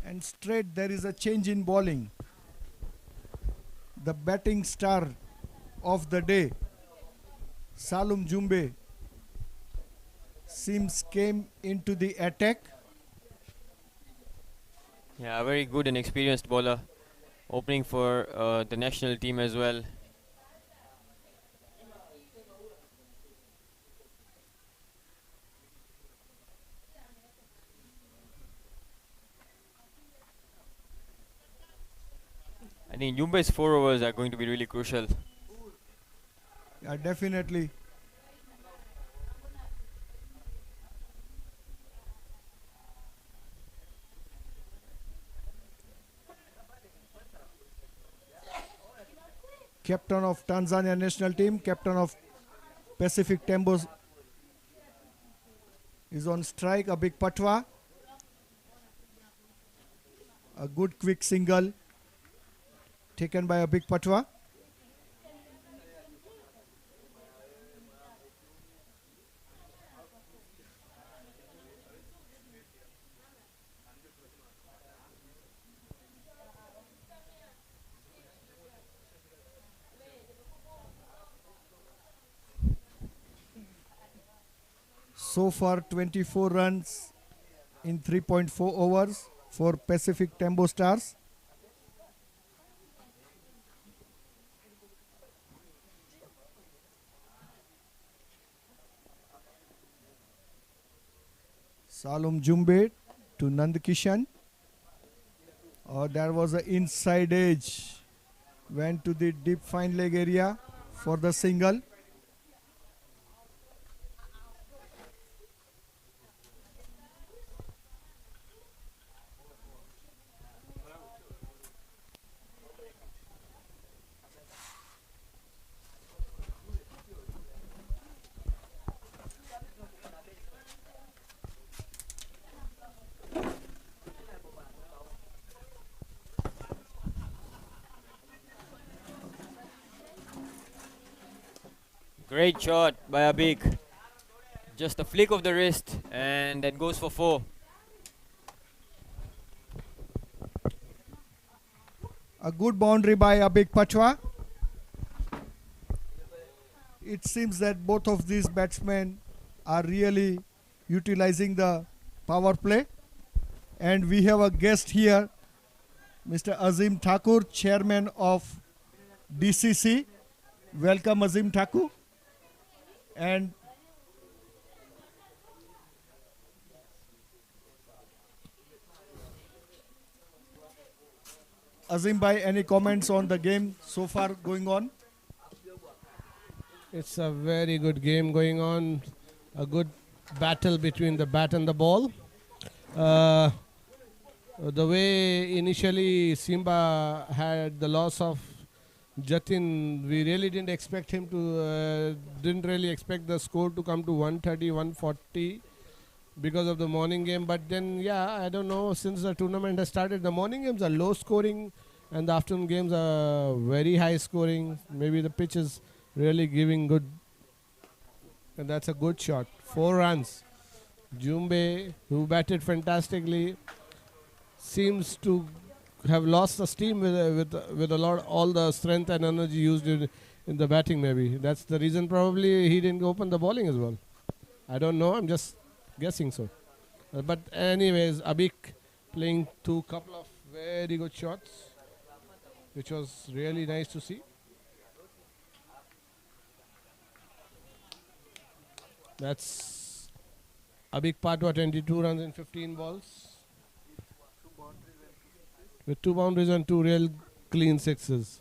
[SPEAKER 1] And straight there is a change in bowling. The batting star of the day, Salum Jumbe, seems came into the attack.
[SPEAKER 5] Yeah, a very good and experienced bowler, opening for the national team as well. I think Jumbe's 4 overs are going to be really crucial.
[SPEAKER 1] Yeah, definitely. Captain of Tanzania national team, captain of Pacific Tembos is on strike. Abhik Patwa. A good quick single taken by Abhik Patwa. So far 24 runs in 3.4 overs for Pacific Tembo Stars. Salum Jumbe to Nandkishan. Oh, there was an inside edge. Went to the deep fine leg area for the single.
[SPEAKER 5] Great shot by Abik. Just a flick of the wrist, and that goes for 4.
[SPEAKER 1] A good boundary by Abik Pachwa. It seems that both of these batsmen are really utilizing the power play. And we have a guest here, Mr. Azim Thakur, chairman of DCC. Welcome, Azim Thakur. And Azim bhai, any comments on the game so far going on?
[SPEAKER 7] It's a very good game going on. A good battle between the bat and the ball. The way initially Simba had the loss of Jatin, we really didn't expect him to, didn't really expect the score to come to 130, 140 because of the morning game. But then, yeah, I don't know, since the tournament has started, the morning games are low scoring and the afternoon games are very high scoring. Maybe the pitch is really giving good, and that's a good shot. 4 runs. Jumbe, who batted fantastically, seems to have lost the steam with a lot, all the strength and energy used in the batting. Maybe that's the reason. Probably he didn't open the bowling as well. I don't know. I'm just guessing so. But anyways, Abik playing 2 couple of very good shots, which was really nice to see. That's Abik Patwa, 22 runs in 15 balls. With 2 boundaries and 2 real clean sixes.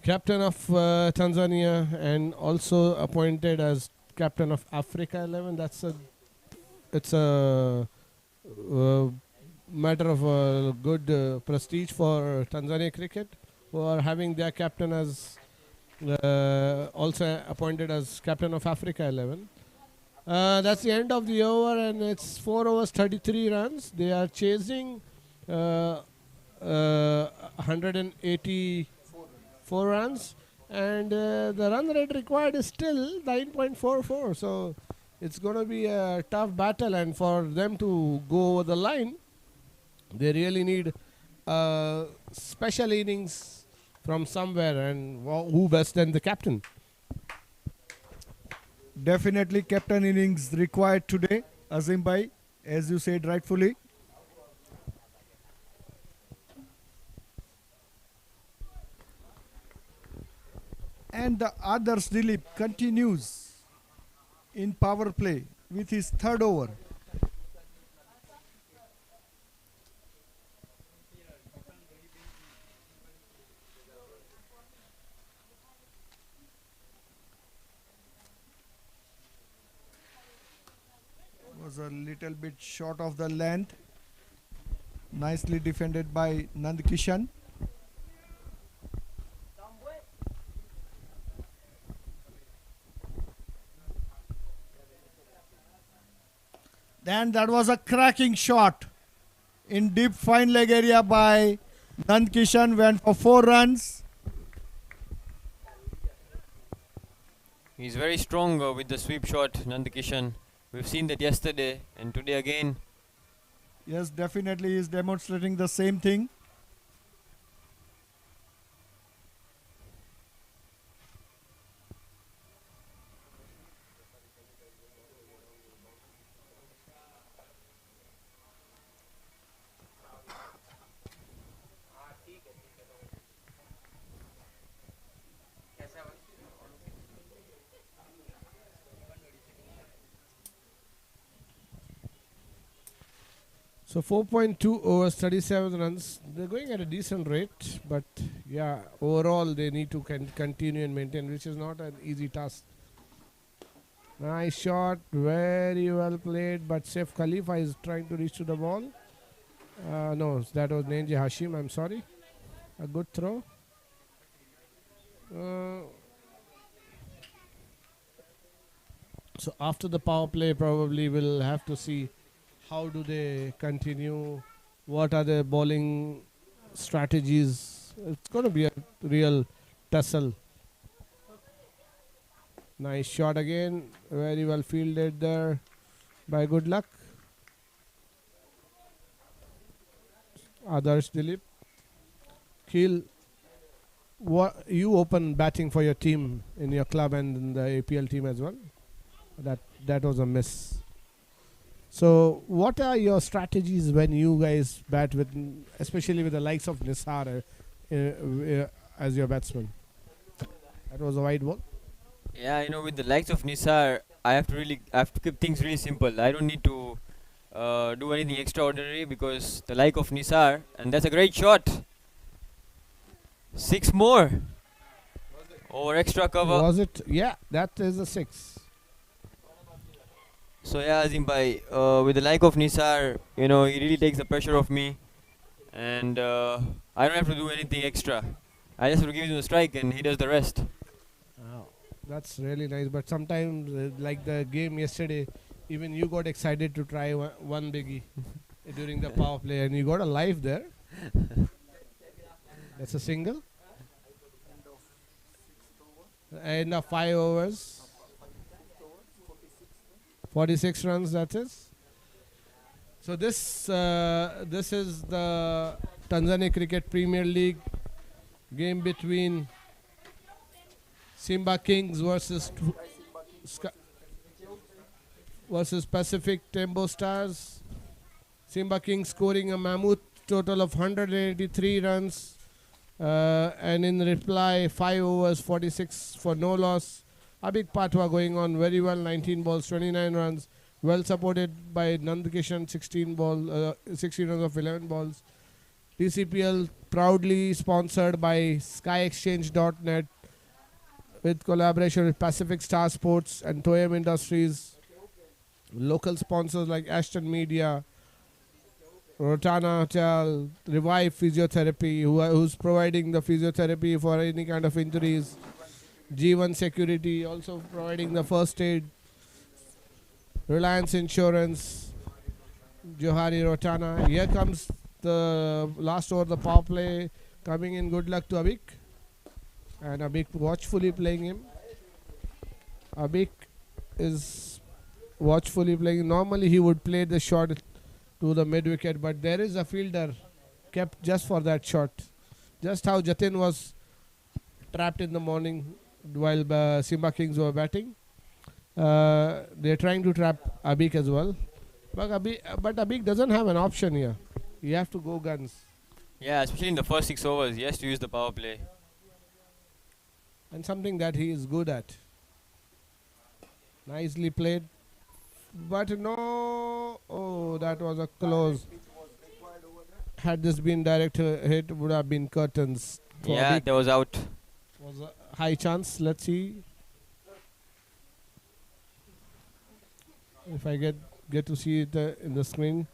[SPEAKER 7] Captain of Tanzania and also appointed as captain of Africa 11. It's a matter of good prestige for Tanzania cricket, who are having their captain as also appointed as captain of Africa 11. That's the end of the over, and it's 4 overs 33 runs. They are chasing 184 runs, and the run rate required is still 9.44. So it's going to be a tough battle, and for them to go over the line, they really need special innings from somewhere, and who best than the captain?
[SPEAKER 1] Definitely captain innings required today, Azim bhai, as you said rightfully. And the others, Dilip, continues in power play with his 3rd over. Was a little bit short of the length. Nicely defended by Nand Kishan. Then that was a cracking shot in deep fine leg area by Nand Kishan, went for 4 runs.
[SPEAKER 5] He's very strong with the sweep shot, Nandakishan. We've seen that yesterday and today again.
[SPEAKER 1] Yes, definitely he is demonstrating the same thing.
[SPEAKER 7] So 4.2 overs, 37 runs. They're going at a decent rate, but yeah, overall they need to continue and maintain, which is not an easy task. Nice shot, very well played, but Saif Khalifa is trying to reach to the ball. No, that was Nenji Hashim, I'm sorry. A good throw. So after the power play, probably we'll have to see how do they continue, what are their bowling strategies. It's going to be a real tussle. Nice shot again. Very well fielded there by Good Luck. Others, Dilip. Khil, you open batting for your team in your club and in the APL team as well. That was a miss. So, what are your strategies when you guys bat with, especially with the likes of Nisar as your batsman? That was a wide ball.
[SPEAKER 5] Yeah, with the likes of Nisar, I have to keep things really simple. I don't need to do anything extraordinary because the like of Nisar, and that's a great shot. 6 more over extra cover.
[SPEAKER 7] Was it? Yeah, that is a 6.
[SPEAKER 5] So yeah, Azim bhai, with the like of Nisar, he really takes the pressure off me, and I don't have to do anything extra. I just have to give him the strike, and he does the rest.
[SPEAKER 7] Oh, that's really nice. But sometimes, like the game yesterday, even you got excited to try one biggie during the power play, and you got a live there. That's a single. End of 5 overs. 46 runs, that is. So this is the Tanzania Cricket Premier League game between SIMBA Kings versus Pacific TEMBO Stars. SIMBA Kings scoring a mammoth total of 183 runs, and in reply 5 overs 46 for no loss. Abik Patwa going on very well, 19 balls 29 runs, well supported by Nandakishan, 16 runs of 11 balls. TCPL proudly sponsored by SkyExchange.net with collaboration with Pacific Star Sports and Toyam Industries. Local sponsors like Ashton Media, Rotana Hotel, Revive Physiotherapy, who's providing the physiotherapy for any kind of injuries. G1 Security also providing the first aid. Reliance Insurance, Johari Rotana. Here comes the last over, the power play coming in. Good luck to Abik. And Abik watchfully playing him. Abik is watchfully playing. Normally he would play the shot to the mid wicket, but there is a fielder kept just for that shot. Just how Jatin was trapped in the morning while SIMBA Kings were batting. They're trying to trap Abik as well. But Abik doesn't have an option here. You have to go guns.
[SPEAKER 5] Yeah, especially in the first 6 overs, he has to use the power play.
[SPEAKER 7] And something that he is good at. Nicely played. But no. Oh, that was a close. Had this been direct hit, would have been curtains.
[SPEAKER 5] Yeah, that was out.
[SPEAKER 7] Was a high chance. Let's see if I get to see it in the screen.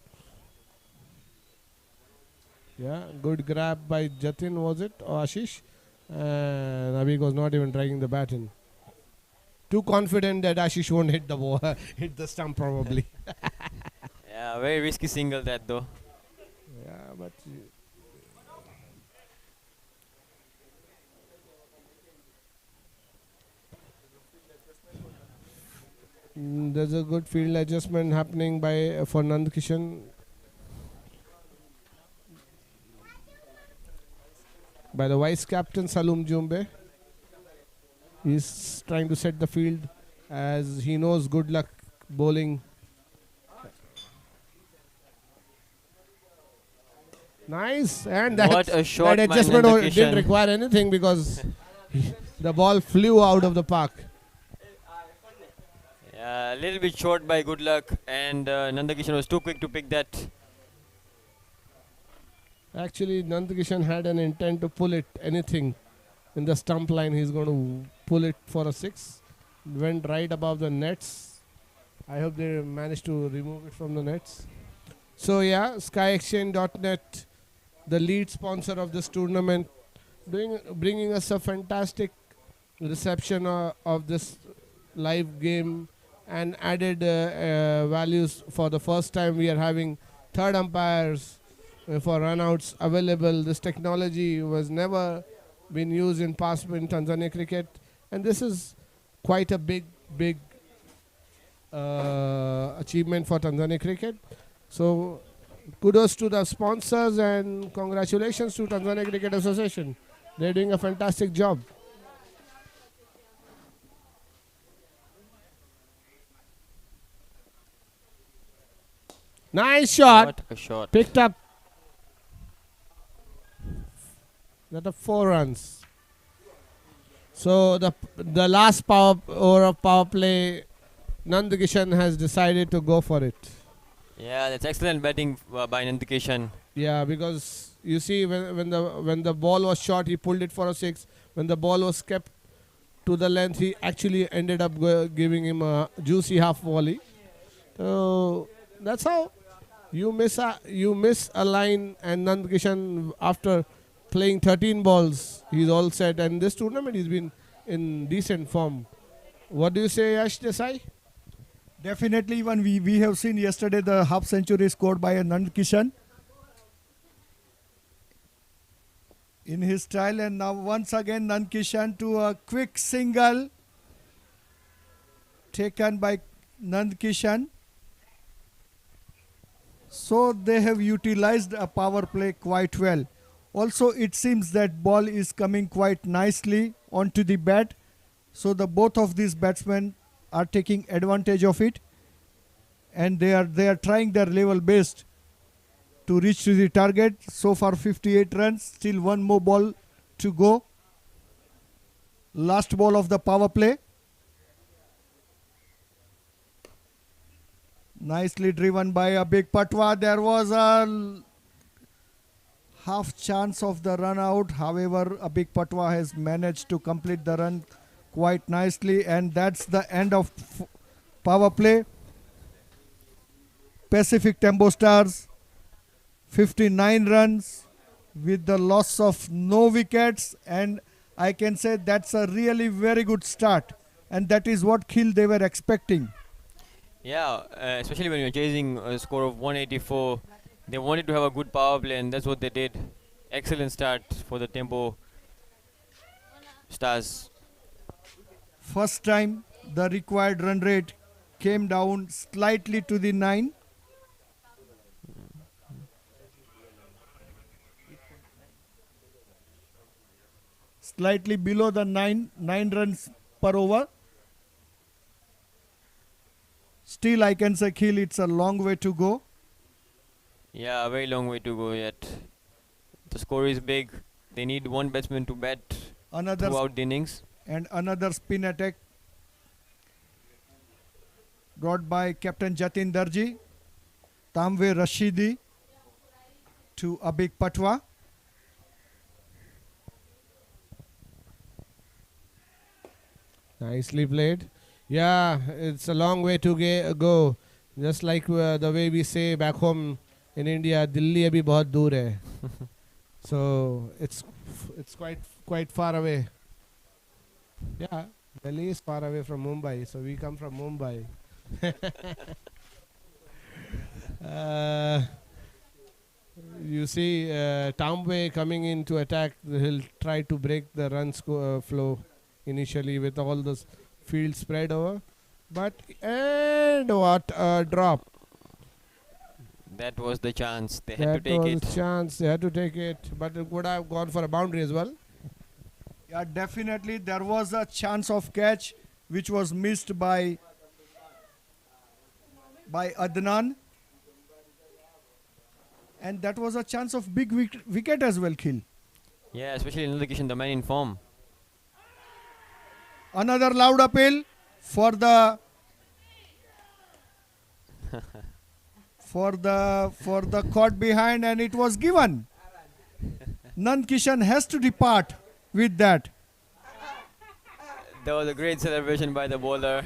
[SPEAKER 7] Yeah, good grab by Jatin, was it, or Ashish? And Abik was not even dragging the bat in. Too confident that Ashish won't hit the ball, hit the stump probably.
[SPEAKER 5] Yeah, very risky single that though.
[SPEAKER 7] Yeah, but there's a good field adjustment happening by for Nandakishan. By the vice captain Salum Jumbe. He's trying to set the field as he knows Good Luck bowling. Nice, and
[SPEAKER 5] What a shot,
[SPEAKER 7] that
[SPEAKER 5] my
[SPEAKER 7] adjustment
[SPEAKER 5] Nandakishan.
[SPEAKER 7] didn't require anything because the ball flew out of the park.
[SPEAKER 5] Yeah, a little bit short by Good Luck, and Nandakishan was too quick to pick that.
[SPEAKER 7] Actually, Nandakishan had an intent to pull it anything in the stump line. He's going to pull it for a 6. Went right above the nets. I hope they managed to remove it from the nets. So yeah, SkyExchange.net, the lead sponsor of this tournament, bringing us a fantastic reception of this live game and added values. For the first time we are having third umpires for runouts available. This technology was never been used in past in Tanzania cricket, and this is quite a big achievement for Tanzania cricket. So kudos to the sponsors and congratulations to Tanzania Cricket Association. They're doing a fantastic job. Nice shot.
[SPEAKER 5] What a shot.
[SPEAKER 7] Picked up. That are 4 runs. So the last over of power play, Nandakishan has decided to go for it.
[SPEAKER 5] Yeah, that's excellent batting by Nandakishan.
[SPEAKER 7] Yeah, because you see when the ball was shot, he pulled it for a 6. When the ball was kept to the length, he actually ended up giving him a juicy half volley. So that's how you miss a line, and Nandakishan, after playing 13 balls, he's all set. And this tournament, he's been in decent form. What do you say, Yash Desai?
[SPEAKER 1] Definitely, even we have seen yesterday the half century scored by a Nand Kishan in his style, and now once again Nand Kishan to a quick single taken by Nand Kishan. So they have utilized a power play quite well. Also, it seems that ball is coming quite nicely onto the bat. So the both of these batsmen are taking advantage of it, and they are trying their level best to reach to the target. So far 58 runs, still one more ball to go. Last ball of the power play. Nicely driven by a big patwa. There was a half chance of the run out. However, a big patwa has managed to complete the run quite nicely, and that's the end of power play. Pacific Tembo Stars 59 runs with the loss of no wickets, and I can say that's a really very good start, and that is what kill they were expecting.
[SPEAKER 5] Yeah, especially when you're chasing a score of 184, they wanted to have a good power play, and that's what they did. Excellent start for the Tempo Stars.
[SPEAKER 1] First time the required run rate came down slightly to the 9. Slightly below the 9 runs per over. Still, I can say, Khil, it's a long way to go.
[SPEAKER 5] Yeah, a very long way to go yet. The score is big. They need one batsman to bat throughout the innings.
[SPEAKER 1] And another spin attack brought by Captain Jatin Darji. Tamve Rashidi to Abik Patwa.
[SPEAKER 7] Nicely played. Yeah, it's a long way to go. Just like the way we say back home in India, Delhi abhi bahut dur hai. So it's quite far away. Yeah, Delhi is far away from Mumbai, so we come from Mumbai. You see Tamwe coming in to attack. He'll try to break the run flow initially with all this field spread over. And what a drop.
[SPEAKER 5] That was the chance. They had to take it.
[SPEAKER 7] That was the chance. They had to take it. But it would have gone for a boundary as well.
[SPEAKER 1] Yeah, definitely there was a chance of catch which was missed by Adnan. And that was a chance of big wicket as well, Khil.
[SPEAKER 5] Yeah, especially in location, the man in form.
[SPEAKER 1] Another loud appeal for the court behind, and it was given. Nand Kishan has to depart with that.
[SPEAKER 5] That was a great celebration by the bowler.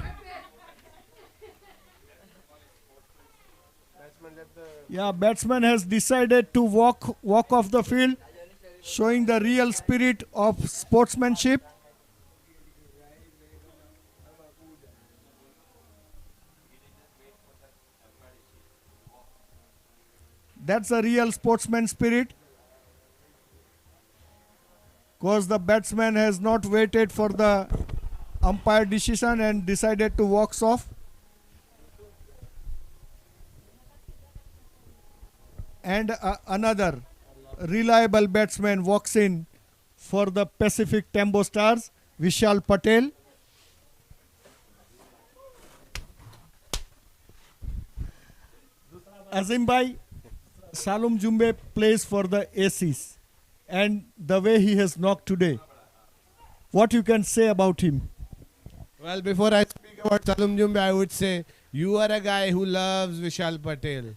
[SPEAKER 1] Yeah, batsman has decided to walk off the field, showing the real spirit of sportsmanship. That's a real sportsman spirit, because the batsman has not waited for the umpire decision and decided to walk off. And another reliable batsman walks in for the Pacific TEMBO Stars, Vishal Patel. Azim bhai, Salom Jumbe plays for the Aces, and the way he has knocked today, what you can say about him?
[SPEAKER 7] Well, before I speak about Salom Jumbe, I would say you are a guy who loves Vishal Patel.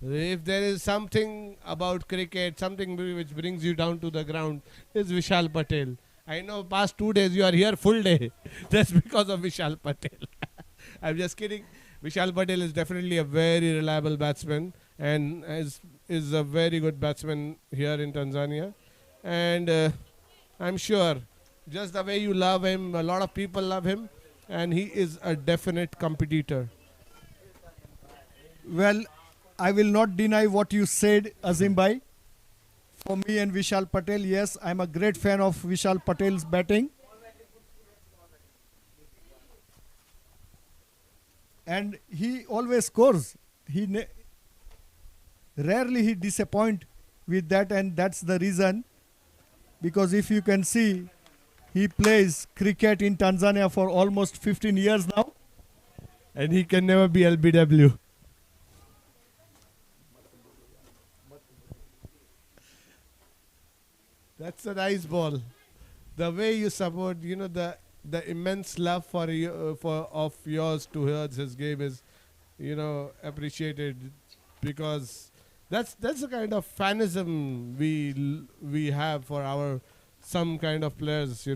[SPEAKER 7] If there is something about cricket, something which brings you down to the ground, is Vishal Patel. I know past 2 days you are here full day. That's because of Vishal Patel. I'm just kidding. Vishal Patel is definitely a very reliable batsman and is a very good batsman here in Tanzania. And I'm sure just the way you love him, a lot of people love him, and he is a definite competitor.
[SPEAKER 1] Well, I will not deny what you said, Azim bhai. For me and Vishal Patel, yes, I'm a great fan of Vishal Patel's batting. And he always scores. Rarely he disappoint with that, and that's the reason. Because if you can see, he plays cricket in Tanzania for almost 15 years now.
[SPEAKER 7] And he can never be LBW. That's a nice ball. The way you support, the immense love for you, for of yours towards his game is, appreciated, because that's the kind of fanism we have for our some kind of players.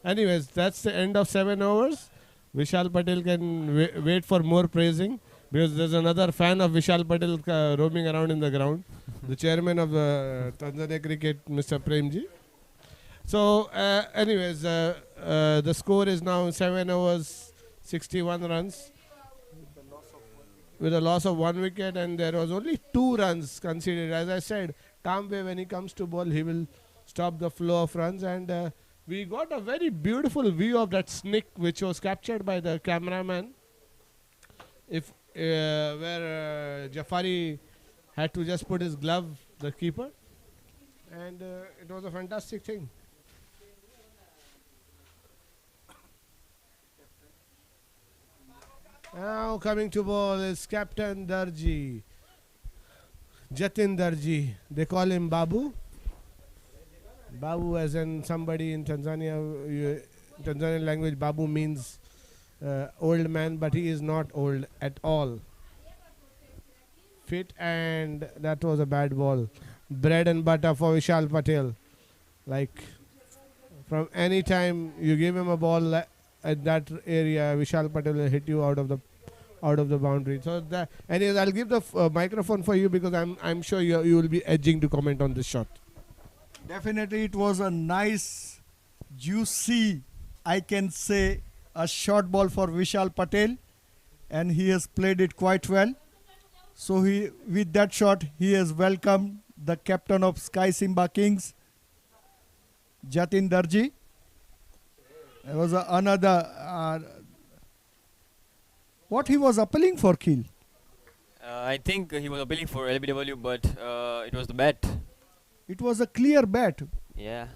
[SPEAKER 7] Anyways, that's the end of 7 overs. Vishal Patel can wait for more praising, because there's another fan of Vishal Patel roaming around in the ground, the chairman of the Tanzania cricket, Mr. Premji. So, anyways, the score is now 7 overs, 61 runs, with a loss of 1 wicket, and there was only 2 runs conceded. As I said, Tambe, when he comes to ball, he will stop the flow of runs, and we got a very beautiful view of that snick, which was captured by the cameraman. Where Jafari had to just put his glove, the keeper, and it was a fantastic thing. Now coming to ball is Captain Darji, Jatin Darji. They call him Babu. Babu, as in somebody in Tanzania, Tanzanian language, Babu means old man, but he is not old at all. Fit, and that was a bad ball. Bread and butter for Vishal Patel. Like, from any time you give him a ball at that area, Vishal Patel will hit you out of the boundary. So that, anyways, I'll give the microphone for you, because I'm sure you will be edging to comment on this shot.
[SPEAKER 1] Definitely, it was a nice, juicy, I can say, a short ball for Vishal Patel, and he has played it quite well. So with that shot, he has welcomed the captain of Sky Simba Kings, Jatin Darji. There was another. What he was appealing for, Khil?
[SPEAKER 5] I think he was appealing for LBW, but it was the bat.
[SPEAKER 1] It was a clear bat.
[SPEAKER 5] Yeah.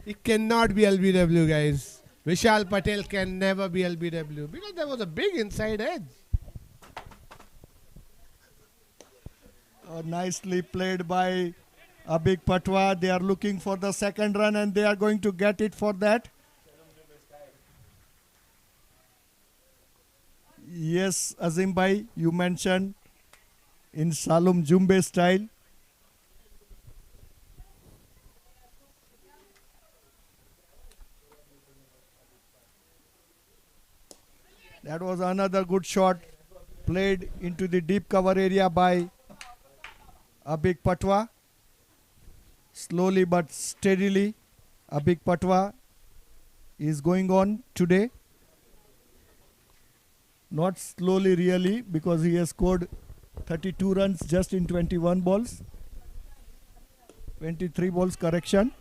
[SPEAKER 7] It cannot be LBW, guys. Vishal Patel can never be LBW, because there was a big inside edge.
[SPEAKER 1] Nicely played by Abik Patwa. They are looking for the second run, and they are going to get it for that. Yes, Azim bhai, you mentioned in Salom Jumbe style. That was another good shot played into the deep cover area by Abik Patwa. Slowly but steadily, Abik Patwa is going on today. Not slowly really, because he has scored 32 runs just in 21 balls. 23 balls correction.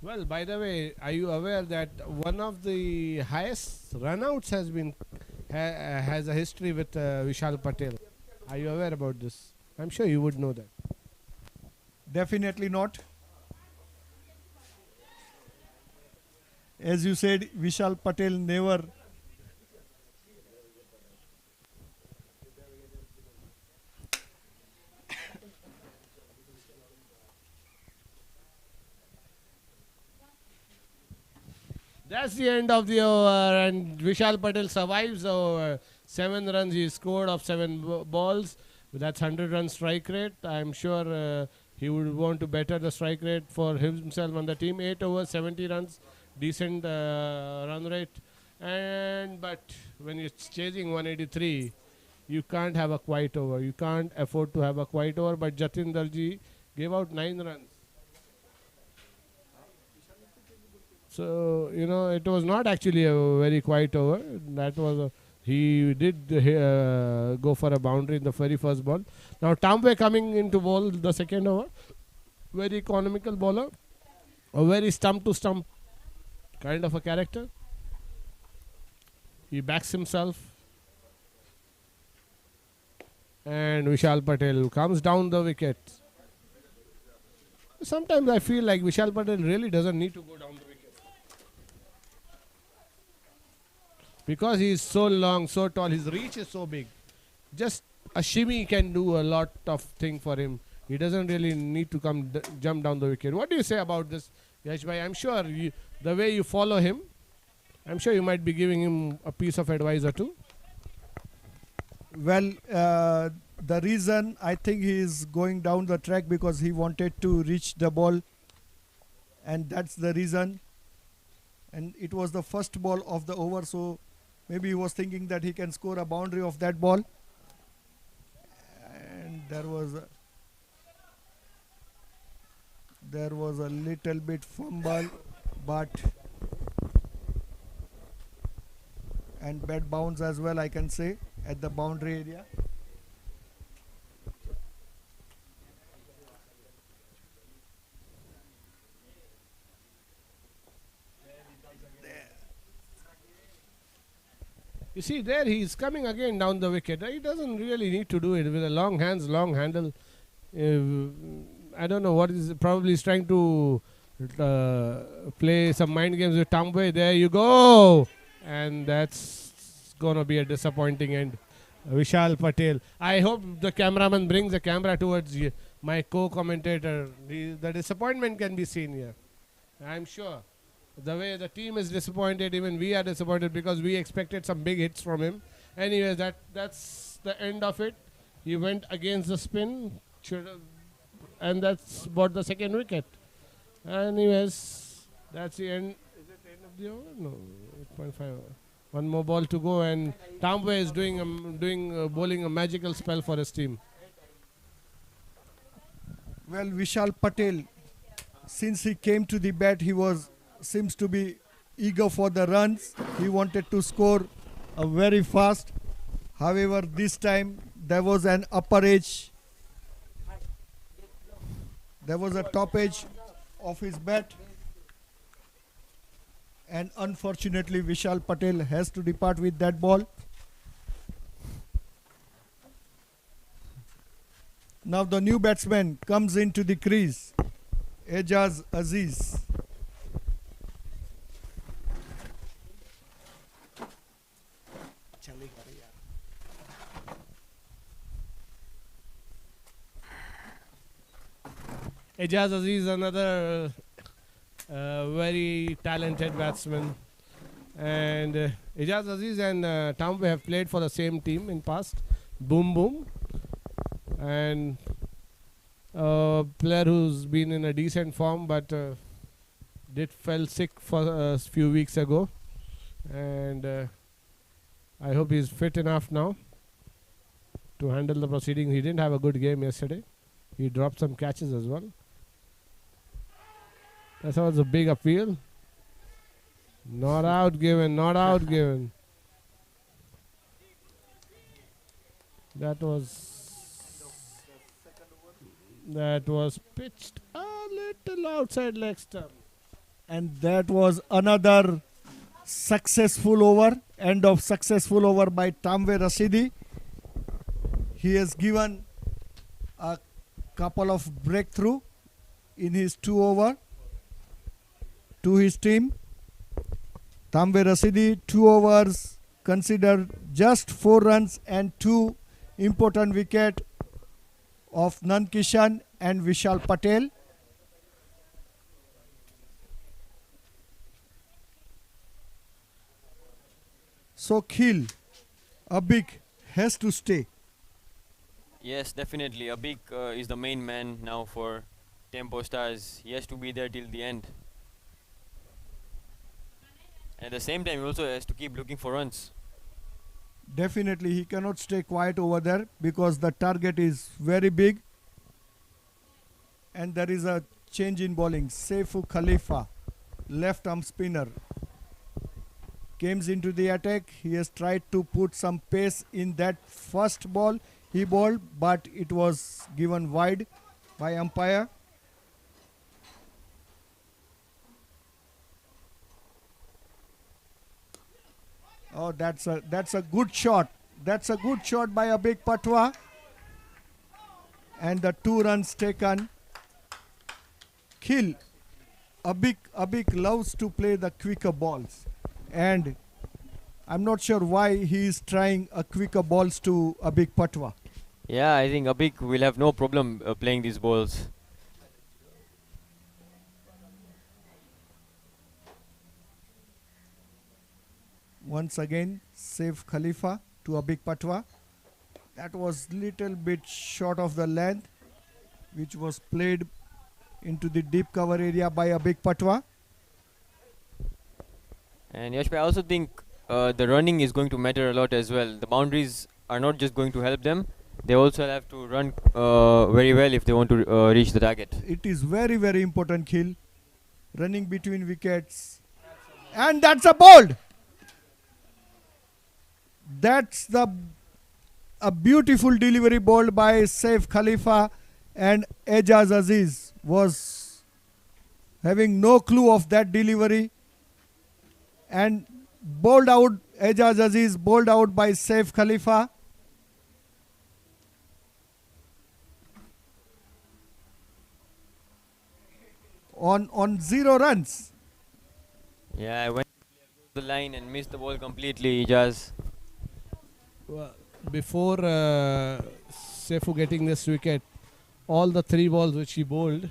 [SPEAKER 7] Well, by the way, are you aware that one of the highest runouts has a history with Vishal Patel? Are you aware about this? I'm sure you would know that.
[SPEAKER 1] Definitely not. As you said, Vishal Patel never.
[SPEAKER 7] That's the end of the over, and Vishal Patel survives the over. 7 runs he scored of 7 balls. That's 100 run strike rate. I'm sure he would want to better the strike rate for himself and the team. 8 overs, 70 runs, decent run rate. But when you're chasing 183, you can't have a quiet over. You can't afford to have a quiet over. But Jatin Darji gave out 9 runs. So, it was not actually a very quiet over. He did go for a boundary in the very first ball. Now, TEMBO coming into ball the second over. Very economical bowler. A very stump to stump kind of a character. He backs himself. And Vishal Patel comes down the wicket. Sometimes I feel like Vishal Patel really doesn't need to go down the wicket. Because he is so long, so tall, his reach is so big. Just a shimmy can do a lot of thing for him. He doesn't really need to jump down the wicket. What do you say about this, Yash Bhai? I'm sure the way you follow him, I'm sure you might be giving him a piece of advice or two.
[SPEAKER 1] Well, the reason I think he is going down the track because he wanted to reach the ball, and that's the reason. And it was the first ball of the over, so maybe he was thinking that he can score a boundary of that ball. And there was a little bit fumble, and bad bounce as well, I can say, at the boundary area.
[SPEAKER 7] You see there, he's coming again down the wicket. He doesn't really need to do it with a long hands, long handle. I don't know what is, probably he's trying to play some mind games with TEMBO. There you go. And that's going to be a disappointing end. Vishal Patel. I hope the cameraman brings the camera towards my co-commentator. The disappointment can be seen here. I'm sure. The way the team is disappointed, even we are disappointed because we expected some big hits from him. Anyways, that's the end of it. He went against the spin, and that's about the second wicket. Anyways, that's the end. Is it the end of the over? No, 8.5. One more ball to go, and TEMBO is bowling a magical spell for his team.
[SPEAKER 1] Well, Vishal Patel, since he came to the bat, seems to be eager for the runs. He wanted to score very fast. However, this time there was an upper edge. There was a top edge of his bat. And unfortunately, Vishal Patel has to depart with that ball. Now the new batsman comes into the crease. Ejaz Aziz.
[SPEAKER 7] Ejaz Aziz, another very talented batsman. And Ejaz Aziz and TEMBO have played for the same team in past. Boom Boom. And a player who's been in a decent form but fell sick for a few weeks ago. And I hope he's fit enough now to handle the proceedings. He didn't have a good game yesterday. He dropped some catches as well. That was a big appeal. Not out given, not out given. That was pitched a little outside leg stump.
[SPEAKER 1] And that was another successful over, end of successful over by Tamwe Rashidi. He has given a couple of breakthrough in his 2 over to his team. Tamwe Rashidi, 2 overs, considered just 4 runs and 2 important wicket of Nand Kishan and Vishal Patel. So Khil, Abik has to stay.
[SPEAKER 5] Yes, definitely. Abik is the main man now for Tempo Stars. He has to be there till the end. At the same time, he also has to keep looking for runs.
[SPEAKER 1] Definitely he cannot stay quiet over there because the target is very big. And there is a change in bowling. Saifu Khalifa, left arm spinner, comes into the attack. He has tried to put some pace in that first ball he bowled, but it was given wide by umpire. Oh, that's a good shot. That's a good shot by Abik Patwa. And the 2 runs taken. Khil. Abik loves to play the quicker balls. And I'm not sure why he is trying a quicker balls to Abik Patwa.
[SPEAKER 5] Yeah, I think Abik will have no problem playing these balls.
[SPEAKER 1] Once again, Saif Khalifa to Abik Patwa. That was little bit short of the length, which was played into the deep cover area by Abik Patwa.
[SPEAKER 5] And Yash, I also think the running is going to matter a lot as well. The boundaries are not just going to help them. They also have to run very well if they want to reach the target.
[SPEAKER 1] It is very, very important, Khil. Running between wickets. And that's a bowled. That's a beautiful delivery bowled by Saif Khalifa, and Ejaz Aziz was having no clue of that delivery and bowled out. Ejaz Aziz bowled out by Saif Khalifa. On 0 runs.
[SPEAKER 5] Yeah, I went the line and missed the ball completely, Ijaz.
[SPEAKER 7] Well, before Saifu getting this wicket, all the 3 balls which he bowled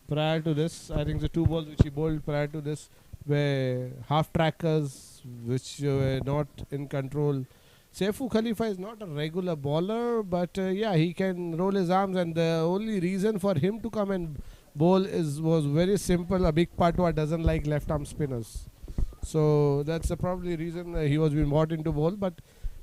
[SPEAKER 7] prior to this, I think the 2 balls which he bowled prior to this were half trackers which were not in control. Saifu Khalifa is not a regular bowler, but yeah, he can roll his arms, and the only reason for him to come and bowl was very simple. A big Patwa doesn't like left arm spinners, so that's the probably reason he was being brought into bowl. But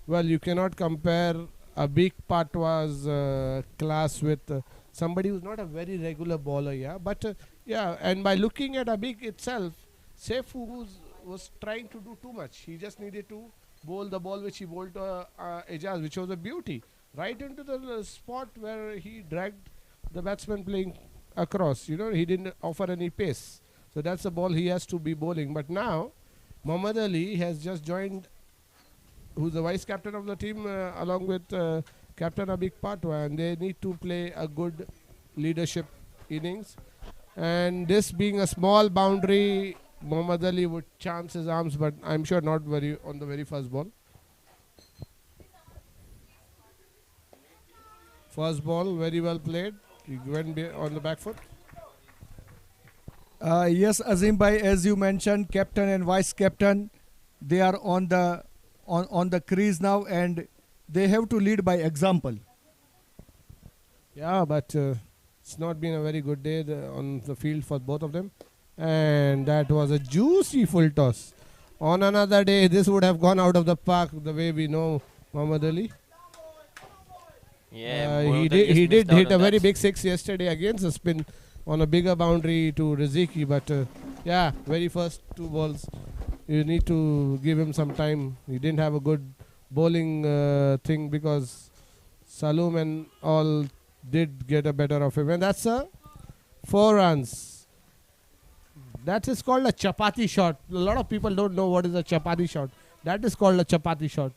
[SPEAKER 7] well, you cannot compare a big Patwa's class with somebody who's not a very regular bowler. Yeah, but yeah, and by looking at Abik itself, Saifu was trying to do too much. He just needed to bowl the ball which he bowled to Ejaz, which was a beauty, right into the spot where he dragged the batsman playing across. You know, he didn't offer any pace. So that's the ball he has to be bowling. But now, Mohammad Ali has just joined, who's the vice captain of the team, along with Captain Abik Patwa, and they need to play a good leadership innings. And this being a small boundary, Mohammad Ali would chance his arms, but I'm sure not very on the very first ball. First ball, very well played. He went on the back foot.
[SPEAKER 1] Yes, Azim Bhai, as you mentioned, captain and vice captain, they are on the crease now, and they have to lead by example.
[SPEAKER 7] Yeah, but it's not been a very good day on the field for both of them. And that was a juicy full toss. On another day, this would have gone out of the park the way we know Muhammad Ali.
[SPEAKER 5] Yeah,
[SPEAKER 7] he did hit a very big 6 yesterday against a spin on a bigger boundary to Riziki. But yeah, very first 2 balls, you need to give him some time. He didn't have a good bowling thing because Salum and all did get a better of him. And that's a 4 runs. That is called a chapati shot. A lot of people don't know what is a chapati shot. That is called a chapati shot.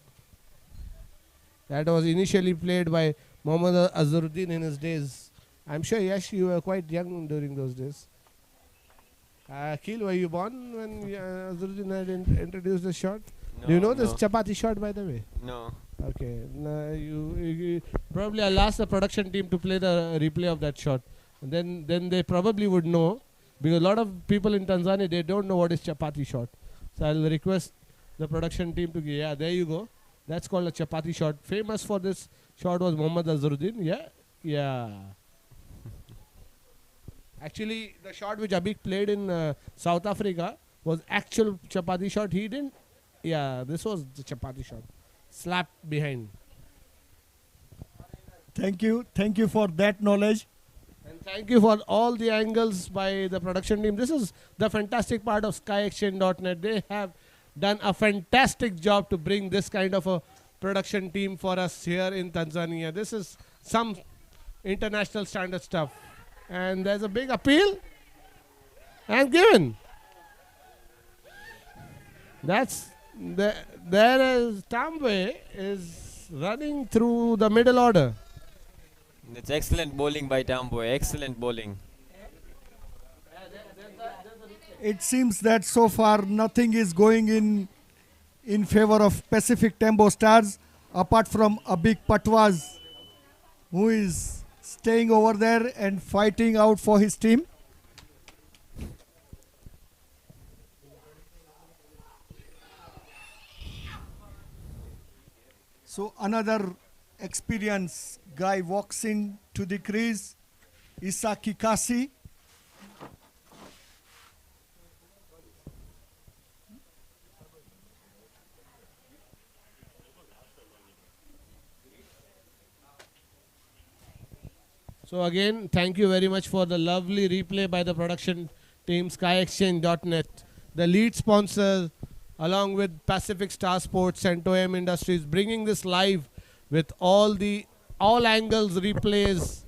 [SPEAKER 7] That was initially played by Mohammad Azharuddin in his days. I'm sure, Yash, you were quite young during those days. Akhil, were you born when Azharuddin had introduced the shot?
[SPEAKER 5] No,
[SPEAKER 7] Do you know this
[SPEAKER 5] no.
[SPEAKER 7] chapati shot, by the way?
[SPEAKER 5] No.
[SPEAKER 7] Okay. No, you probably I'll ask the production team to play the replay of that shot. And then they probably would know, because a lot of people in Tanzania, they don't know what is chapati shot. So I'll request the production team to give. Yeah, there you go. That's called a chapati shot. Famous for this shot was Mohammad Azharuddin. Yeah, yeah. Actually, the shot which Abik played in South Africa was actual chapati shot. He didn't. Yeah, this was the chapati shot. Slap behind.
[SPEAKER 1] Thank you for that knowledge.
[SPEAKER 7] And thank you for all the angles by the production team. This is the fantastic part of SkyExchange.net. They have done a fantastic job to bring this kind of a production team for us here in Tanzania. This is some international standard stuff. And there's a big appeal and given. That's there is Tambwe is running through the middle order.
[SPEAKER 5] It's excellent bowling by TEMBO. Excellent bowling.
[SPEAKER 1] It seems that so far nothing is going in favor of Pacific TEMBO Stars apart from Abik Patwaz, who is staying over there and fighting out for his team. So another experienced guy walks in to the crease, Issa Kikasi.
[SPEAKER 7] So again, thank you very much for the lovely replay by the production team, SkyExchange.net. The lead sponsor, along with Pacific Star Sports and Toyam Industries, bringing this live with all angles replays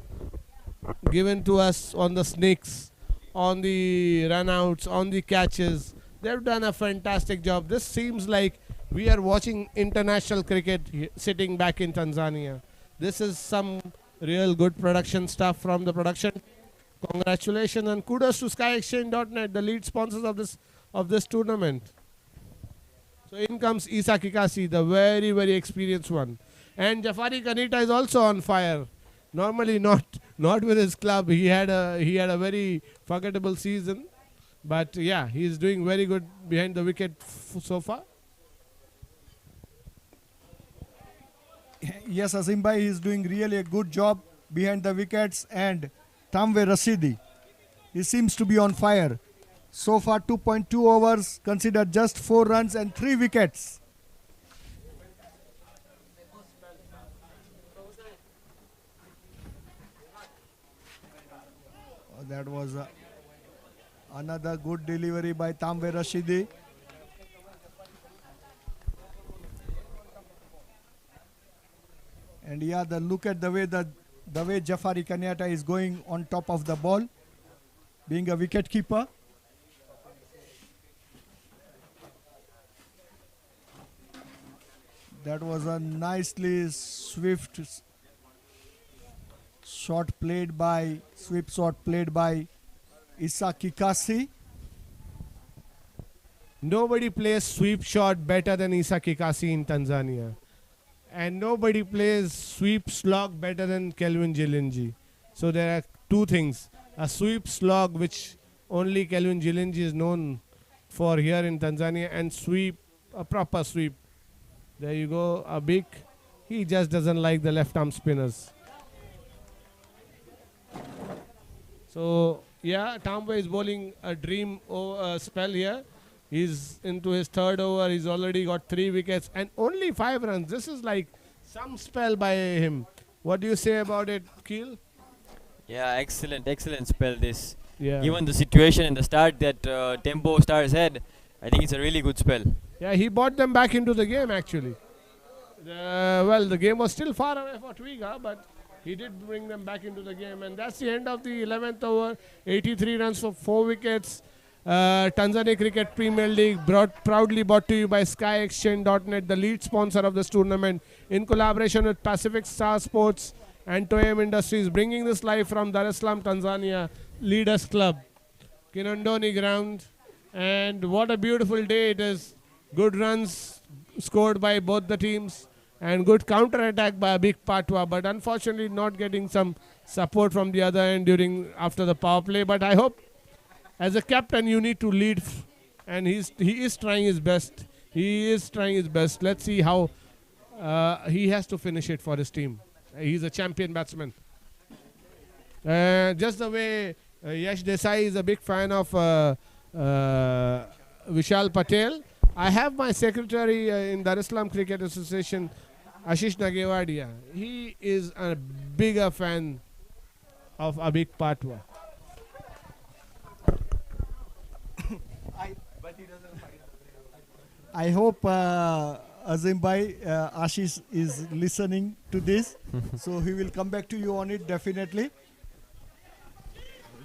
[SPEAKER 7] given to us on the sneaks, on the runouts, on the catches. They've done a fantastic job. This seems like we are watching international cricket sitting back in Tanzania. This is some real good production stuff from the production. Congratulations and kudos to SkyExchange.net, the lead sponsors of this tournament. So in comes Issa Kikasi, the very, very experienced one. And Jafari Kanita is also on fire. Normally not with his club. He had a very forgettable season. But yeah, he's doing very good behind the wicket so far.
[SPEAKER 1] Yes, SIMBA is doing really a good job behind the wickets, and Tamwe Rasidi, he seems to be on fire. So far 2.2 overs, considered just 4 runs and 3 wickets. That was another good delivery by Tamwe Rashidi. And yeah, look at the way Jafari Kanyata is going on top of the ball, being a wicket keeper. That was a nicely swift shot played by Issa Kikasi.
[SPEAKER 7] Nobody plays sweep shot better than Issa Kikasi in Tanzania. And nobody plays sweep slog better than Kelvin Jilinji. So there are two things. A sweep slog, which only Kelvin Jilinji is known for here in Tanzania, and sweep, a proper sweep. There you go, Abik. He just doesn't like the left arm spinners. So yeah, Tamwe is bowling a dream spell here. He's into his 3rd over. He's already got 3 wickets and only 5 runs. This is like some spell by him. What do you say about it, Keel?
[SPEAKER 5] Yeah, excellent spell this.
[SPEAKER 7] Yeah.
[SPEAKER 5] Given the situation in the start that TEMBO Stars had, I think it's a really good spell.
[SPEAKER 7] Yeah, he brought them back into the game actually. Well, the game was still far away for Twiga, but he did bring them back into the game. And that's the end of the 11th over. 83 runs for 4 wickets. Tanzania Cricket Premier League proudly brought to you by SkyExchange.net, the lead sponsor of this tournament, in collaboration with Pacific Star Sports and Toyam Industries, bringing this live from Dar es Salaam, Tanzania, Leaders Club, Kinondoni ground. And what a beautiful day it is. Good runs scored by both the teams and good counter-attack by Abik Patwa, but unfortunately not getting some support from the other end after the power play. But I hope as a captain you need to lead, and he is trying his best. He is trying his best. Let's see how he has to finish it for his team. He's a champion batsman. Just the way Yash Desai is a big fan of Vishal Patel. I have my secretary in Dar es Salaam Cricket Association, Ashish Nagewadia. He is a bigger fan of Abik Patwa.
[SPEAKER 1] I hope Azim Bhai, Ashish is listening to this, so he will come back to you on it definitely.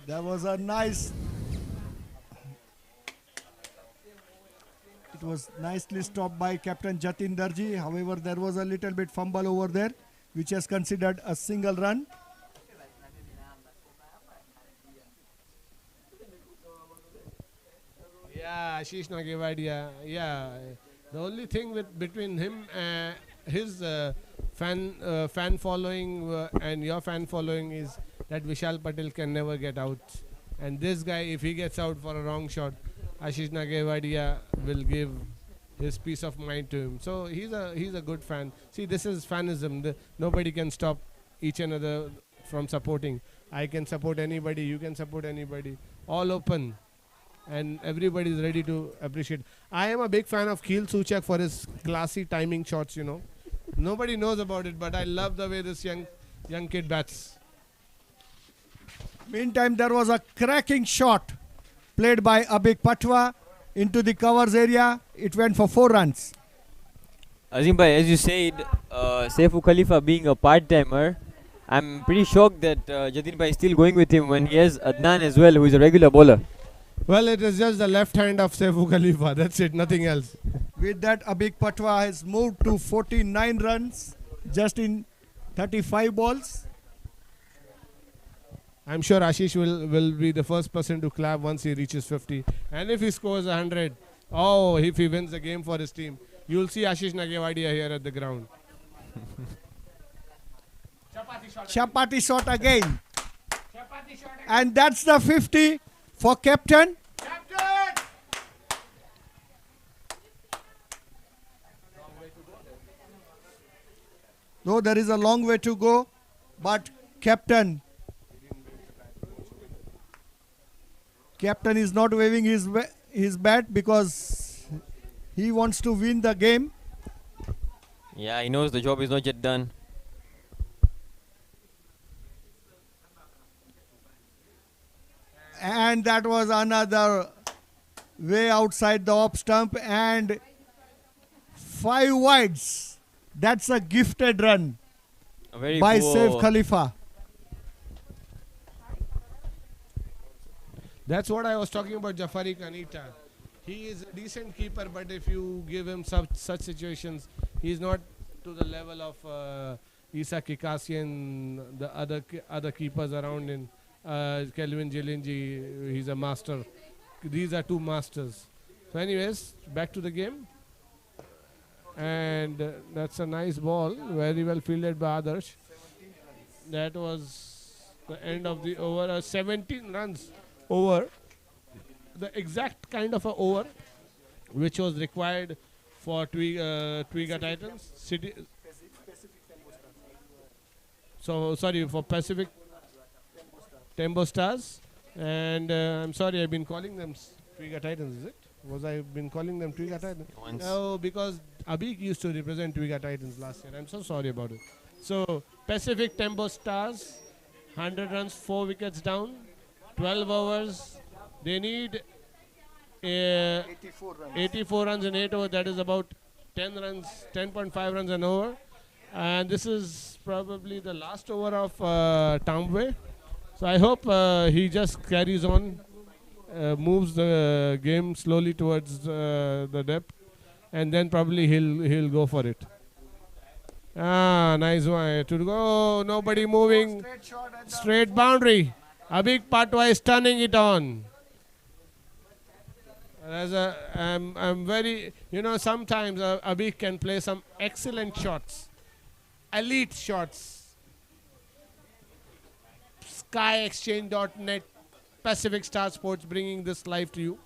[SPEAKER 1] There was a nice. It was nicely stopped by Captain Jatin Darji. However, there was a little bit fumble over there, which is considered a single run.
[SPEAKER 7] Yeah, Ashish Nagewadia. Yeah, the only thing between him, his fan following and your fan following is that Vishal Patel can never get out. And this guy, if he gets out for a wrong shot, Ashish Nagewadia will give his peace of mind to him. So he's a good fan. See, this is fanism. Nobody can stop each another from supporting. I can support anybody. You can support anybody. All open. And everybody is ready to appreciate. I am a big fan of Kheel Suchak for his classy timing shots, you know. Nobody knows about it, but I love the way this young kid bats.
[SPEAKER 1] Meantime, there was a cracking shot played by Abik Patwa into the covers area. It went for 4 runs.
[SPEAKER 5] Azim bhai, as you said, Saifu Khalifa being a part-timer, I'm pretty shocked that Jatin bhai is still going with him when he has Adnan as well, who is a regular bowler.
[SPEAKER 7] Well, it is just the left hand of Saifu Khalifa. That's it, nothing else.
[SPEAKER 1] With that, Abik Patwa has moved to 49 runs just in 35 balls.
[SPEAKER 7] I'm sure Ashish will be the first person to clap once he reaches 50. And if he scores 100, if he wins the game for his team, you'll see Ashish Nagewadia here at the ground.
[SPEAKER 1] Chapati shot again. And that's the 50 for captain. Though there is a long way to go, but captain is not waving his bat because he wants to win the game.
[SPEAKER 5] Yeah, he knows the job is not yet done.
[SPEAKER 1] And that was another way outside the off stump and 5 wides. That's a gifted run by Saif Khalifa.
[SPEAKER 7] That's what I was talking about Jafari Kanita. He is a decent keeper, but if you give him such situations, he's not to the level of Isa Kikasi and the other keepers around in Kelvin Jilinji. He's a master. These are 2 masters. So anyways, back to the game. And that's a nice ball, very well fielded by Adarsh. That was the end of the over. 17 runs over, the exact kind of a over which was required for Twiga Titans. For Pacific Tembo Stars. And I'm sorry, I've been calling them Twiga Titans, is it? Was I been calling them Twiga Titans?
[SPEAKER 5] Once.
[SPEAKER 7] No, because Abik used to represent Twiga Titans last year. I'm so sorry about it. So, Pacific Tembo Stars, 100 runs, 4 wickets down, 12 overs. They need 84 runs in 8 overs. That is about 10 runs, 10.5 runs and over. And this is probably the last over of TEMBO. So I hope he just carries on, moves the game slowly towards the depth, and then probably he'll go for it. Ah, nice one to go. Nobody moving. Straight boundary. Abhik Patwa is turning it on. I'm very, sometimes Abhik can play some excellent shots, elite shots. SkyExchange.net, Pacific Star Sports bringing this live to you.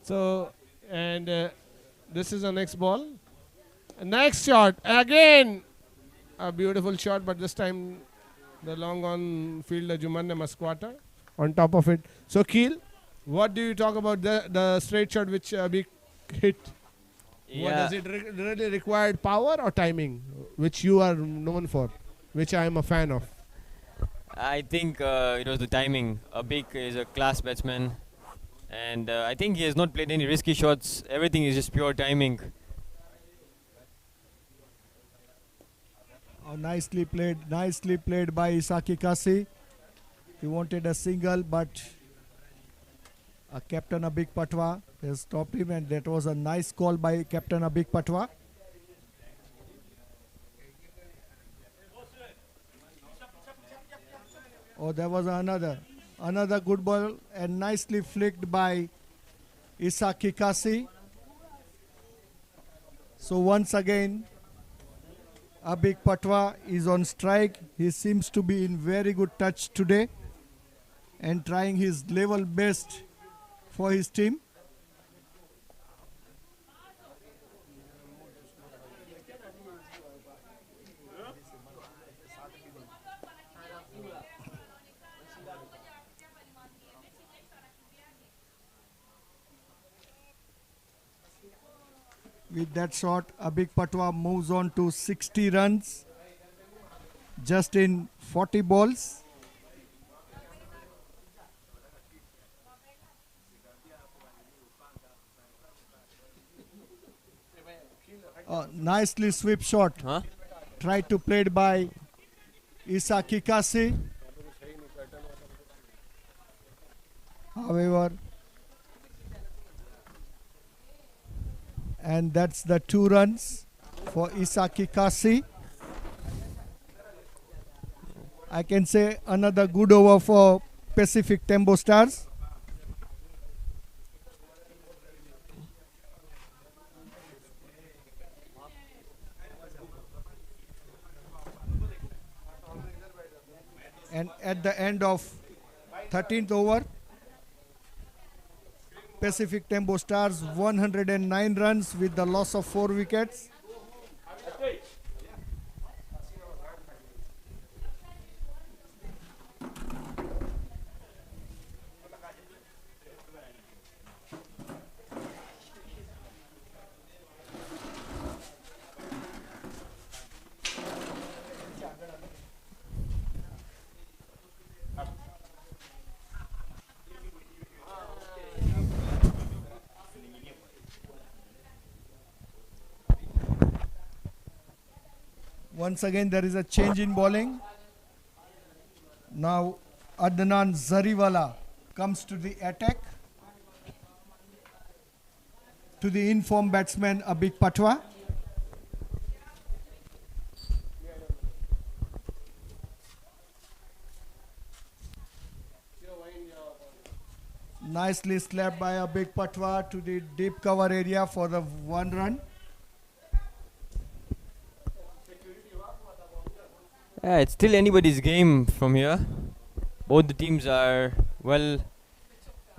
[SPEAKER 7] So, and this is the next ball. Next shot, again a beautiful shot, but this time the long on fielder Jumanne Masquata on top of it. So Keel, what do you talk about the straight shot which Abhik hit? What does it really require, power or timing, which you are known for, which I am a fan of?
[SPEAKER 5] I think it was the timing. Abhik is a class batsman, and I think he has not played any risky shots. Everything is just pure timing.
[SPEAKER 1] Oh, nicely played by Isaki Kasi. He wanted a single, but Captain Abhik Patwa has stopped him, and that was a nice call by Captain Abhik Patwa. Oh, there was another good ball, and nicely flicked by Isaki Kasi. So once again, Abhik Patwa is on strike. He seems to be in very good touch today and trying his level best for his team. With that shot, Abhik Patwa moves on to 60 runs just in 40 balls. Nicely sweep shot. Tried to play it by Isaki Kasi. However, and that's the 2 runs for Isaki Kasi. I can say another good over for Pacific Tembo Stars. And at the end of 13th over, Pacific Tembo Stars 109 runs with the loss of 4 wickets. Once again, there is a change in bowling. Now, Adnan Zariwala comes to the attack. To the informed batsman, Abhik Patwa. Nicely slapped by Abhik Patwa to the deep cover area for the 1 run.
[SPEAKER 5] Yeah, it's still anybody's game from here. Both the teams are well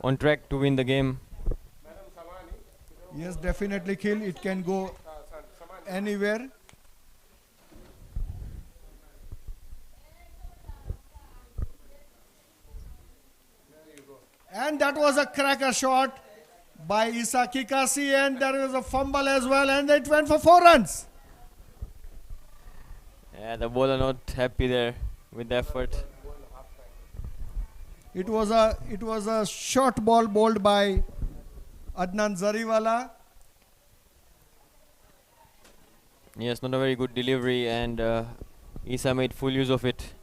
[SPEAKER 5] on track to win the game.
[SPEAKER 1] Yes, definitely, Khil. It can go anywhere. And that was a cracker shot by Isaki Kasi, and there was a fumble as well, and it went for 4 runs.
[SPEAKER 5] Yeah, the bowler not happy there with the effort.
[SPEAKER 1] It was a short ball bowled by Adnan Zariwala,
[SPEAKER 5] Yes, not a very good delivery, and Isa made full use of it.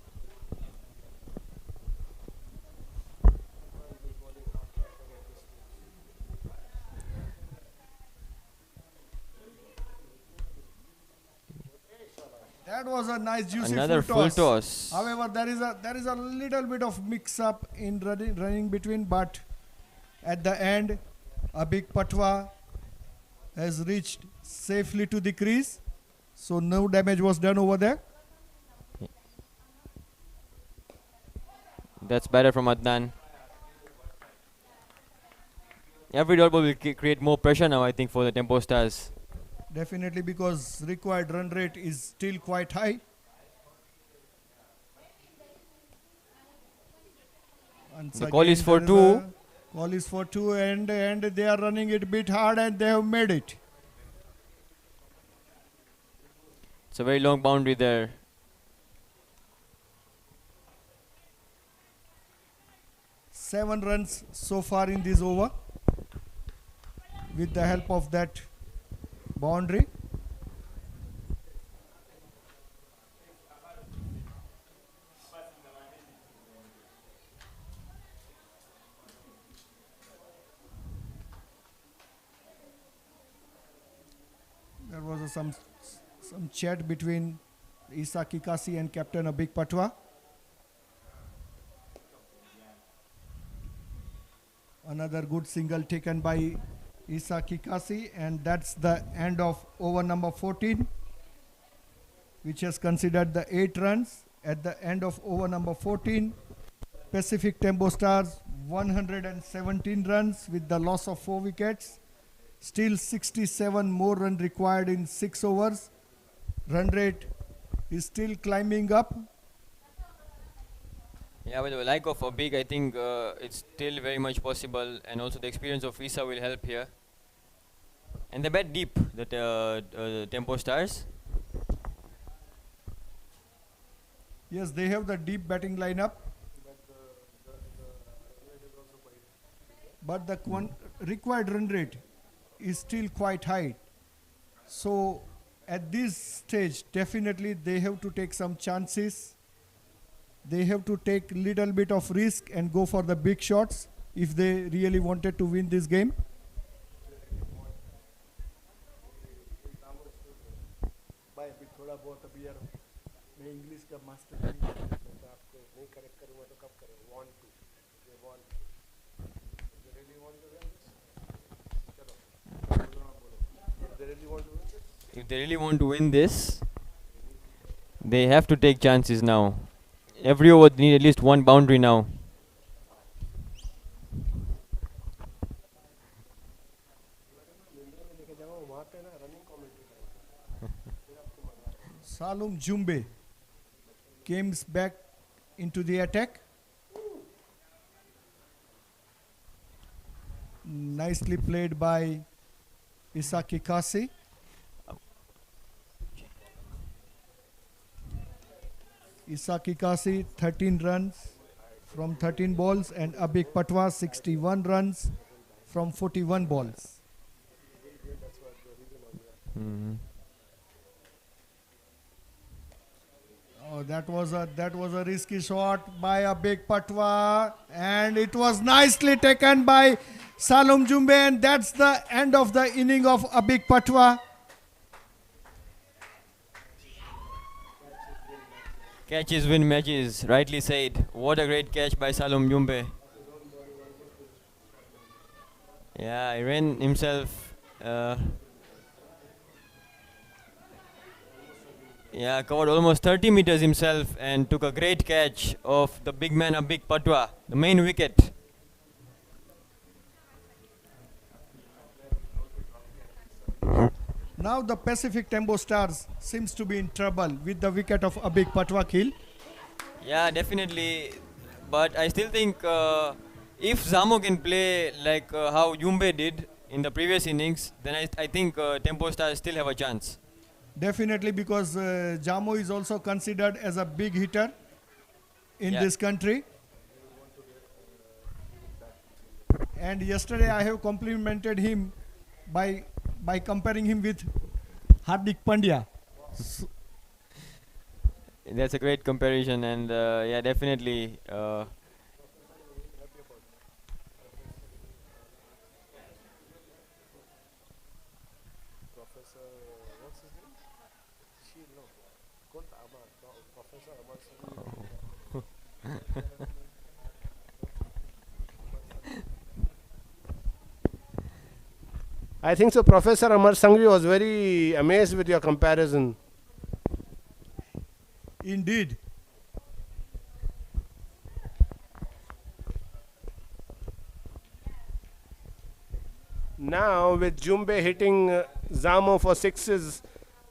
[SPEAKER 1] That was a nice juicy
[SPEAKER 5] Another full toss.
[SPEAKER 1] However, there is a little bit of mix up in running between, but at the end, a big patwa has reached safely to the crease, so no damage was done over there.
[SPEAKER 5] That's better from Adnan. Every dot ball will create more pressure now, I think, for the Tempo Stars.
[SPEAKER 1] Definitely, because required run rate is still quite high. Once
[SPEAKER 5] The call is
[SPEAKER 1] again,
[SPEAKER 5] for
[SPEAKER 1] there
[SPEAKER 5] 2.
[SPEAKER 1] a Call is for 2, and they are running it a bit hard, and they have made it.
[SPEAKER 5] It's a very long boundary there.
[SPEAKER 1] Seven runs so far in this over with the help of that boundary. There was some chat between Isa Kikasi and Captain Abik Patwa. Another good single taken by Isa Kikasi, and that's the end of over number 14, which has considered the 8 runs. At the end of over number 14, Pacific Tembo Stars 117 runs with the loss of 4 wickets. Still 67 more run required in 6 overs. Run rate is still climbing up.
[SPEAKER 5] Yeah, with the lack of a big, I think it's still very much possible, and also the experience of Isa will help here. And they bat deep, the Tempo Stars.
[SPEAKER 1] Yes, they have the deep batting lineup. But the required run rate is still quite high. So at this stage, definitely they have to take some chances. They have to take little bit of risk and go for the big shots if they really wanted to win this game.
[SPEAKER 5] If they really want to win this, they have to take chances now. Every over they need at least one boundary now.
[SPEAKER 1] Salum Jumbe comes back into the attack. Nicely played by Isa Kikasi. Isa Kikasi 13 runs from 13 balls, and Abik Patwa 61 runs from 41 balls. Oh, that was a risky shot by Abik Patwa, and it was nicely taken by Salum Jumbe, and that's the end of the inning of Abik Patwa.
[SPEAKER 5] Catches win matches, rightly said. What a great catch by Salum Jumbe. Yeah, he ran himself. Yeah, covered almost 30 meters himself and took a great catch of the big man Abik Patwa, the main wicket.
[SPEAKER 1] Now the Pacific Tembo Stars seems to be in trouble with the wicket of Abik Patwa kill.
[SPEAKER 5] Yeah, definitely. But I still think if Zamo can play like how Jumbe did in the previous innings, then I think Tempo Stars still have a chance.
[SPEAKER 1] Definitely, because Jamo is also considered as a big hitter in this country. And yesterday I have complimented him by comparing him with Hardik Pandya.
[SPEAKER 5] That's a great comparison, and yeah, definitely.
[SPEAKER 7] I think so. Professor Amar Sangvi was very amazed with your comparison.
[SPEAKER 1] Indeed.
[SPEAKER 7] Now with Jumbe hitting Zamo for sixes,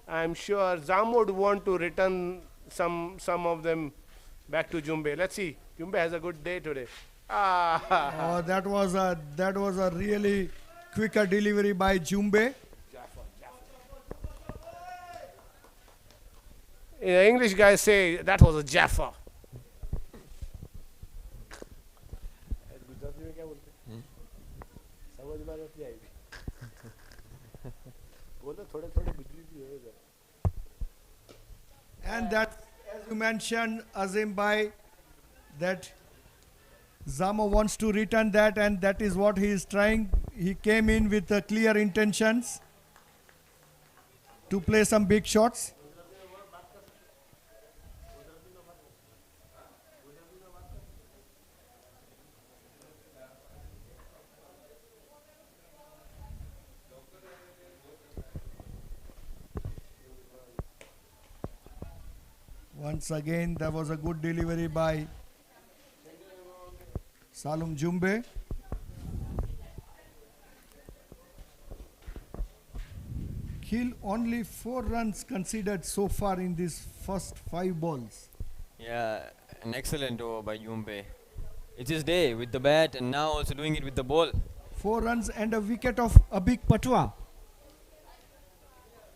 [SPEAKER 7] I'm sure Zamo would want to return some of them back to Jumbe. Let's see. Jumbe has a good day today. Ah,
[SPEAKER 1] Oh, that was a really quicker delivery by Jumbe.
[SPEAKER 7] English guys say that was a Jaffa.
[SPEAKER 1] And that, as you mentioned, Azim Bhai, that Zamo wants to return that, and that is what he is trying. He came in with clear intentions to play some big shots. Once again, there was a good delivery by Salum Jumbe. Kill only 4 runs considered so far in these first 5 balls.
[SPEAKER 5] Yeah, an excellent over by Jumbe. It's his day with the bat, and now also doing it with the ball.
[SPEAKER 1] 4 runs and a wicket of Abhik Patwa.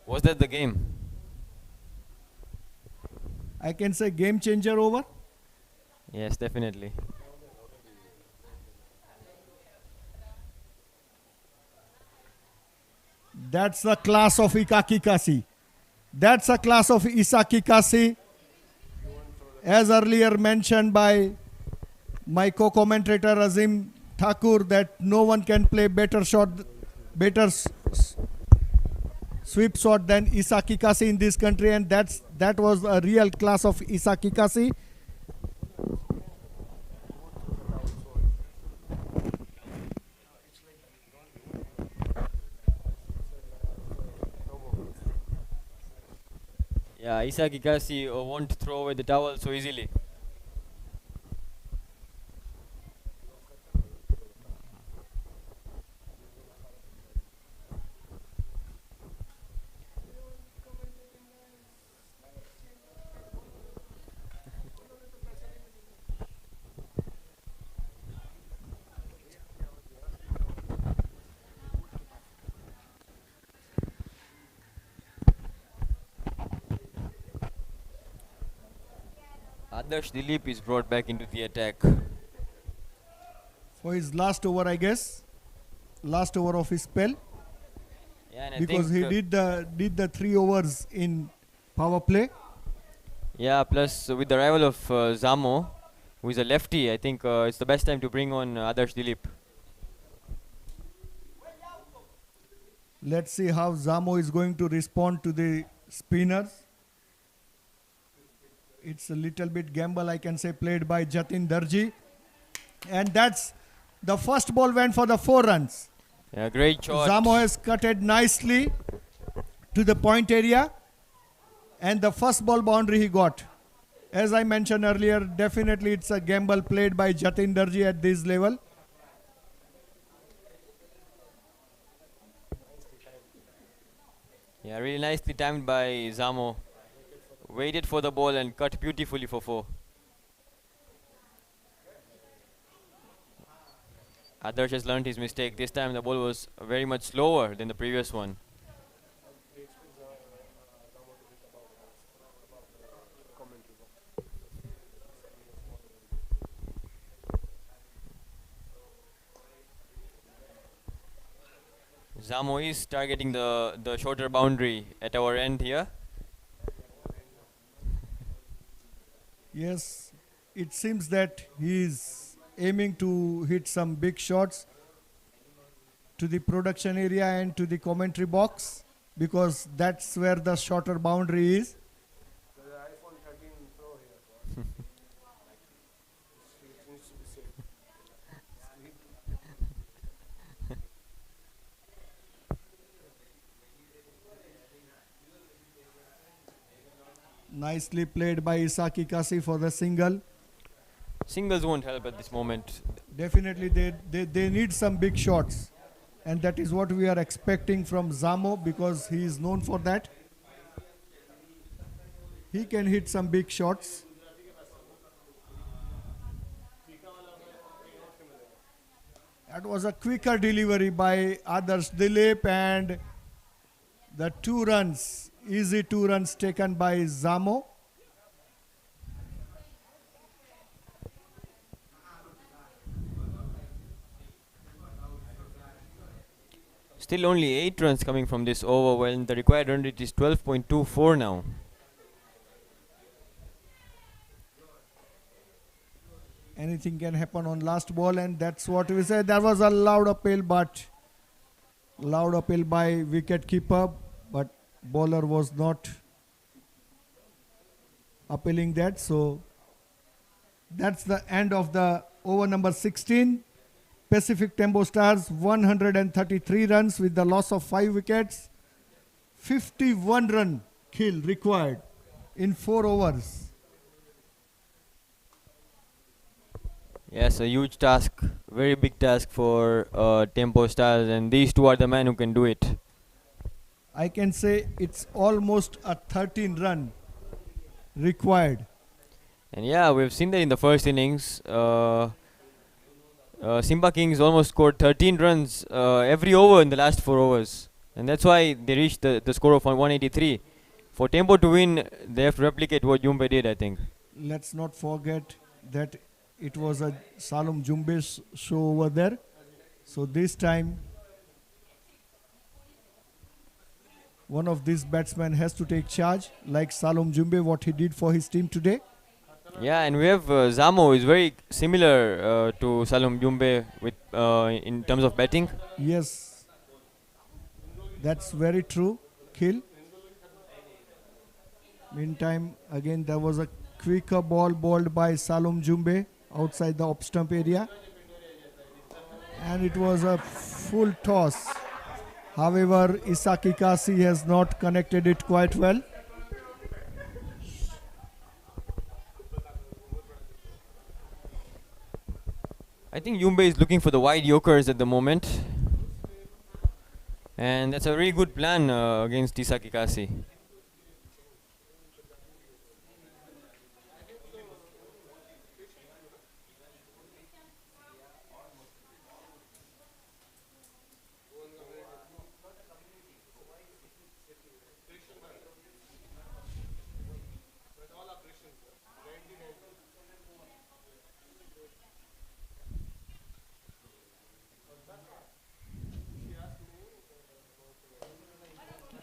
[SPEAKER 5] Was that the game?
[SPEAKER 1] I can say game changer over.
[SPEAKER 5] Yes, definitely.
[SPEAKER 1] That's the class of Ikaki Kasi. That's a class of Isaki Kasi. As earlier mentioned by my co-commentator Azim Thakur, that no one can play better shot, better sweep shot than Isaki Kasi in this country, and that was a real class of Isaki Kasi.
[SPEAKER 5] Yeah, Isaki Kasi won't throw away the towel so easily. Adarsh Dilip is brought back into the attack.
[SPEAKER 1] For his last over, I guess, last over of his spell,
[SPEAKER 5] Yeah, and I
[SPEAKER 1] because
[SPEAKER 5] think,
[SPEAKER 1] he did the 3 overs in power play.
[SPEAKER 5] yeah, plus with the arrival of Zamo, who is a lefty, I think it's the best time to bring on Adarsh Dilip.
[SPEAKER 1] Let's see how Zamo is going to respond to the spinners. It's a little bit gamble, I can say, played by Jatin Darji. And that's the first ball went for the 4 runs.
[SPEAKER 5] Yeah, great shot.
[SPEAKER 1] Zamo has cutted nicely to the point area, and the first ball boundary he got. As I mentioned earlier, definitely it's a gamble played by Jatin Darji at this level.
[SPEAKER 5] Yeah, really nicely timed by Zamo. Waited for the ball and cut beautifully for 4. Adarsh has learned his mistake. This time the ball was very much slower than the previous one. Zamo is targeting the shorter boundary at our end here.
[SPEAKER 1] Yes, it seems that he is aiming to hit some big shots to the production area and to the commentary box because that's where the shorter boundary is. Nicely played by Isaki Kasi for the single.
[SPEAKER 5] Singles won't help at this moment.
[SPEAKER 1] Definitely they need some big shots. And that is what we are expecting from Zamo because he is known for that. He can hit some big shots. That was a quicker delivery by Adarsh Dilip and the 2 runs, easy 2 runs taken by Zamo.
[SPEAKER 5] Still only 8 runs coming from this over when the required run rate is 12.24 now.
[SPEAKER 1] Anything can happen on last ball, and that's what we said. That was a loud appeal by wicket keeper, but bowler was not appealing that. So that's the end of the over number 16. Pacific Tembo Stars 133 runs with the loss of 5 wickets. 51 run kill required in 4 overs.
[SPEAKER 5] Yes, a huge task, very big task for Tempo Stars, and these two are the men who can do it.
[SPEAKER 1] I can say it's almost a 13 run required.
[SPEAKER 5] And yeah, we've seen that in the first innings. Simba Kings almost scored 13 runs every over in the last 4 overs. And that's why they reached the score of 183. For Tempo to win, they have to replicate what Jumbe did, I think.
[SPEAKER 1] Let's not forget that it was a Salom Jumbe's show over there. So this time, one of these batsmen has to take charge, like Salom Jumbe, what he did for his team today.
[SPEAKER 5] Yeah, and we have Zamo, who is very similar to Salom Jumbe with in terms of batting.
[SPEAKER 1] Yes, that's very true. Kill. Meantime, again, there was a quicker ball bowled by Salom Jumbe outside the off stump area. And it was a full toss. However, Isaki Kasi has not connected it quite well.
[SPEAKER 5] I think Jumbe is looking for the wide yokers at the moment. And that's a really good plan against Isaki Kasi.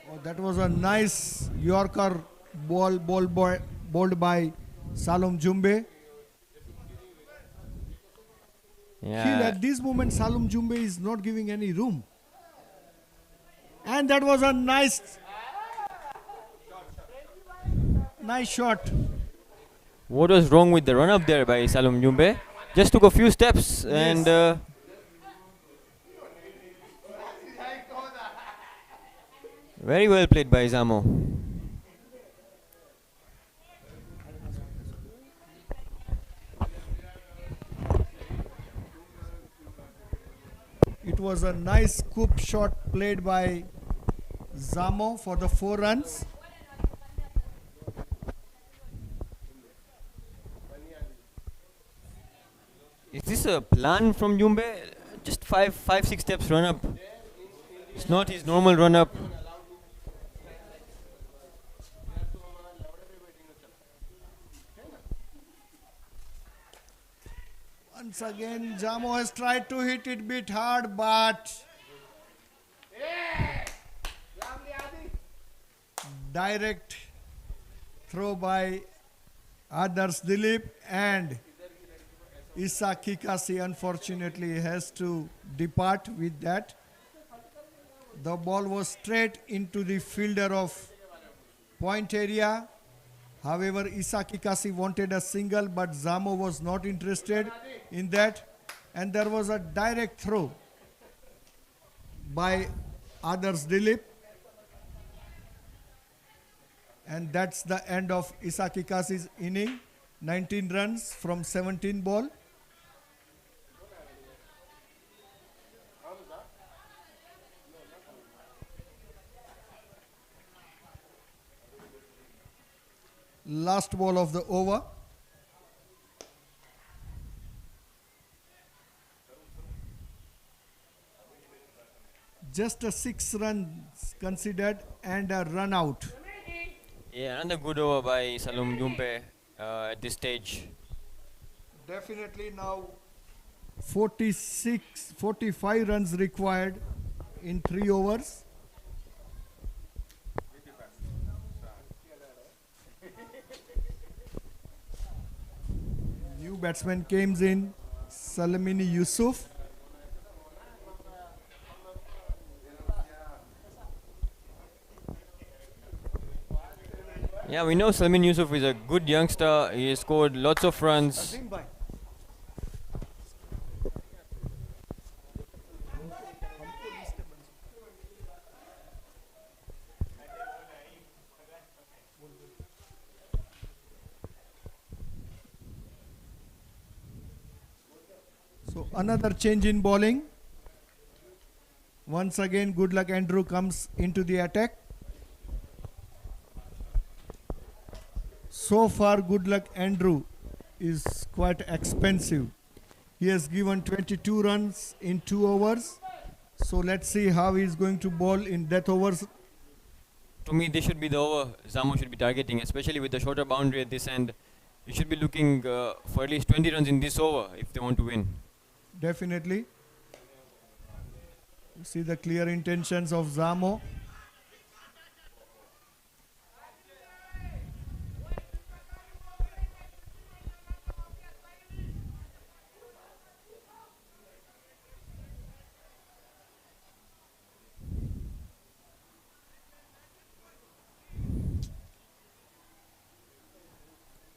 [SPEAKER 1] Oh, that was a nice Yorker bowled by Salom Jumbe. Feel
[SPEAKER 5] Yeah.
[SPEAKER 1] at this moment Salom Jumbe is not giving any room. And that was a nice shot.
[SPEAKER 5] What was wrong with the run up there by Salom Jumbe? Just took a few steps and very well played by Zamo.
[SPEAKER 1] It was a nice scoop shot played by Zamo for the 4 runs.
[SPEAKER 5] Is this a plan from Jumbe? Just 6 steps run up. It's not his normal run up.
[SPEAKER 1] Once again, Jamo has tried to hit it bit hard, but direct throw by Others Dilip and Issa Kikasi unfortunately has to depart with that. The ball was straight into the fielder of point area. However, Issa Kikasi wanted a single, but Zamo was not interested in that. And there was a direct throw by Others Dilip. And that's the end of Issa Kikasi's inning. 19 runs from 17 ball. Last ball of the over. Just a 6 runs considered and a run out.
[SPEAKER 5] Yeah, another good over by Salum Jumpe at this stage.
[SPEAKER 1] Definitely now 45 runs required in 3 overs. New batsman came in, Salamini Yusuf.
[SPEAKER 5] Yeah, we know Salmin Yusuf is a good youngster. He has scored lots of runs.
[SPEAKER 1] So another change in bowling. Once again, good luck Andrew comes into the attack. So far, good luck Andrew is quite expensive. He has given 22 runs in 2 overs. So let's see how he is going to bowl in death overs.
[SPEAKER 5] To me, this should be the over Zamo should be targeting, especially with the shorter boundary at this end. You should be looking for at least 20 runs in this over if they want to win.
[SPEAKER 1] Definitely. You see the clear intentions of Zamo.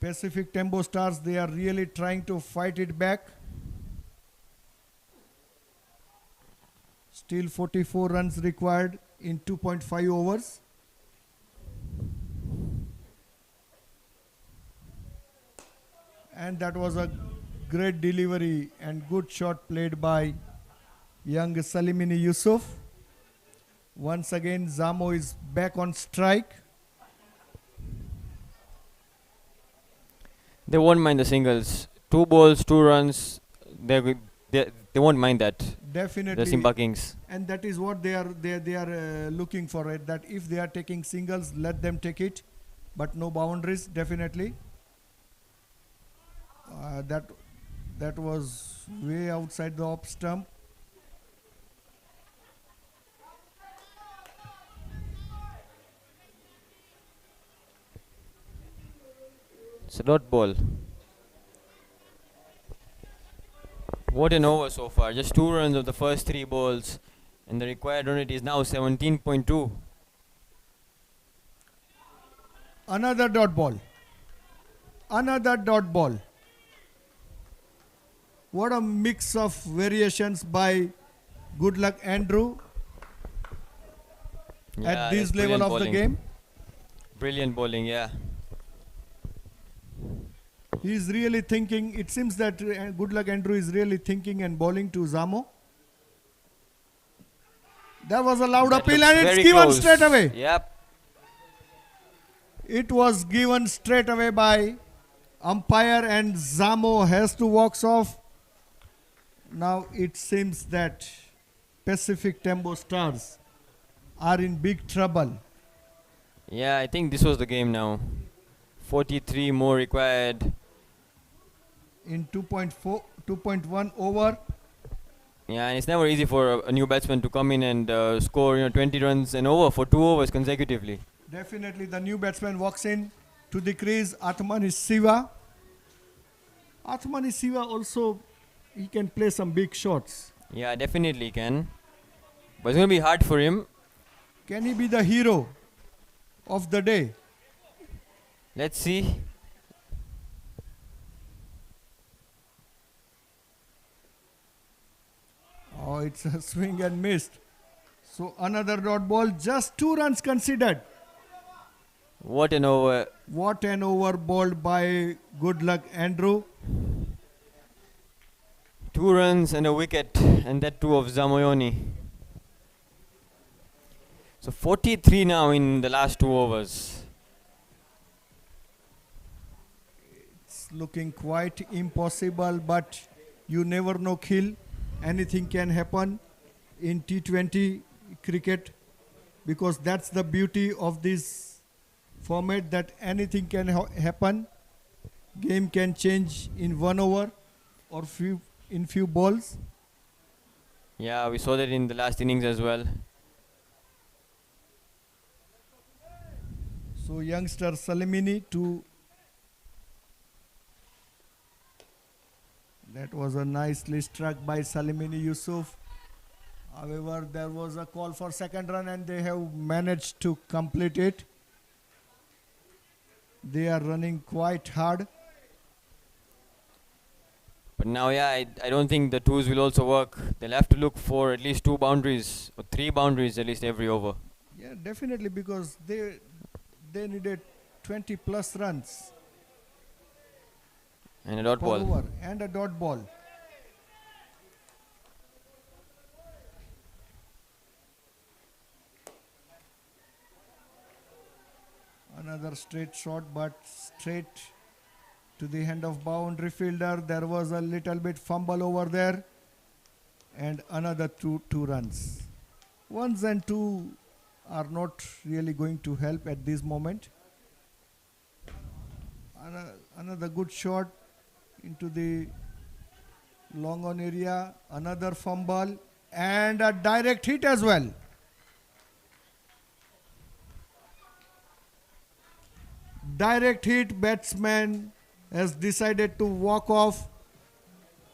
[SPEAKER 1] Pacific Tembo Stars, they are really trying to fight it back. Still 44 runs required in 2.5 overs. And that was a great delivery and good shot played by young Salimini Yusuf. Once again, Zamo is back on strike.
[SPEAKER 5] They won't mind the singles. 2 balls, 2 runs. They won't mind that.
[SPEAKER 1] Definitely.
[SPEAKER 5] The SIMBA Kings.
[SPEAKER 1] And that is what they are looking for it. That if they are taking singles, let them take it, but no boundaries. Definitely. That was way outside the off stump.
[SPEAKER 5] It's a dot ball. What an over so far. Just 2 runs of the first 3 balls. And the required run rate is now 17.2.
[SPEAKER 1] Another dot ball. Another dot ball. What a mix of variations by good luck Andrew at this level of the game.
[SPEAKER 5] Brilliant bowling, yeah.
[SPEAKER 1] He is really thinking. It seems that good luck Andrew is really thinking and bowling to Zamo. That was a loud
[SPEAKER 5] That
[SPEAKER 1] appeal
[SPEAKER 5] looks
[SPEAKER 1] and it's
[SPEAKER 5] very
[SPEAKER 1] given
[SPEAKER 5] close.
[SPEAKER 1] straight away.
[SPEAKER 5] Yep.
[SPEAKER 1] It was given straight away by umpire and Zamo has to walk off. Now it seems that Pacific Tembo Stars are in big trouble.
[SPEAKER 5] Yeah, I think this was the game now. 43 more required.
[SPEAKER 1] In 2.1 over.
[SPEAKER 5] Yeah, and it's never easy for a new batsman to come in and score 20 runs and over for 2 overs consecutively.
[SPEAKER 1] Definitely the new batsman walks in To the crease, Atmani Siva. Atmani Siva also, he can play some big shots.
[SPEAKER 5] Yeah, definitely can. But it's going to be hard for him.
[SPEAKER 1] Can he be the hero of the day?
[SPEAKER 5] Let's see.
[SPEAKER 1] Oh, it's a swing and missed. So another dot ball, just 2 runs considered.
[SPEAKER 5] What an over.
[SPEAKER 1] What an over bowled by Good Luck Andrew.
[SPEAKER 5] 2 runs and a wicket, and that too of Zamoyoni. So 43 now in the last 2 overs.
[SPEAKER 1] It's looking quite impossible, but you never know, Khil. Anything can happen in T20 cricket, because that's the beauty of this format, that anything can happen. Game can change in 1 over or in few balls.
[SPEAKER 5] Yeah, we saw that in the last innings as well.
[SPEAKER 1] So youngster Salimini that was a nicely struck by Salimini Yusuf. However, there was a call for second run and they have managed to complete it. They are running quite hard.
[SPEAKER 5] But now, yeah, I don't think the 2s will also work. They'll have to look for at least 2 boundaries, or 3 boundaries at least every over.
[SPEAKER 1] Yeah, definitely, because they needed 20 plus runs
[SPEAKER 5] And a dot
[SPEAKER 1] per
[SPEAKER 5] ball.
[SPEAKER 1] over and a dot ball. Another straight shot, but straight to the hand of boundary fielder. There was a little bit fumble over there, and another two runs. 1s and 2 are not really going to help at this moment. Another good shot into the long on area. Another fumble and a direct hit as well. Direct hit. Batsman has decided to walk off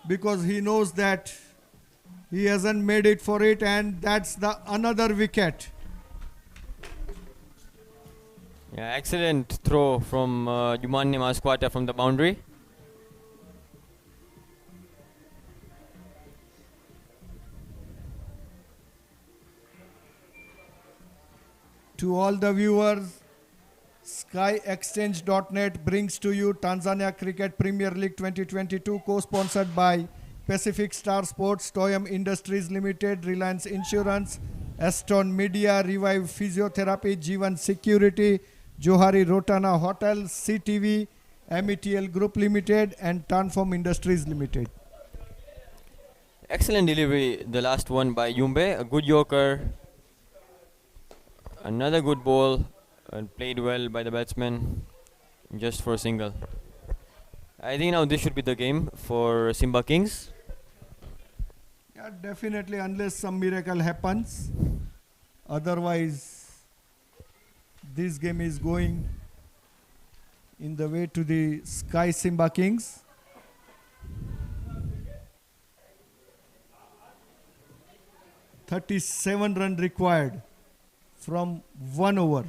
[SPEAKER 1] because he knows that he hasn't made it for it, and that's the another wicket.
[SPEAKER 5] Yeah, excellent throw from Jumanne Masquata from the boundary.
[SPEAKER 1] To all the viewers, SkyExchange.net brings to you Tanzania Cricket Premier League 2022, co-sponsored by Pacific Star Sports, Toyam Industries Limited, Reliance Insurance, Aston Media, Revive Physiotherapy, Jeevan Security, Johari Rotana Hotel, CTV, METL Group Limited, and Tanform Industries Limited.
[SPEAKER 5] Excellent delivery, the last one by Yumbe. A good yorker. Another good ball, and played well by the batsman, just for a single. I think now this should be the game for Simba Kings.
[SPEAKER 1] Yeah, definitely, unless some miracle happens. Otherwise, this game is going in the way to the Sky Simba Kings. "37 run required from 1 over.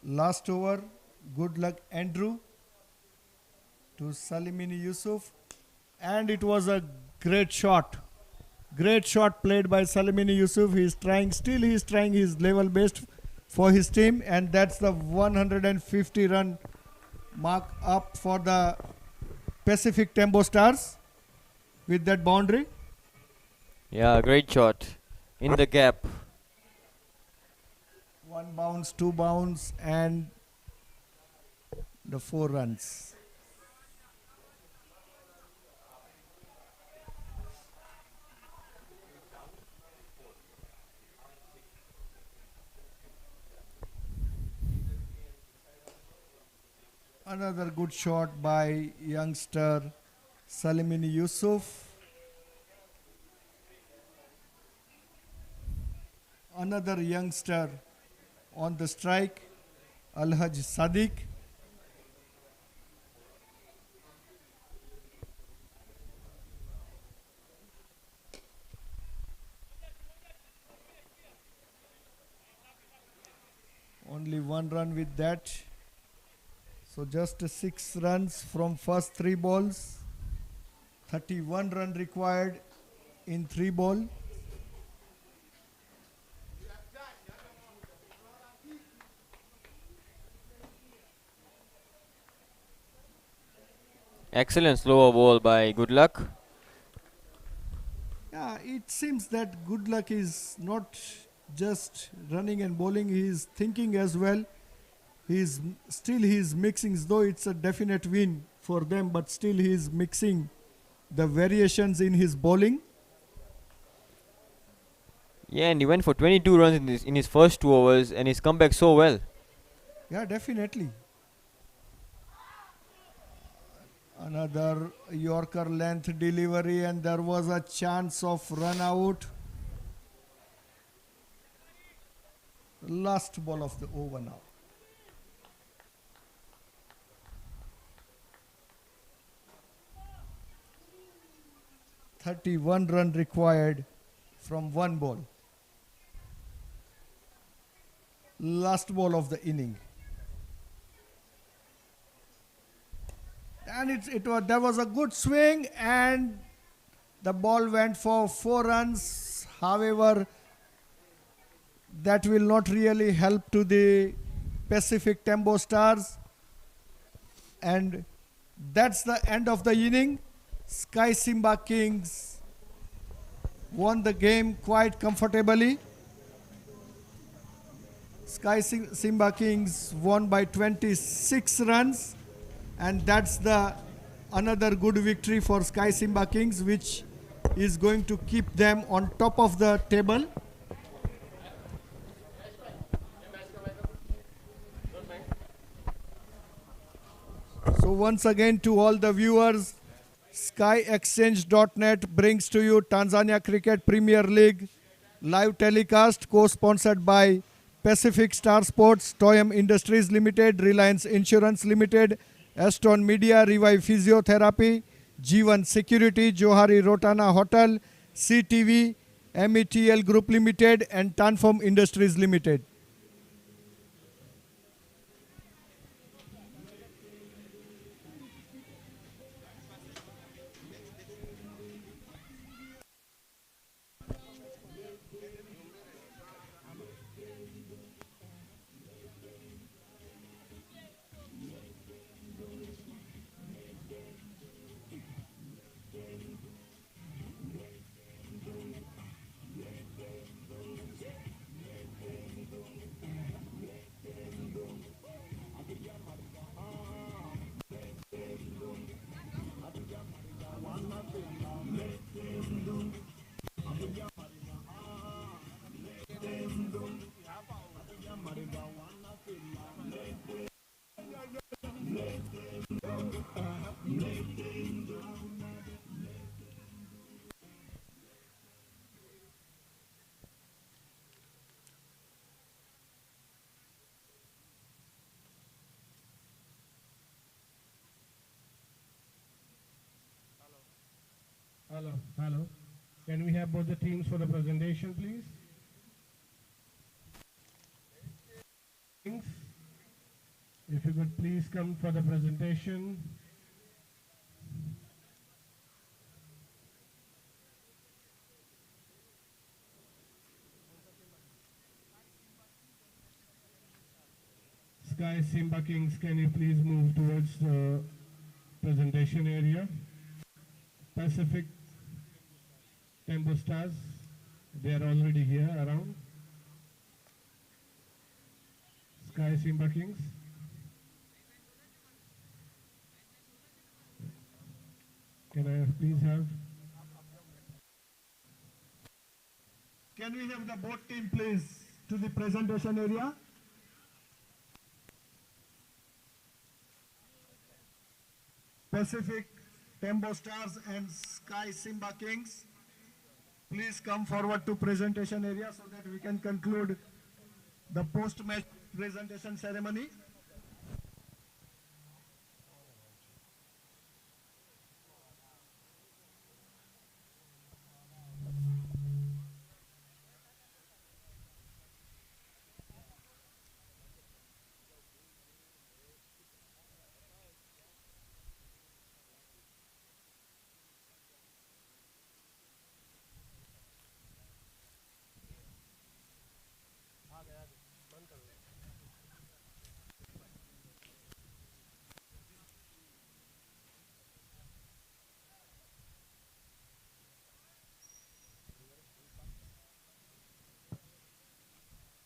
[SPEAKER 1] Last over, Good Luck Andrew to Salimini Yusuf, and it was a great shot. Great shot played by Salimini Yusuf. He is trying his level best for his team, and that's the 150 run mark up for the Pacific TEMBO Stars with that boundary.
[SPEAKER 5] Yeah, great shot in the gap.
[SPEAKER 1] 1 bounce, 2 bounce, and the 4 runs. Another good shot by youngster Salimini Yusuf. Another youngster on the strike, Alhaj Sadiq. Only 1 run with that. So just 6 runs from first 3 balls. 31 run required in 3 ball.
[SPEAKER 5] Excellent slower ball by Good Luck.
[SPEAKER 1] Yeah, it seems that Good Luck is not just running and bowling, he is thinking as well. He is mixing, though it's a definite win for them, but still he is mixing the variations in his bowling.
[SPEAKER 5] Yeah, and he went for 22 runs in his first 2 overs, and he's come back so well.
[SPEAKER 1] Yeah, definitely. Another Yorker length delivery, and there was a chance of run out. Last ball of the over now. "31 run required from 1 ball. Last ball of the inning. And there was a good swing, and the ball went for 4 runs. However, that will not really help to the Pacific Tembo Stars. And that's the end of the inning. Sky Simba Kings won the game quite comfortably. Simba Kings won by 26 runs, and that's the another good victory for Sky Simba Kings, which is going to keep them on top of the table. So once again, to all the viewers, SkyExchange.net brings to you Tanzania Cricket Premier League live telecast, co-sponsored by Pacific Star Sports, Toyam Industries Limited, Reliance Insurance Limited, Aston Media, Revive Physiotherapy, G1 Security, Johari Rotana Hotel, CTV, METL Group Limited, and Tanform Industries Limited.
[SPEAKER 7] Hello, hello. Can we have both the teams for the presentation, please? If you could please come for the presentation. Sky Simba Kings, can you please move towards the presentation area? Pacific Tembo Stars, they are already here around. Sky Simba Kings.
[SPEAKER 1] Can I please have? Can we have the both team please to the presentation area? Pacific Tembo Stars and Sky Simba Kings. Please come forward to presentation area so that we can conclude the post-match presentation ceremony.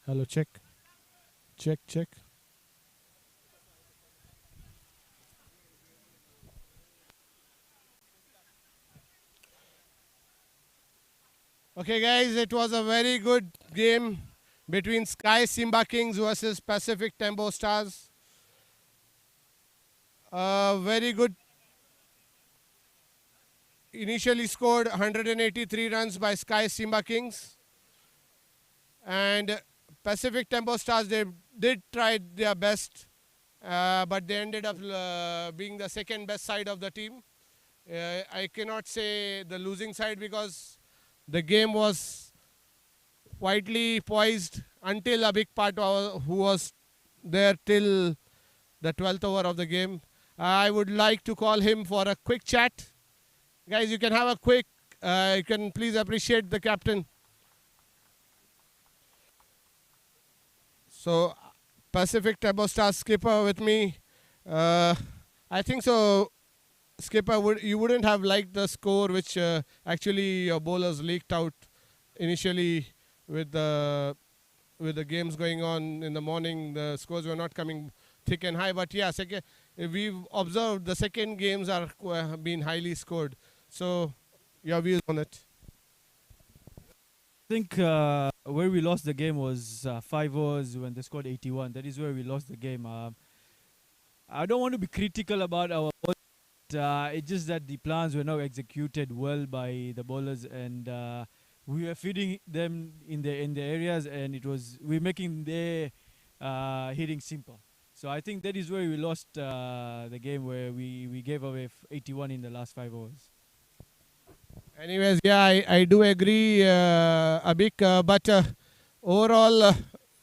[SPEAKER 7] Hello, check. Check, check. Okay, guys, it was a very good game between Sky Simba Kings versus Pacific Tembo Stars. Very good. Initially scored 183 runs by Sky Simba Kings. And Pacific Tembo Stars, they did try their best, but they ended up being the second best side of the team. I cannot say the losing side because the game was widely poised until a big part who was there till the 12th over of the game. I would like to call him for a quick chat. Guys, you can have a quick, you can please appreciate the captain. So, Pacific Tembo Stars skipper with me. I think so. Skipper, you wouldn't have liked the score which actually your bowlers leaked out initially with the games going on in the morning. The scores were not coming thick and high, but yeah, we've observed the second games are been highly scored. So, your views on it?
[SPEAKER 3] I think where we lost the game was 5 overs when they scored 81. That is where we lost the game. I don't want to be critical about our bowlers. It's just that the plans were not executed well by the bowlers, and we were feeding them in the areas, and we were making their hitting simple. So I think that is where we lost the game, where we gave away 81 in the last 5 overs.
[SPEAKER 7] Anyways, yeah, I do agree, Abik, but overall,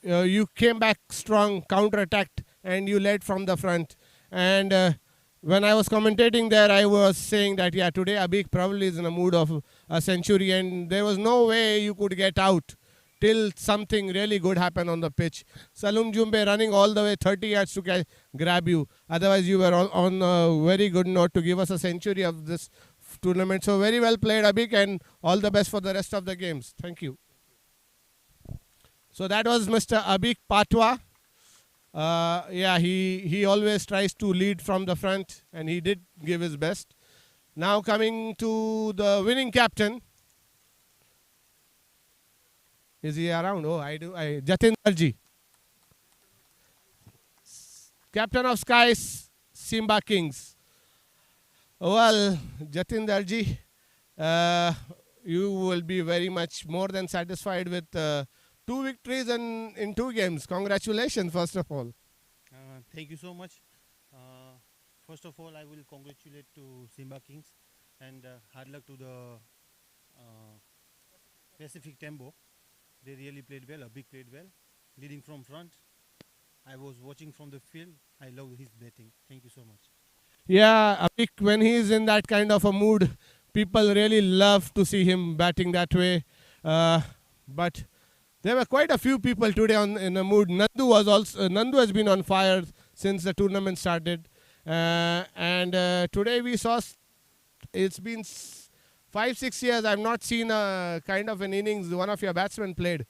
[SPEAKER 7] you came back strong, counter-attacked, and you led from the front. And when I was commentating there, I was saying that, yeah, today Abik probably is in a mood of a century, and there was no way you could get out till something really good happened on the pitch. Salum Jumbe running all the way 30 yards to grab you. Otherwise, you were on a very good note to give us a century of this tournament. So very well played, Abik, and all the best for the rest of the games. Thank you. So that was Mr. Abik Patwa. Yeah, he always tries to lead from the front, and he did give his best. Now coming to the winning captain. Is he around? Oh, Jatin Darji. Captain of Sky's Simba Kings. Well, Jatin Darji, you will be very much more than satisfied with 2 victories in 2 games. Congratulations, first of all.
[SPEAKER 4] Thank you so much. First of all, I will congratulate to Simba Kings and hard luck to the Pacific Tembo. They really played well. Abik played well, leading from front. I was watching from the field. I love his batting. Thank you so much.
[SPEAKER 7] Yeah, Abik, when he is in that kind of a mood, people really love to see him batting that way. But there were quite a few people today in a mood. Nandu has been on fire since the tournament started. And today we saw, it's been 5-6 years, I've not seen a kind of an innings one of your batsmen played.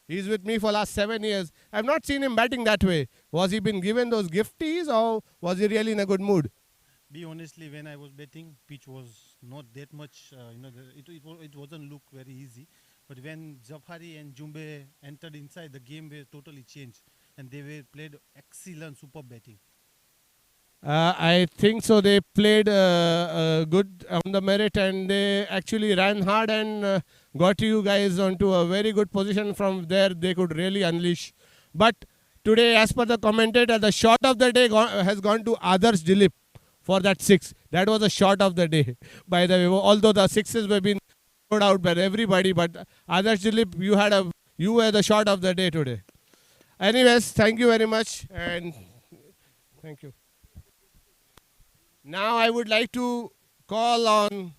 [SPEAKER 7] He's with me for last 7 years. I've not seen him batting that way. Was he been given those gifties, or was he really in a good mood?
[SPEAKER 4] be honestly, when I was betting, pitch was not that much. It wasn't look very easy. But when Jafari and Jumbe entered inside, the game was totally changed, and they were played excellent, super betting.
[SPEAKER 7] I think so. They played good on the merit, and they actually ran hard and got you guys onto a very good position. From there, they could really unleash. But today, as per the commentator, the shot of the day has gone to Adarsh Dilip for that six. That was a shot of the day, by the way. Although the sixes were being thrown out by everybody, but Adarsh Dilip, you were the shot of the day today. Anyways, thank you very much, and thank you. Now I would like to call on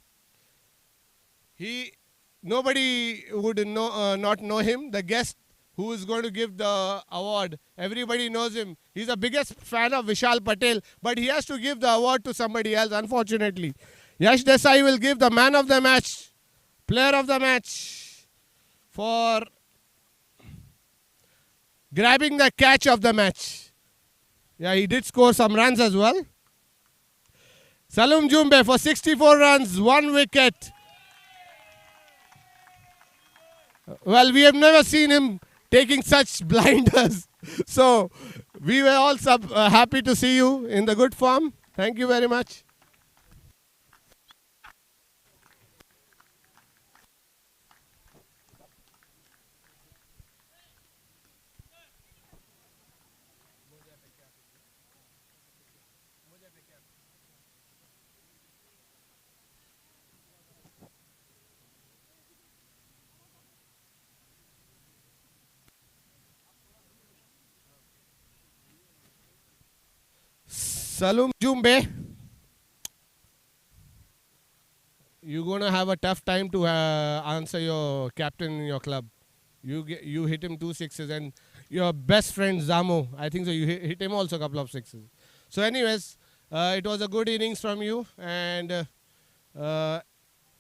[SPEAKER 7] nobody would not know him, the guest who is going to give the award. Everybody knows him. He's the biggest fan of Vishal Patel, but he has to give the award to somebody else, unfortunately. Yash Desai will give the man of the match, player of the match, for grabbing the catch of the match. Yeah, he did score some runs as well. Salum Jumbe for 64 runs, 1 wicket. Well, we have never seen him taking such blinders. So, we were all happy to see you in the good form. Thank you very much. Salum Jumbe, you're going to have a tough time to answer your captain in your club. You hit him 2 sixes, and your best friend Zamo, I think so, you hit him also a couple of sixes. So anyways, it was a good innings from you, and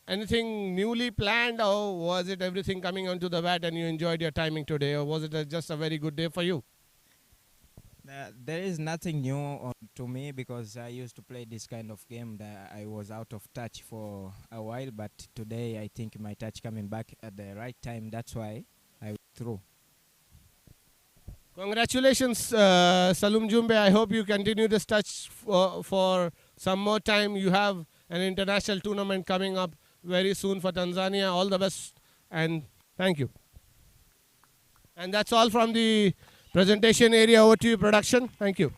[SPEAKER 7] anything newly planned, or was it everything coming onto the bat and you enjoyed your timing today, or was it just a very good day for you?
[SPEAKER 8] There is nothing new to me because I used to play this kind of game that I was out of touch for a while, but today I think my touch coming back at the right time. That's why I went through.
[SPEAKER 7] Congratulations, Salum Jumbe. I hope you continue this touch for some more time. You have an international tournament coming up very soon for Tanzania. All the best, and thank you. And that's all from the presentation area. Over to you, production. Thank you.